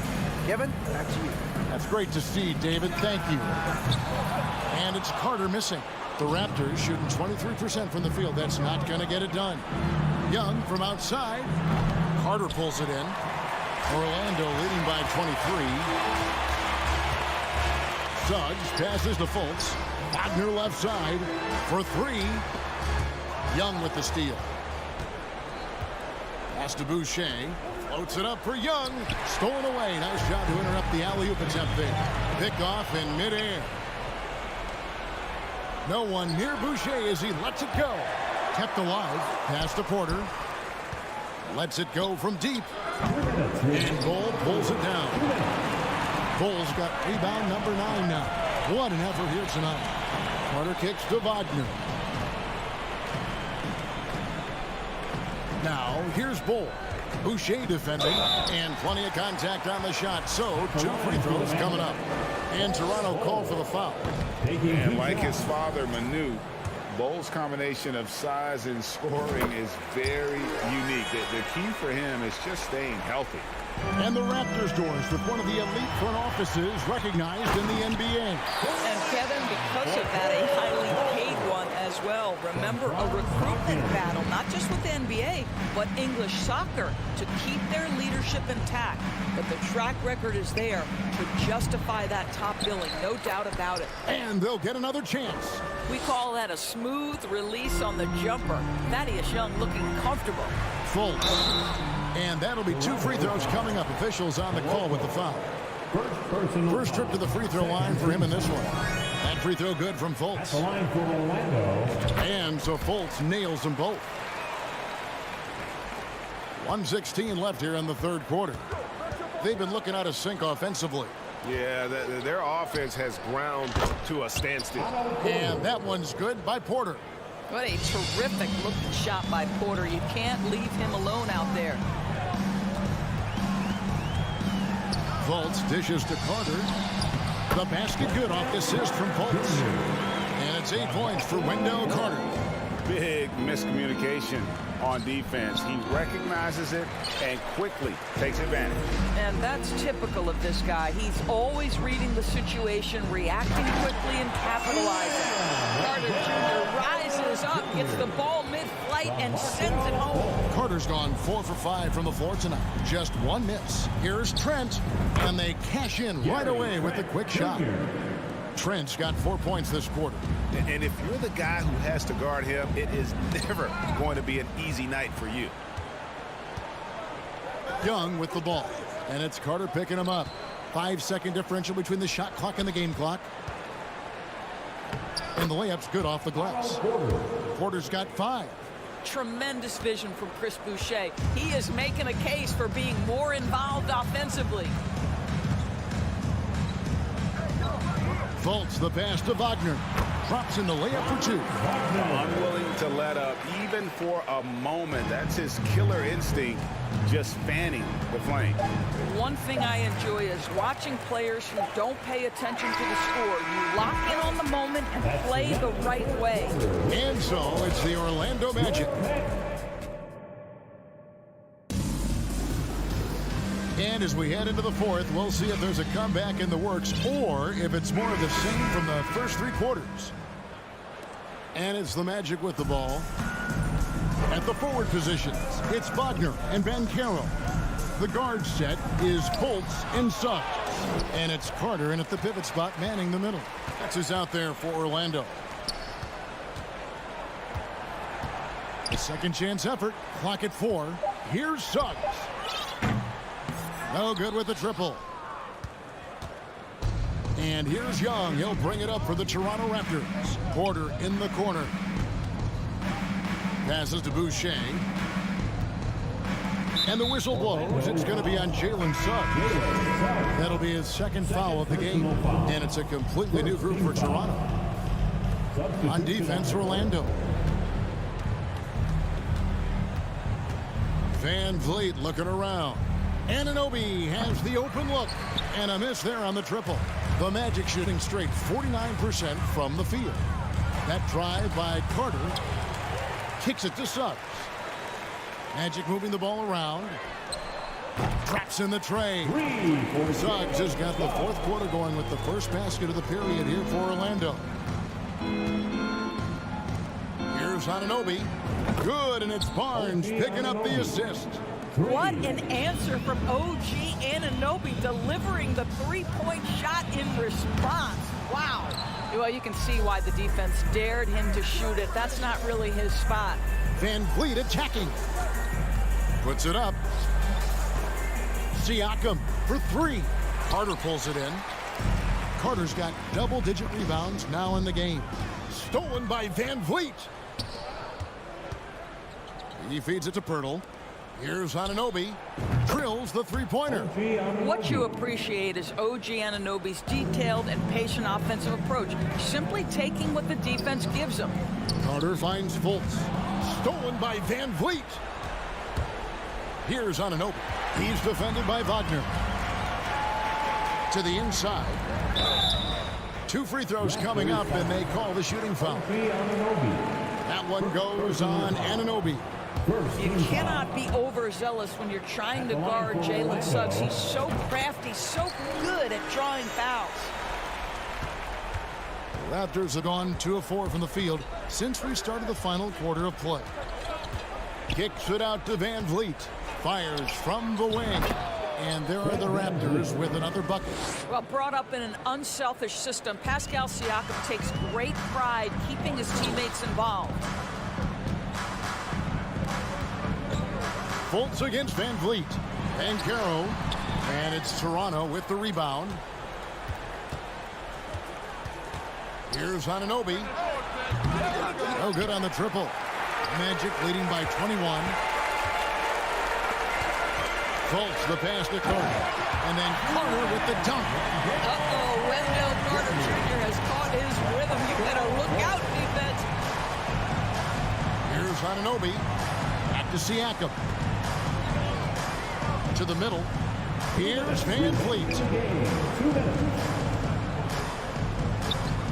Kevin, back to you. That's great to see, David. Thank you. And it's Carter missing. The Raptors shooting 23% from the field. That's not going to get it done. Young from outside. Carter pulls it in. Orlando leading by 23. Suggs passes to Fultz. Wagner left side for 3. Young with the steal. Pass to Boucher. Floats it up for Young. Stolen away. Nice job to interrupt the alley-oop attempt there. Pick off in midair. No one near Boucher as he lets it go. Kept alive. Pass to Porter. Lets it go from deep. And Bol pulls it down. Bol's got rebound number 9 now. What an effort here tonight. Carter kicks to Wagner. Now, here's Bol. Boucher defending, and plenty of contact on the shot. So, 2 free throws coming up. And Toronto called for the foul. And like his father, Manu, Bol's combination of size and scoring is very unique. The key for him is just staying healthy. And the Raptors doors with one of the elite front offices recognized in the NBA. And Kevin, because of that, a highly paid one as well. Remember, a recruitment battle, not just with the NBA, but English soccer, to keep their leadership intact. But the track record is there to justify that top billing, no doubt about it. And they'll get another chance. We call that a smooth release on the jumper. Thaddeus Young looking comfortable. Fultz. And that'll be 2 free throws coming up. Officials on the call with the foul. First trip to the free throw line for him in this one. That free throw good from Fultz. The line for Orlando. And so Fultz nails them both. 1:16 left here in the 3rd quarter. They've been looking out of sync offensively. Yeah, their offense has ground to a standstill. And that one's good by Porter. What a terrific looking shot by Porter. You can't leave him alone out there. Fultz dishes to Carter. The basket good off the assist from Fultz. And it's 8 points for Wendell Carter. Big miscommunication on defense. He recognizes it and quickly takes advantage. And that's typical of this guy. He's always reading the situation, reacting quickly, and capitalizing. Carter Jr. rises up, gets the ball mid-flight, and sends it home. Carter's gone 4 for 5 from the floor tonight. Just 1 miss. Here's Trent, and they cash in right away with the quick shot. Trent's got 4 points this quarter. And if you're the guy who has to guard him, it is never going to be an easy night for you. Young with the ball, and it's Carter picking him up. 5-second differential between the shot clock and the game clock. And the layup's good off the glass. Porter's got 5. Tremendous vision from Chris Boucher. He is making a case for being more involved offensively. Fultz the pass to Wagner. Drops in the layup for 2. Unwilling to let up even for a moment. That's his killer instinct, just fanning the flame. One thing I enjoy is watching players who don't pay attention to the score. You lock in on the moment and play the right way. And so it's the Orlando Magic. And as we head into the fourth, we'll see if there's a comeback in the works or if it's more of the same from the first 3 quarters. And it's the Magic with the ball. At the forward positions, it's Wagner and Banchero. The guard set is Fultz and Suggs. And it's Carter in at the pivot spot, manning the middle. That's who's out there for Orlando. A second chance effort. Clock at 4. Here's Suggs. No good with the triple. And here's Young. He'll bring it up for the Toronto Raptors. Porter in the corner. Passes to Boucher. And the whistle blows. It's going to be on Jalen Suggs. That'll be his second foul of the game. And it's a completely new group for Toronto. On defense, Orlando. Van Vliet looking around. Anunoby has the open look. And a miss there on the triple. The Magic shooting straight 49% from the field. That drive by Carter kicks it to Suggs. Magic moving the ball around. Traps in the tray. Suggs has got the fourth quarter going with the first basket of the period here for Orlando. Here's Anunoby. Good, and it's Barnes picking up the assist. What an answer from OG Anunoby, delivering the three-point shot in response. Wow. Well, you can see why the defense dared him to shoot it. That's not really his spot. Van Vliet attacking. Puts it up. Siakam for 3. Carter pulls it in. Carter's got double-digit rebounds now in the game. Stolen by Van Vliet. He feeds it to Pirtle. Here's Anunoby. Drills the three-pointer. What you appreciate is OG Anunoby's detailed and patient offensive approach, simply taking what the defense gives him. Carter finds Fultz. Stolen by Van Vliet. Here's Anunoby. He's defended by Wagner. To the inside. 2 free throws coming up, and they call the shooting foul. That one goes on Anunoby. You cannot be overzealous when you're trying to guard Jalen Suggs. He's so crafty, so good at drawing fouls. The Raptors have gone 2 of 4 from the field since we started the final quarter of play. Kicks it out to Van Vliet. Fires from the wing. And there are the Raptors with another bucket. Well, brought up in an unselfish system, Pascal Siakam takes great pride keeping his teammates involved. Fultz against Van Vliet. Banchero. And it's Toronto with the rebound. Here's Anunoby. No good on the triple. Magic leading by 21. Fultz the pass to Carter. And then Carter with the dunk. Uh-oh, Wendell Carter Jr. has caught his rhythm. You better look out, defense. Here's Anunoby. Back to Siakam. To the middle. Here's Van Vliet.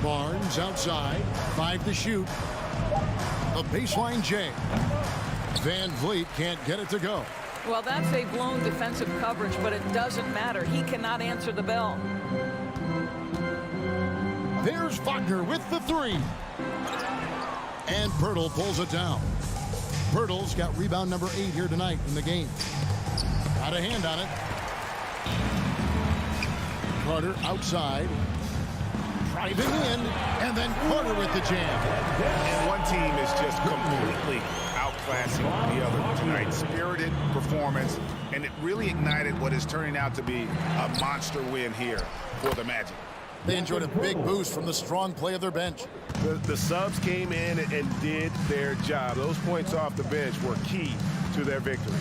Barnes outside. 5 to shoot. A baseline J. Van Vliet can't get it to go. Well, that's a blown defensive coverage, but it doesn't matter. He cannot answer the bell. There's Wagner with the 3. And Pirtle pulls it down. Pirtle's got rebound number 8 here tonight in the game. Got a hand on it. Carter outside. Driving in. And then Carter with the jam. And one team is just completely outclassing the other tonight. Spirited performance. And it really ignited what is turning out to be a monster win here for the Magic. They enjoyed a big boost from the strong play of their bench. The subs came in and did their job. Those points off the bench were key to their victory.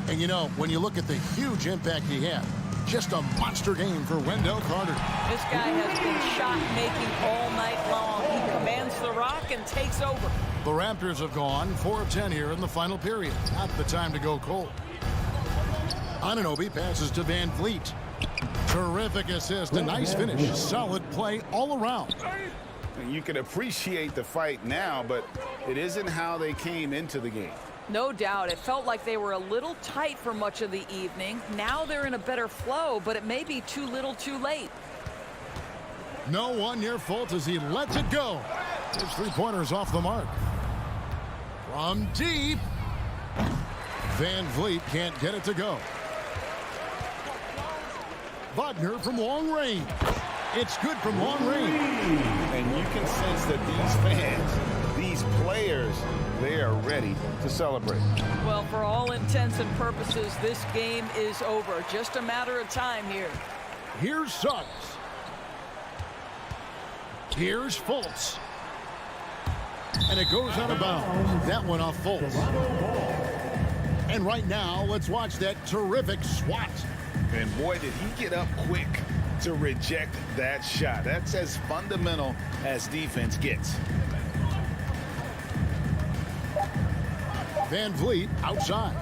And you know, when you look at the huge impact he had, just a monster game for Wendell Carter. This guy has been shot-making all night long. He commands the rock and takes over. The Raptors have gone 4 of 10 here in the final period. Not the time to go cold. Anunoby passes to Van Vliet. Terrific assist, a nice finish. Solid play all around. And you can appreciate the fight now, but it isn't how they came into the game. No doubt. It felt like they were a little tight for much of the evening. Now they're in a better flow, but it may be too little too late. No one near fault as he lets it go. His three-pointers off the mark. From deep. Van Vliet can't get it to go. Wagner from long range. It's good from long range. And you can sense that these fans, these players, they are ready to celebrate. Well, for all intents and purposes, this game is over. Just a matter of time here. Here's Suggs. Here's Fultz. And it goes out of bounds. That one off Fultz. And right now, let's watch that terrific swat. And boy, did he get up quick to reject that shot. That's as fundamental as defense gets. Van Vliet outside.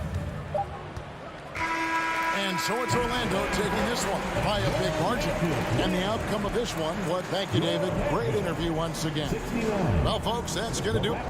And so it's Orlando taking this one by a big margin. And the outcome of this one, thank you, David. Great interview once again. Well, folks, that's going to do it.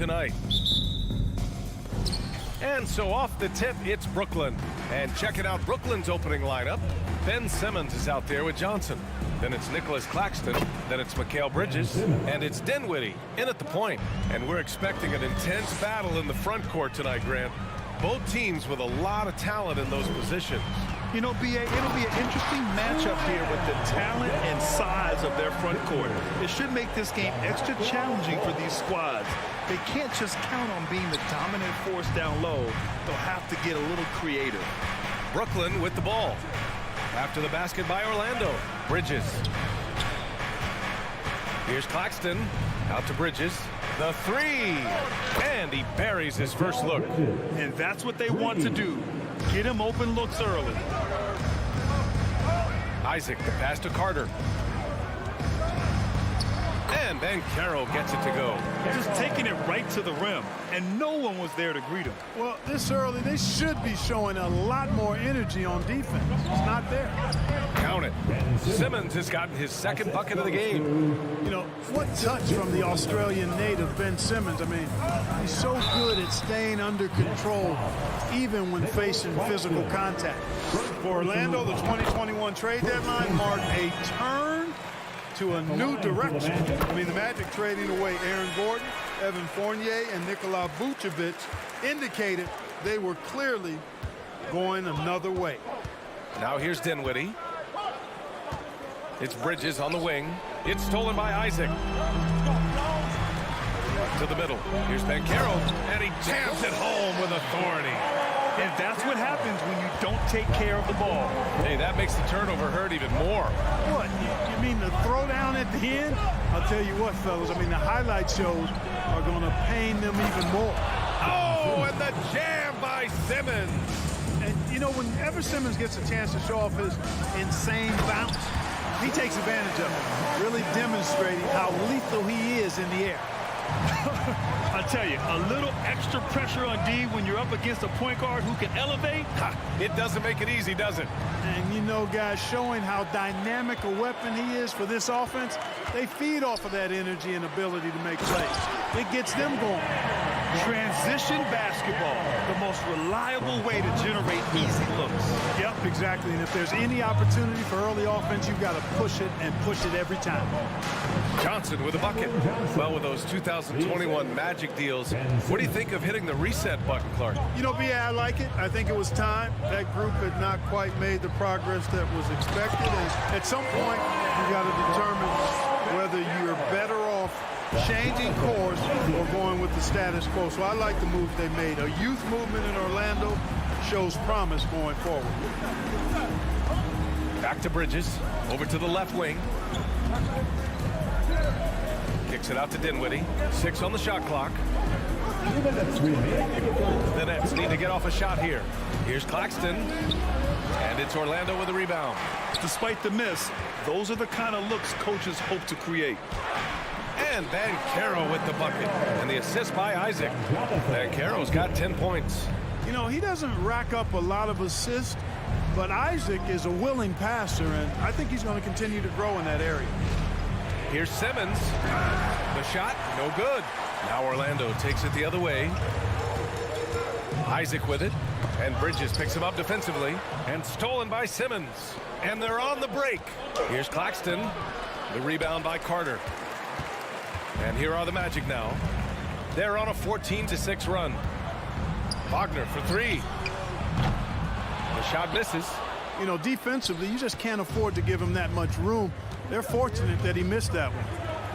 tonight. And so off the tip, it's Brooklyn. And checking out Brooklyn's opening lineup, Ben Simmons is out there with Johnson. Then it's Nicholas Claxton. Then it's Mikal Bridges. And it's Dinwiddie in at the point. And we're expecting an intense battle in the front court tonight, Grant. Both teams with a lot of talent in those positions. You know, B.A., it'll be an interesting matchup here with the talent and size of their front court. It should make this game extra challenging for these squads. They can't just count on being the dominant force down low. They'll have to get a little creative. Brooklyn with the ball. After the basket by Orlando. Bridges. Here's Claxton. Out to Bridges. The three. And he buries his first look. And that's what they want to do. Get him open looks early. Isaac, the pass to Carter. And Banchero gets it to go. Just taking it right to the rim, and no one was there to greet him. Well, this early, they should be showing a lot more energy on defense. It's not there. Count it. Simmons has gotten his second bucket of the game. You know, what touch from the Australian native, Ben Simmons. I mean, he's so good at staying under control, even when facing physical contact. For Orlando, the 2021 trade deadline marked a turn to a new direction. I mean, the Magic trading away Aaron Gordon, Evan Fournier, and Nikola Vucevic indicated they were clearly going another way. Now here's Dinwiddie. It's Bridges on the wing. It's stolen by Isaac. To the middle. Here's Banchero, and he jams it home with authority. And that's what happens when you don't take care of the ball. Hey, that makes the turnover hurt even more. What, you mean the throwdown at the end? I'll tell you what, fellas, I mean, the highlight shows are going to pain them even more. Oh, and the jam by Simmons. And, you know, whenever Simmons gets a chance to show off his insane bounce, he takes advantage of it, really demonstrating how lethal he is in the air. I tell you, a little extra pressure on D when you're up against a point guard who can elevate. It doesn't make it easy, does it? And, you know, guys, showing how dynamic a weapon he is for this offense, they feed off of that energy and ability to make plays. It gets them going. Transition basketball, the most reliable way to generate easy looks. Yep, exactly. And if there's any opportunity for early offense, you've got to push it and push it every time. Johnson with a bucket. Well, with those 2021 Magic deals, what do you think of hitting the reset button, Clark? You know, B.A., I like it. I think it was time. That group had not quite made the progress that was expected. And at some point, you got to determine whether you're better off changing course or going with the status quo. So I like the moves they made. A youth movement in Orlando shows promise going forward. Back to Bridges. Over to the left wing. Kicks it out to Dinwiddie. 6 on the shot clock. The Nets need to get off a shot here. Here's Claxton. And it's Orlando with a rebound. Despite the miss, those are the kind of looks coaches hope to create. And Banchero with the bucket. And the assist by Isaac. Banchero's got 10 points. You know, he doesn't rack up a lot of assists, but Isaac is a willing passer, and I think he's going to continue to grow in that area. Here's Simmons. The shot, no good. Now Orlando takes it the other way. Isaac with it. And Bridges picks him up defensively. And stolen by Simmons. And they're on the break. Here's Claxton. The rebound by Carter. And here are the Magic now. They're on a 14-6 run. Wagner for three. The shot misses. You know, defensively, you just can't afford to give him that much room. They're fortunate that he missed that one.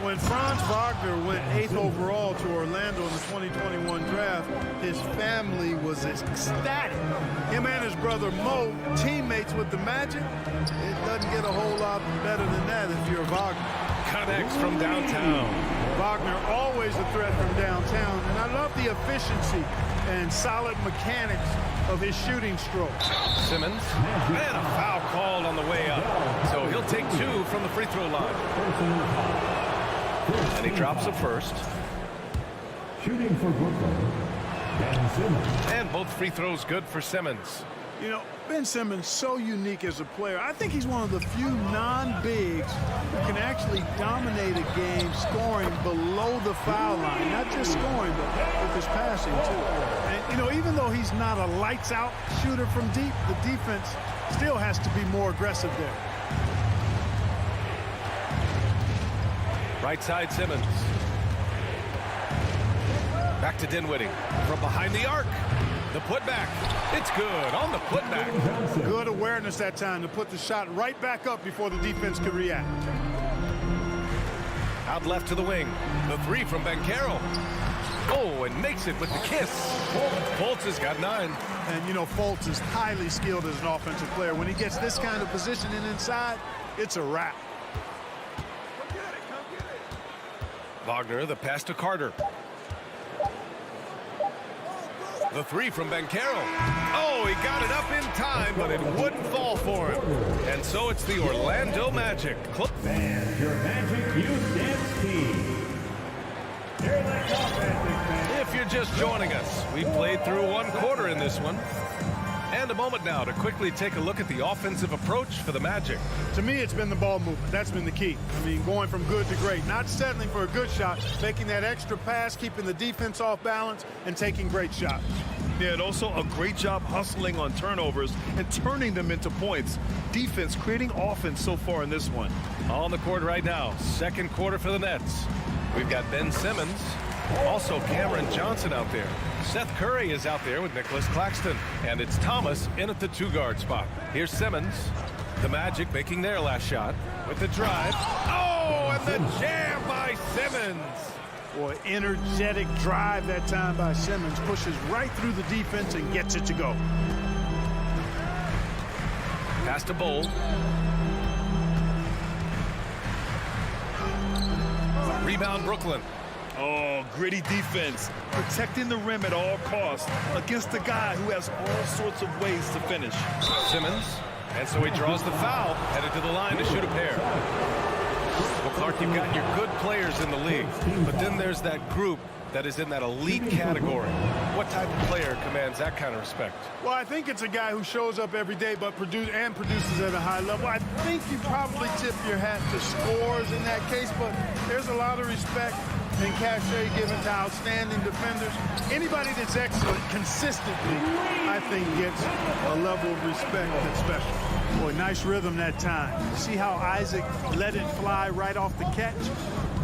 When Franz Wagner went 8th overall to Orlando in the 2021 draft, his family was ecstatic. Him and his brother Mo, teammates with the Magic. It doesn't get a whole lot better than that if you're Wagner. Connects from downtown. Wagner always a threat from downtown, and I love the efficiency and solid mechanics of his shooting stroke. Simmons, and a foul called on the way up. So he'll take 2 from the free throw line. And he drops the first. Shooting for Brooklyn, Ben Simmons. And both free throws good for Simmons. You know, Ben Simmons, so unique as a player. I think he's one of the few non-bigs who can actually dominate a game scoring below the foul line. Not just scoring, but with his passing, too. And, you know, even though he's not a lights-out shooter from deep, the defense still has to be more aggressive there. Right side, Simmons. Back to Dinwiddie from behind the arc. The putback. It's good on the putback. Good awareness that time to put the shot right back up before the defense could react. Out left to the wing. The three from Banchero. Oh, and makes it with the kiss. Fultz has got 9. And, you know, Fultz is highly skilled as an offensive player. When he gets this kind of positioning inside, it's a wrap. Wagner, the pass to Carter. The three from Banchero. Oh, he got it up in time, but it wouldn't fall for him. And so it's the Orlando Magic. And your Magic Youth Dance Team. If you're just joining us, we played through 1 quarter in this one. And a moment now to quickly take a look at the offensive approach for the Magic. To me, it's been the ball movement. That's been the key. I mean, going from good to great. Not settling for a good shot, making that extra pass, keeping the defense off balance, and taking great shots. Yeah, and also a great job hustling on turnovers and turning them into points. Defense creating offense so far in this one. On the court right now, 2nd quarter for the Nets. We've got Ben Simmons, also Cameron Johnson out there. Seth Curry is out there with Nicholas Claxton. And it's Thomas in at the 2-guard spot. Here's Simmons. The Magic making their last shot with the drive. Oh, and the jam by Simmons. Boy, energetic drive that time by Simmons. Pushes right through the defense and gets it to go. Pass to Bowl. Rebound Brooklyn. Oh, gritty defense. Protecting the rim at all costs against a guy who has all sorts of ways to finish. Simmons. And so he draws the foul, headed to the line to shoot a pair. Well, Clark, you've got your good players in the league, but then there's that group that is in that elite category. What type of player commands that kind of respect? Well, I think it's a guy who shows up every day but produces at a high level. I think you probably tip your hat to scores in that case, but there's a lot of respect and cachet given to outstanding defenders. Anybody that's excellent consistently, I think, gets a level of respect that's special. Boy, nice rhythm that time. See how Isaac let it fly right off the catch?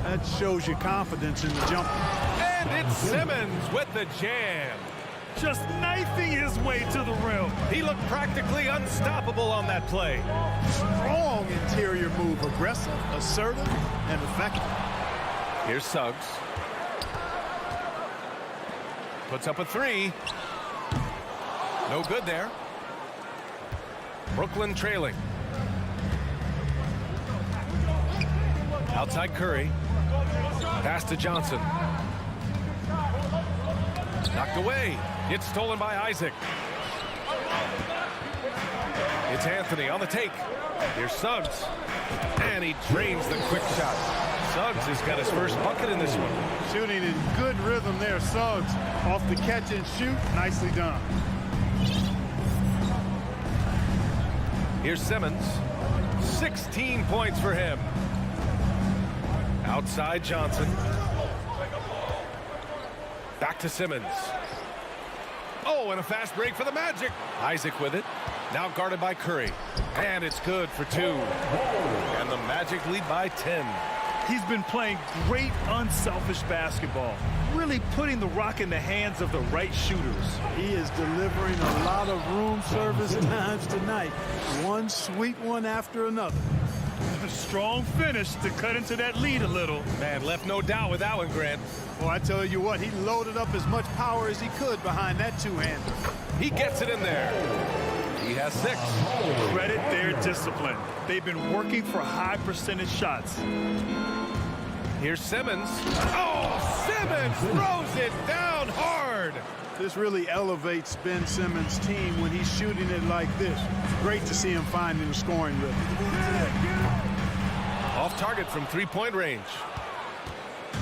That shows you confidence in the jumper. And it's Simmons with the jam. Just knifing his way to the rim. He looked practically unstoppable on that play. Strong interior move, aggressive, assertive, and effective. Here's Suggs. Puts up a 3. No good there. Brooklyn trailing. Outside Curry. Pass to Johnson. Knocked away. It's stolen by Isaac. It's Anthony on the take. Here's Suggs. And he drains the quick shot. Suggs has got his first bucket in this one. Shooting in good rhythm there. Suggs off the catch and shoot. Nicely done. Here's Simmons. 16 points for him. Outside Johnson. Back to Simmons. Oh, and a fast break for the Magic. Isaac with it. Now guarded by Curry. And it's good for 2. And the Magic lead by 10. He's been playing great unselfish basketball. Really putting the rock in the hands of the right shooters. He is delivering a lot of room service times tonight. One sweet one after another. A strong finish to cut into that lead a little. Man, left no doubt with that one, Grant. Well, I tell you what, he loaded up as much power as he could behind that 2-hander. He gets it in there. He has 6. Credit their discipline. They've been working for high percentage shots. Here's Simmons. Oh, Simmons throws it down hard. This really elevates Ben Simmons' team when he's shooting it like this. It's great to see him finding the scoring rhythm. Off target from 3-point range.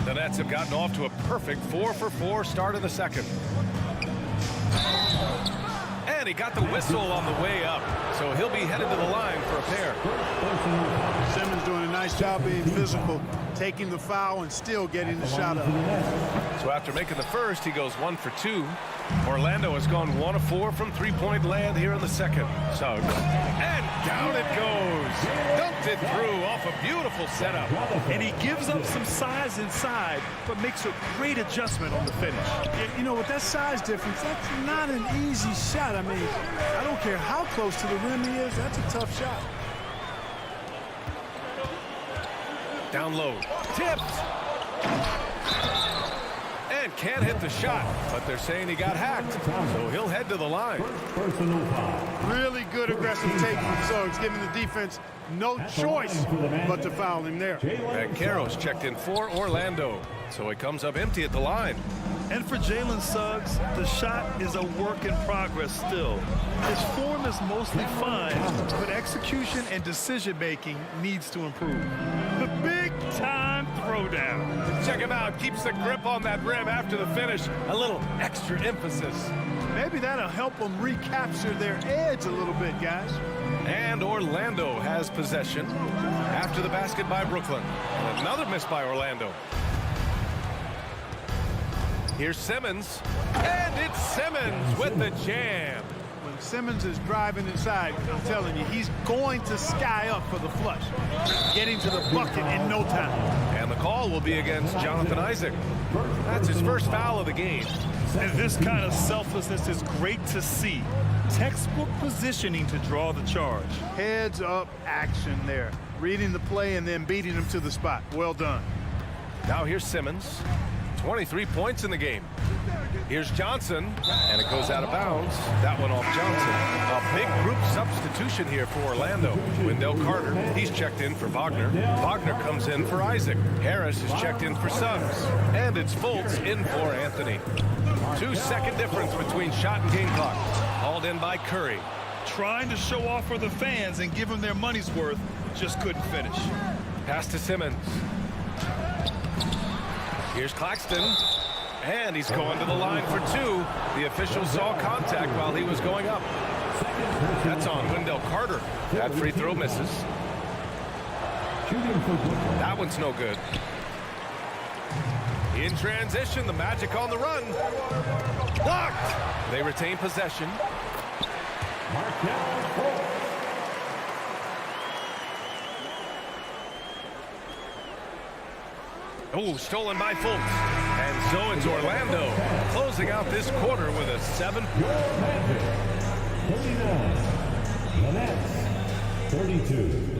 The Nets have gotten off to a perfect 4-for-4 start in the second. And he got the whistle on the way up. So he'll be headed to the line for a pair. Simmons doing a nice job being physical, taking the foul and still getting the shot up. So after making the first, he goes 1 for 2. Orlando has gone 1 of 4 from three-point land here in the second. Suggs. And down it goes. Dumped it through off a beautiful setup. And he gives up some size inside, but makes a great adjustment on the finish. You know, with that size difference, that's not an easy shot. I mean, I don't care how close to the rim he is. That's a tough shot. Down low. Tipped. And can't hit the shot, but they're saying he got hacked, so he'll head to the line. Really good aggressive take from Suggs, giving the defense no choice but to foul him there. Banchero's checked in for Orlando, so he comes up empty at the line. And for Jalen Suggs, the shot is a work in progress still. His form is mostly fine, but execution and decision-making needs to improve. The big-time throwdown. Check him out. Keeps the grip on that rim after the finish. A little extra emphasis. Maybe that'll help them recapture their edge a little bit, guys. And Orlando has possession after the basket by Brooklyn. And another miss by Orlando. Here's Simmons, and it's Simmons with the jam. When Simmons is driving inside, I'm telling you, he's going to sky up for the flush, getting to the bucket in no time. And the call will be against Jonathan Isaac. That's his first foul of the game. And this kind of selflessness is great to see. Textbook positioning to draw the charge. Heads up action there. Reading the play and then beating him to the spot. Well done. Now here's Simmons. 23 points in the game. Here's Johnson, and it goes out of bounds. That one off Johnson. A big group substitution here for Orlando. Wendell Carter, he's checked in for Wagner. Wagner comes in for Isaac. Harris is checked in for Suggs. And it's Fultz in for Anthony. 2-second difference between shot and game clock. Called in by Curry. Trying to show off for the fans and give them their money's worth, just couldn't finish. Pass to Simmons. Here's Claxton, and he's going to the line for 2. The official saw contact while he was going up. That's on Wendell Carter. That free throw misses. That one's no good. In transition, the Magic on the run. Blocked. They retain possession. Oh, stolen by Fultz. And so it's Orlando closing out this quarter with a 7. 39. The Nets, 32.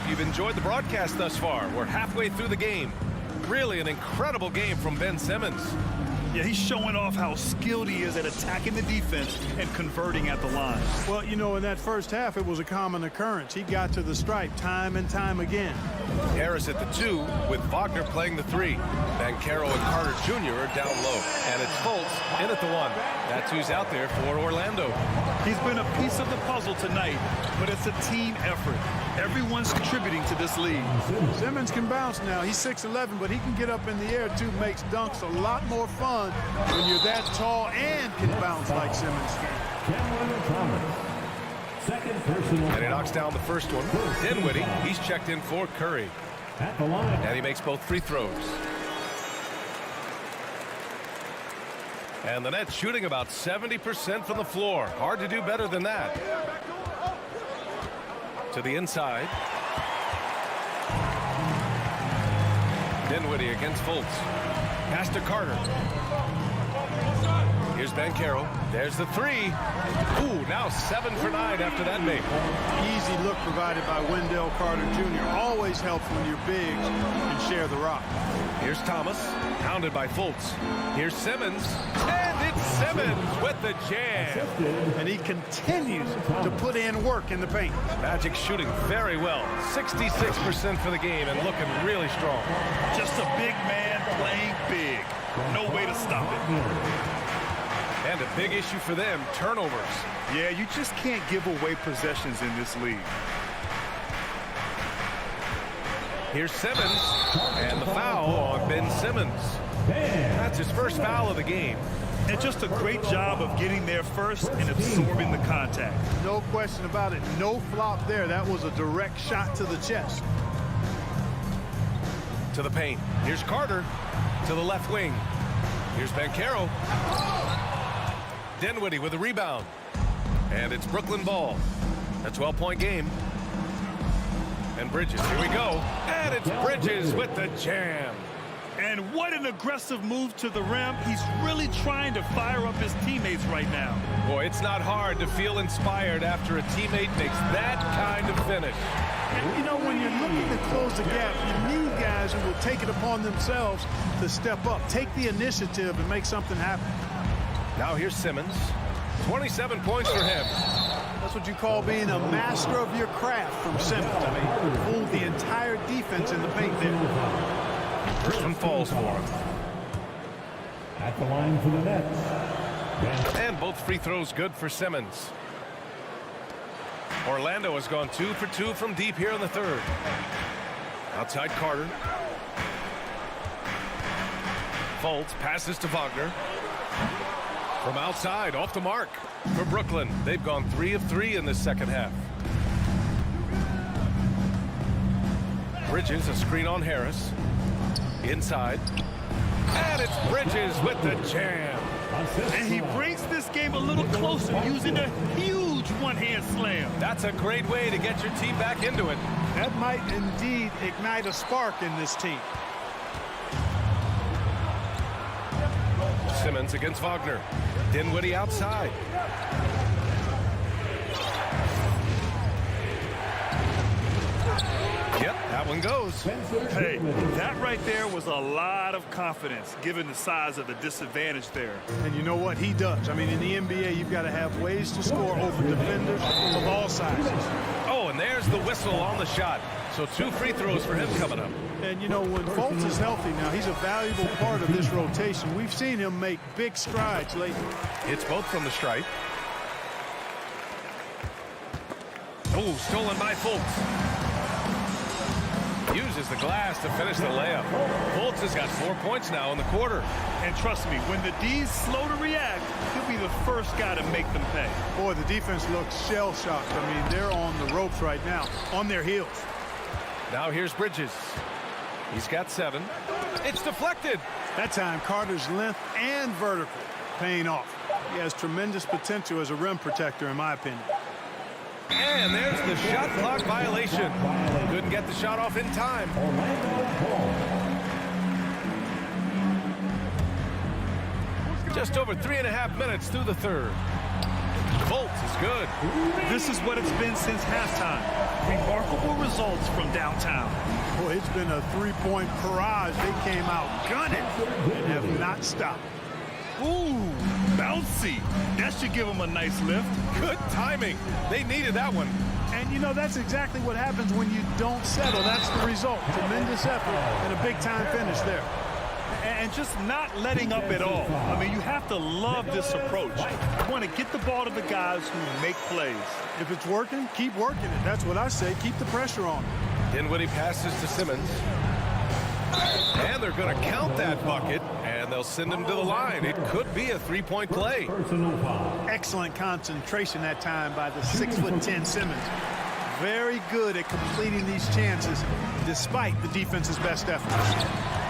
You've enjoyed the broadcast thus far. We're halfway through the game. Really an incredible game from Ben Simmons. Yeah, he's showing off how skilled he is at attacking the defense and converting at the line. Well, you know, in that first half, it was a common occurrence. He got to the stripe time and time again. Harris at the 2 with Wagner playing the 3. Banchero and Carter Jr. are down low. And it's Fultz in at the 1. That's who's out there for Orlando. He's been a piece of the puzzle tonight, but it's a team effort. Everyone's contributing to this lead. Simmons can bounce now. He's 6'11", but he can get up in the air, too. Makes dunks a lot more fun when you're that tall and can bounce like Simmons can. And he knocks down the first one. Dinwiddie, he's checked in for Curry. And he makes both free throws. And the Nets shooting about 70% from the floor. Hard to do better than that. To the inside. Dinwiddie against Fultz. Pass to Carter. Here's Banchero. There's the 3. Ooh, now 7 for 9 after that make. Easy look provided by Wendell Carter Jr. Always helps when you're big and share the rock. Here's Thomas, pounded by Fultz. Here's Simmons, and it's Simmons with the jam. And he continues to put in work in the paint. Magic shooting very well. 66% for the game and looking really strong. Just a big man playing big. No way to stop it. And a big issue for them, turnovers. Yeah, you just can't give away possessions in this league. Here's Simmons, and the foul on Ben Simmons. That's his first foul of the game. And just a great job of getting there first and absorbing the contact. No question about it. No flop there. That was a direct shot to the chest. To the paint. Here's Carter to the left wing. Here's Banchero. Dinwiddie with a rebound. And it's Brooklyn ball. A 12-point game. And Bridges, here we go. And it's Bridges with the jam. And what an aggressive move to the rim. He's really trying to fire up his teammates right now. Boy, it's not hard to feel inspired after a teammate makes that kind of finish. And you know, when you're looking to close the gap, you need guys who will take it upon themselves to step up, take the initiative, and make something happen. Now here's Simmons. 27 points for him. That's what you call being a master of your craft from Simmons. I mean, fooled the entire defense in the paint there. First one falls for him. At the line for the Nets. And both free throws good for Simmons. Orlando has gone 2 for 2 from deep here in the third. Outside Carter. Fultz passes to Wagner. From outside, off the mark for Brooklyn. They've gone 3 of 3 in this second half. Bridges, a screen on Harris. Inside. And it's Bridges with the jam. And he brings this game a little closer using a huge one-hand slam. That's a great way to get your team back into it. That might indeed ignite a spark in this team. Simmons against Wagner. Dinwiddie outside. Yep, that one goes. Hey, that right there was a lot of confidence given the size of the disadvantage there. And you know what he does? I mean, in the NBA, you've got to have ways to score over defenders of all sizes. Oh, and there's the whistle on the shot. So 2 free throws for him coming up. And, you know, when Fultz is healthy now, he's a valuable part of this rotation. We've seen him make big strides lately. It's both from the stripe. Oh, stolen by Fultz. Uses the glass to finish the layup. Fultz has got 4 points now in the quarter. And trust me, when the D's slow to react, he'll be the first guy to make them pay. Boy, the defense looks shell-shocked. I mean, they're on the ropes right now, on their heels. Now here's Bridges. He's got 7. It's deflected. That time, Carter's length and vertical paying off. He has tremendous potential as a rim protector, in my opinion. And there's the shot clock violation. Couldn't get the shot off in time. Just over 3.5 minutes through the third. Fultz is good. This is what it's been since halftime. Remarkable results from downtown. Boy, it's been a three-point barrage. They came out gunning and have not stopped. Ooh, bouncy. That should give them a nice lift. Good timing. They needed that one. And, you know, that's exactly what happens when you don't settle. That's the result. Tremendous effort and a big-time finish there. And just not letting up at all. I mean, you have to love this approach. You want to get the ball to the guys who make plays. If it's working, keep working it. That's what I say. Keep the pressure on. Dinwiddie passes to Simmons. And they're going to count that bucket, and they'll send him to the line. It could be a 3-point play. Excellent concentration that time by the 6'10" Simmons. Very good at completing these chances despite the defense's best efforts.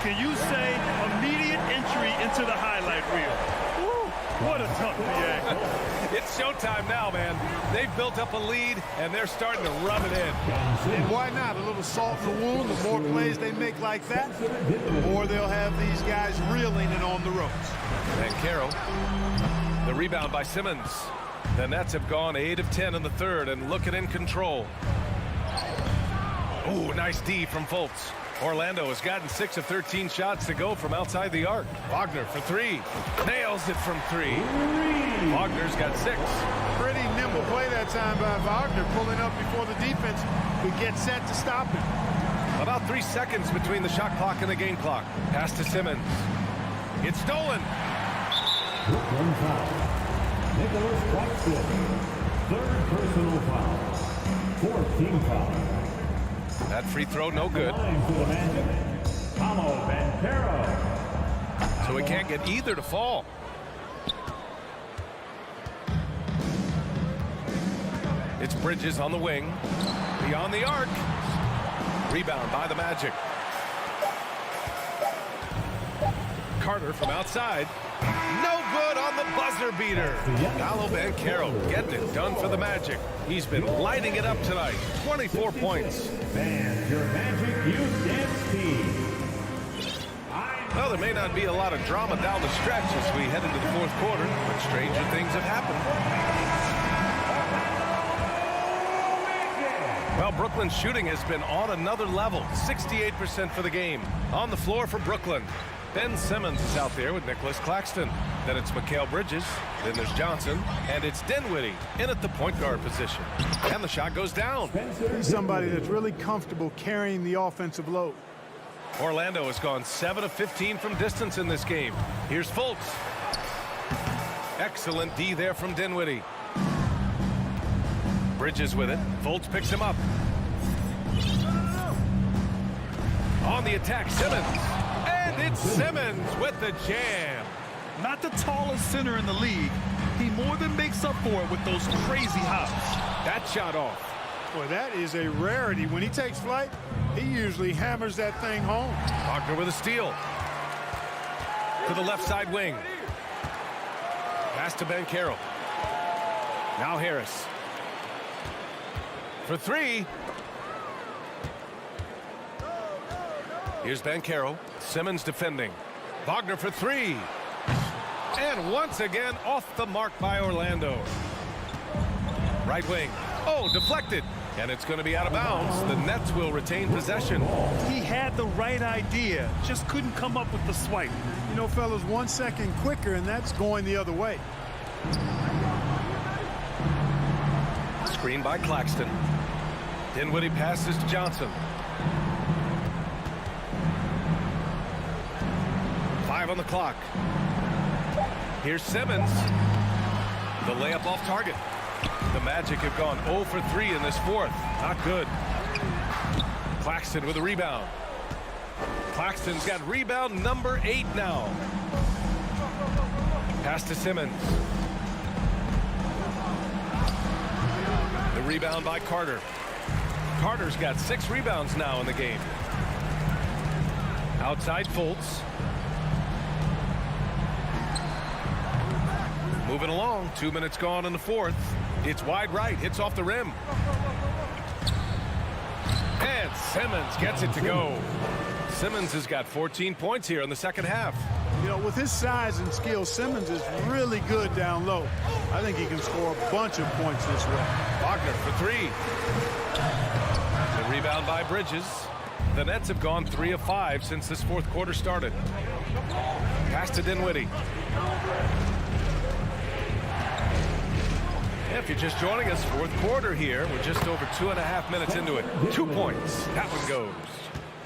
Can you say immediate entry into the highlight reel? Woo, what a tough PA. It's showtime now, man. They've built up a lead, and they're starting to rub it in. And why not? A little salt in the wound. The more plays they make like that, the more they'll have these guys reeling and on the ropes. Banchero, the rebound by Simmons. The Nets have gone 8 of 10 in the third and looking in control. Ooh, nice D from Fultz. Orlando has gotten 6 of 13 shots to go from outside the arc. Wagner for 3. Nails it from 3. Wagner's got 6. Pretty nimble play that time by Wagner, pulling up before the defense could get set to stop him. About 3 seconds between the shot clock and the game clock. Pass to Simmons. It's stolen. Brooklyn foul. Nicholas Claxton. Third personal foul. Fourth team foul. That free throw, no good. So we can't get either to fall. It's Bridges on the wing. Beyond the arc. Rebound by the Magic. Carter from outside. No good on the buzzer beater. Paolo Banchero getting it done for the Magic. He's been lighting it up tonight. 24 points. And your Magic Youth Dance Team. Well, there may not be a lot of drama down the stretch as we head into the fourth quarter, but stranger things have happened. Well, Brooklyn's shooting has been on another level. 68% for the game. On the floor for Brooklyn. Ben Simmons is out there with Nicholas Claxton. Then it's Mikal Bridges. Then there's Johnson. And it's Dinwiddie in at the point guard position. And the shot goes down. He's somebody that's really comfortable carrying the offensive load. Orlando has gone 7 of 15 from distance in this game. Here's Fultz. Excellent D there from Dinwiddie. Bridges with it. Fultz picks him up. On the attack, Simmons. And it's Simmons with the jam. Not the tallest center in the league. He more than makes up for it with those crazy hops. That shot off. Boy, that is a rarity. When he takes flight, he usually hammers that thing home. Wagner with a steal. To the left side wing. Pass to Banchero. Now Harris. For three. Here's Banchero. Simmons defending. Wagner for three. And once again off the mark by Orlando. Right wing. Oh, deflected. And it's going to be out of bounds. The Nets will retain possession. He had the right idea, just couldn't come up with the swipe. You know, fellas, 1 second quicker, and that's going the other way. Screen by Claxton. Dinwiddie passes to Johnson. 5 on the clock. Here's Simmons. The layup off target. The Magic have gone 0 for 3 in this fourth. Not good. Claxton with a rebound. Claxton's got rebound number 8 now. Pass to Simmons. The rebound by Carter. Carter's got 6 rebounds now in the game. Outside Fultz. Moving along, 2 minutes gone in the fourth. It's wide right, hits off the rim. And Simmons gets it to go. Simmons has got 14 points here in the second half. You know, with his size and skill, Simmons is really good down low. I think he can score a bunch of points this way. Wagner for three. The rebound by Bridges. The Nets have gone 3 of 5 since this fourth quarter started. Pass to Dinwiddie. If you're just joining us, fourth quarter here. We're just over 2.5 minutes into it. 2 points. That one goes.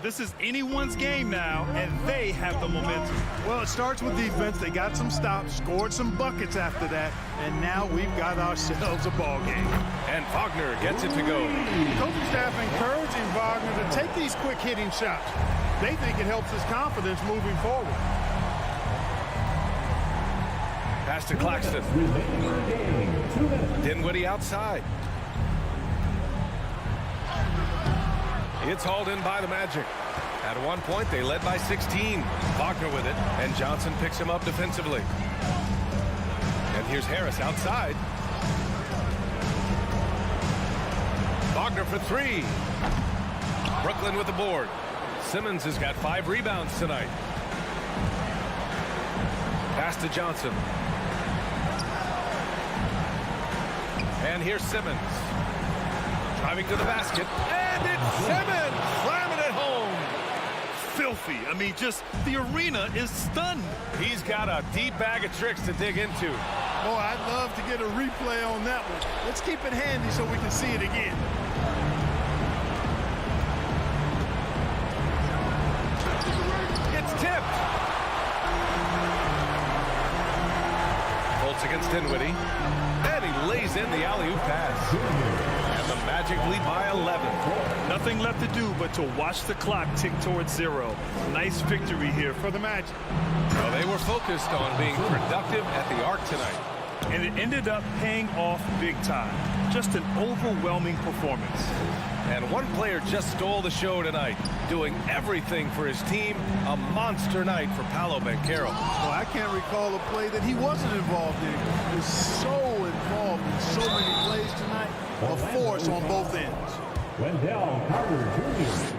This is anyone's game now, and they have the momentum. Well, it starts with defense. They got some stops, scored some buckets after that, and now we've got ourselves a ball game. And Wagner gets it to go. The coaching staff encouraging Wagner to take these quick hitting shots. They think it helps his confidence moving forward. Pass to Claxton. Dinwiddie outside. It's hauled in by the Magic. At one point, they led by 16. Wagner with it, and Johnson picks him up defensively. And here's Harris outside. Wagner for three. Brooklyn with the board. Simmons has got 5 rebounds tonight. Pass to Johnson. And here's Simmons. Driving to the basket. And it's Simmons slamming it home. Filthy. I mean, just the arena is stunned. He's got a deep bag of tricks to dig into. Boy, I'd love to get a replay on that one. Let's keep it handy so we can see it again. It's tipped. Harris against Dinwiddie. And he lays in the alley-oop pass. And the Magic lead by 11. Nothing left to do but to watch the clock tick towards 0. Nice victory here for the Magic. Well, they were focused on being productive at the arc tonight. And it ended up paying off big time. Just an overwhelming performance. And one player just stole the show tonight, doing everything for his team. A monster night for Paolo Banchero. Well, I can't recall a play that he wasn't involved in. He was so involved in so many plays tonight. A force on both ends. Wendell Carter Jr.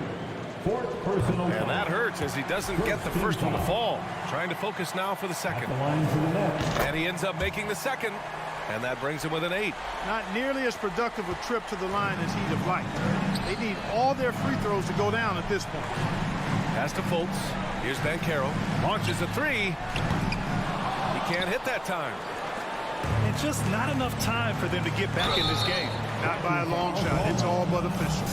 Fourth personal And that hurts as he doesn't get the first one to fall. Trying to focus now for the second. And he ends up making the second. And that brings him with an 8. Not nearly as productive a trip to the line as he'd have liked. They need all their free throws to go down at this point. Pass to Fultz. Here's Banchero. Launches a 3. He can't hit that time. And just not enough time for them to get back in this game. Not by a long shot. It's all but official.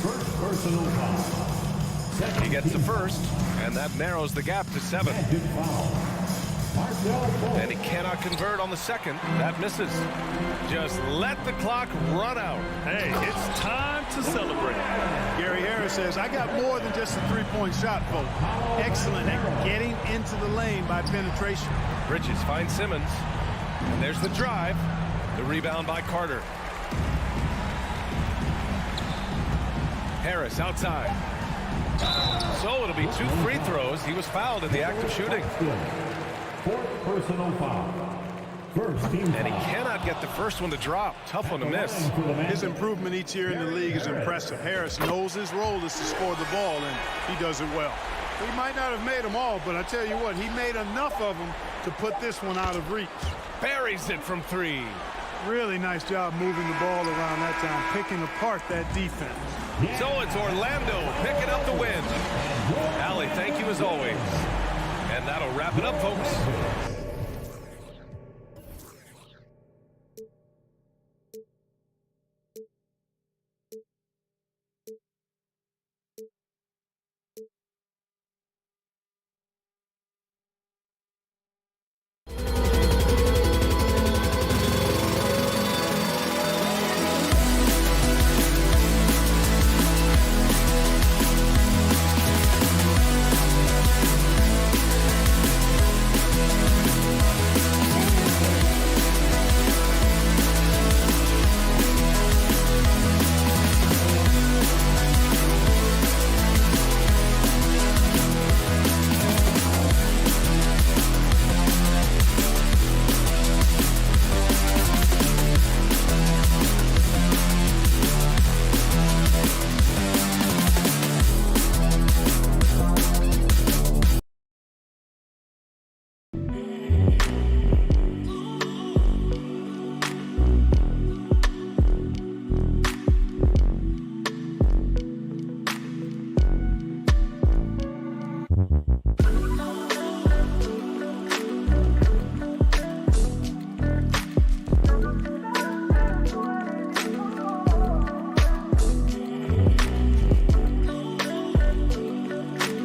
First personal foul. He gets the first, and that narrows the gap to 7. And he cannot convert on the second. That misses. Just let the clock run out. Hey, it's time to celebrate. Gary Harris says, I got more than just a three-point shot, folks. Excellent at getting into the lane by penetration. Bridges finds Simmons. And there's the drive. The rebound by Carter. Harris outside. So it'll be 2 free throws. He was fouled in the act of shooting. Fourth personal foul. First team and he cannot get the first one to drop. Tough one to miss. His improvement each year in the league is impressive. Harris knows his role is to score the ball, and he does it well. He might not have made them all, but I tell you what, he made enough of them to put this one out of reach. Buries it from 3. Really nice job moving the ball around that time, picking apart that defense. So it's Orlando picking up the win. Allie, thank you as always. And that'll wrap it up, folks.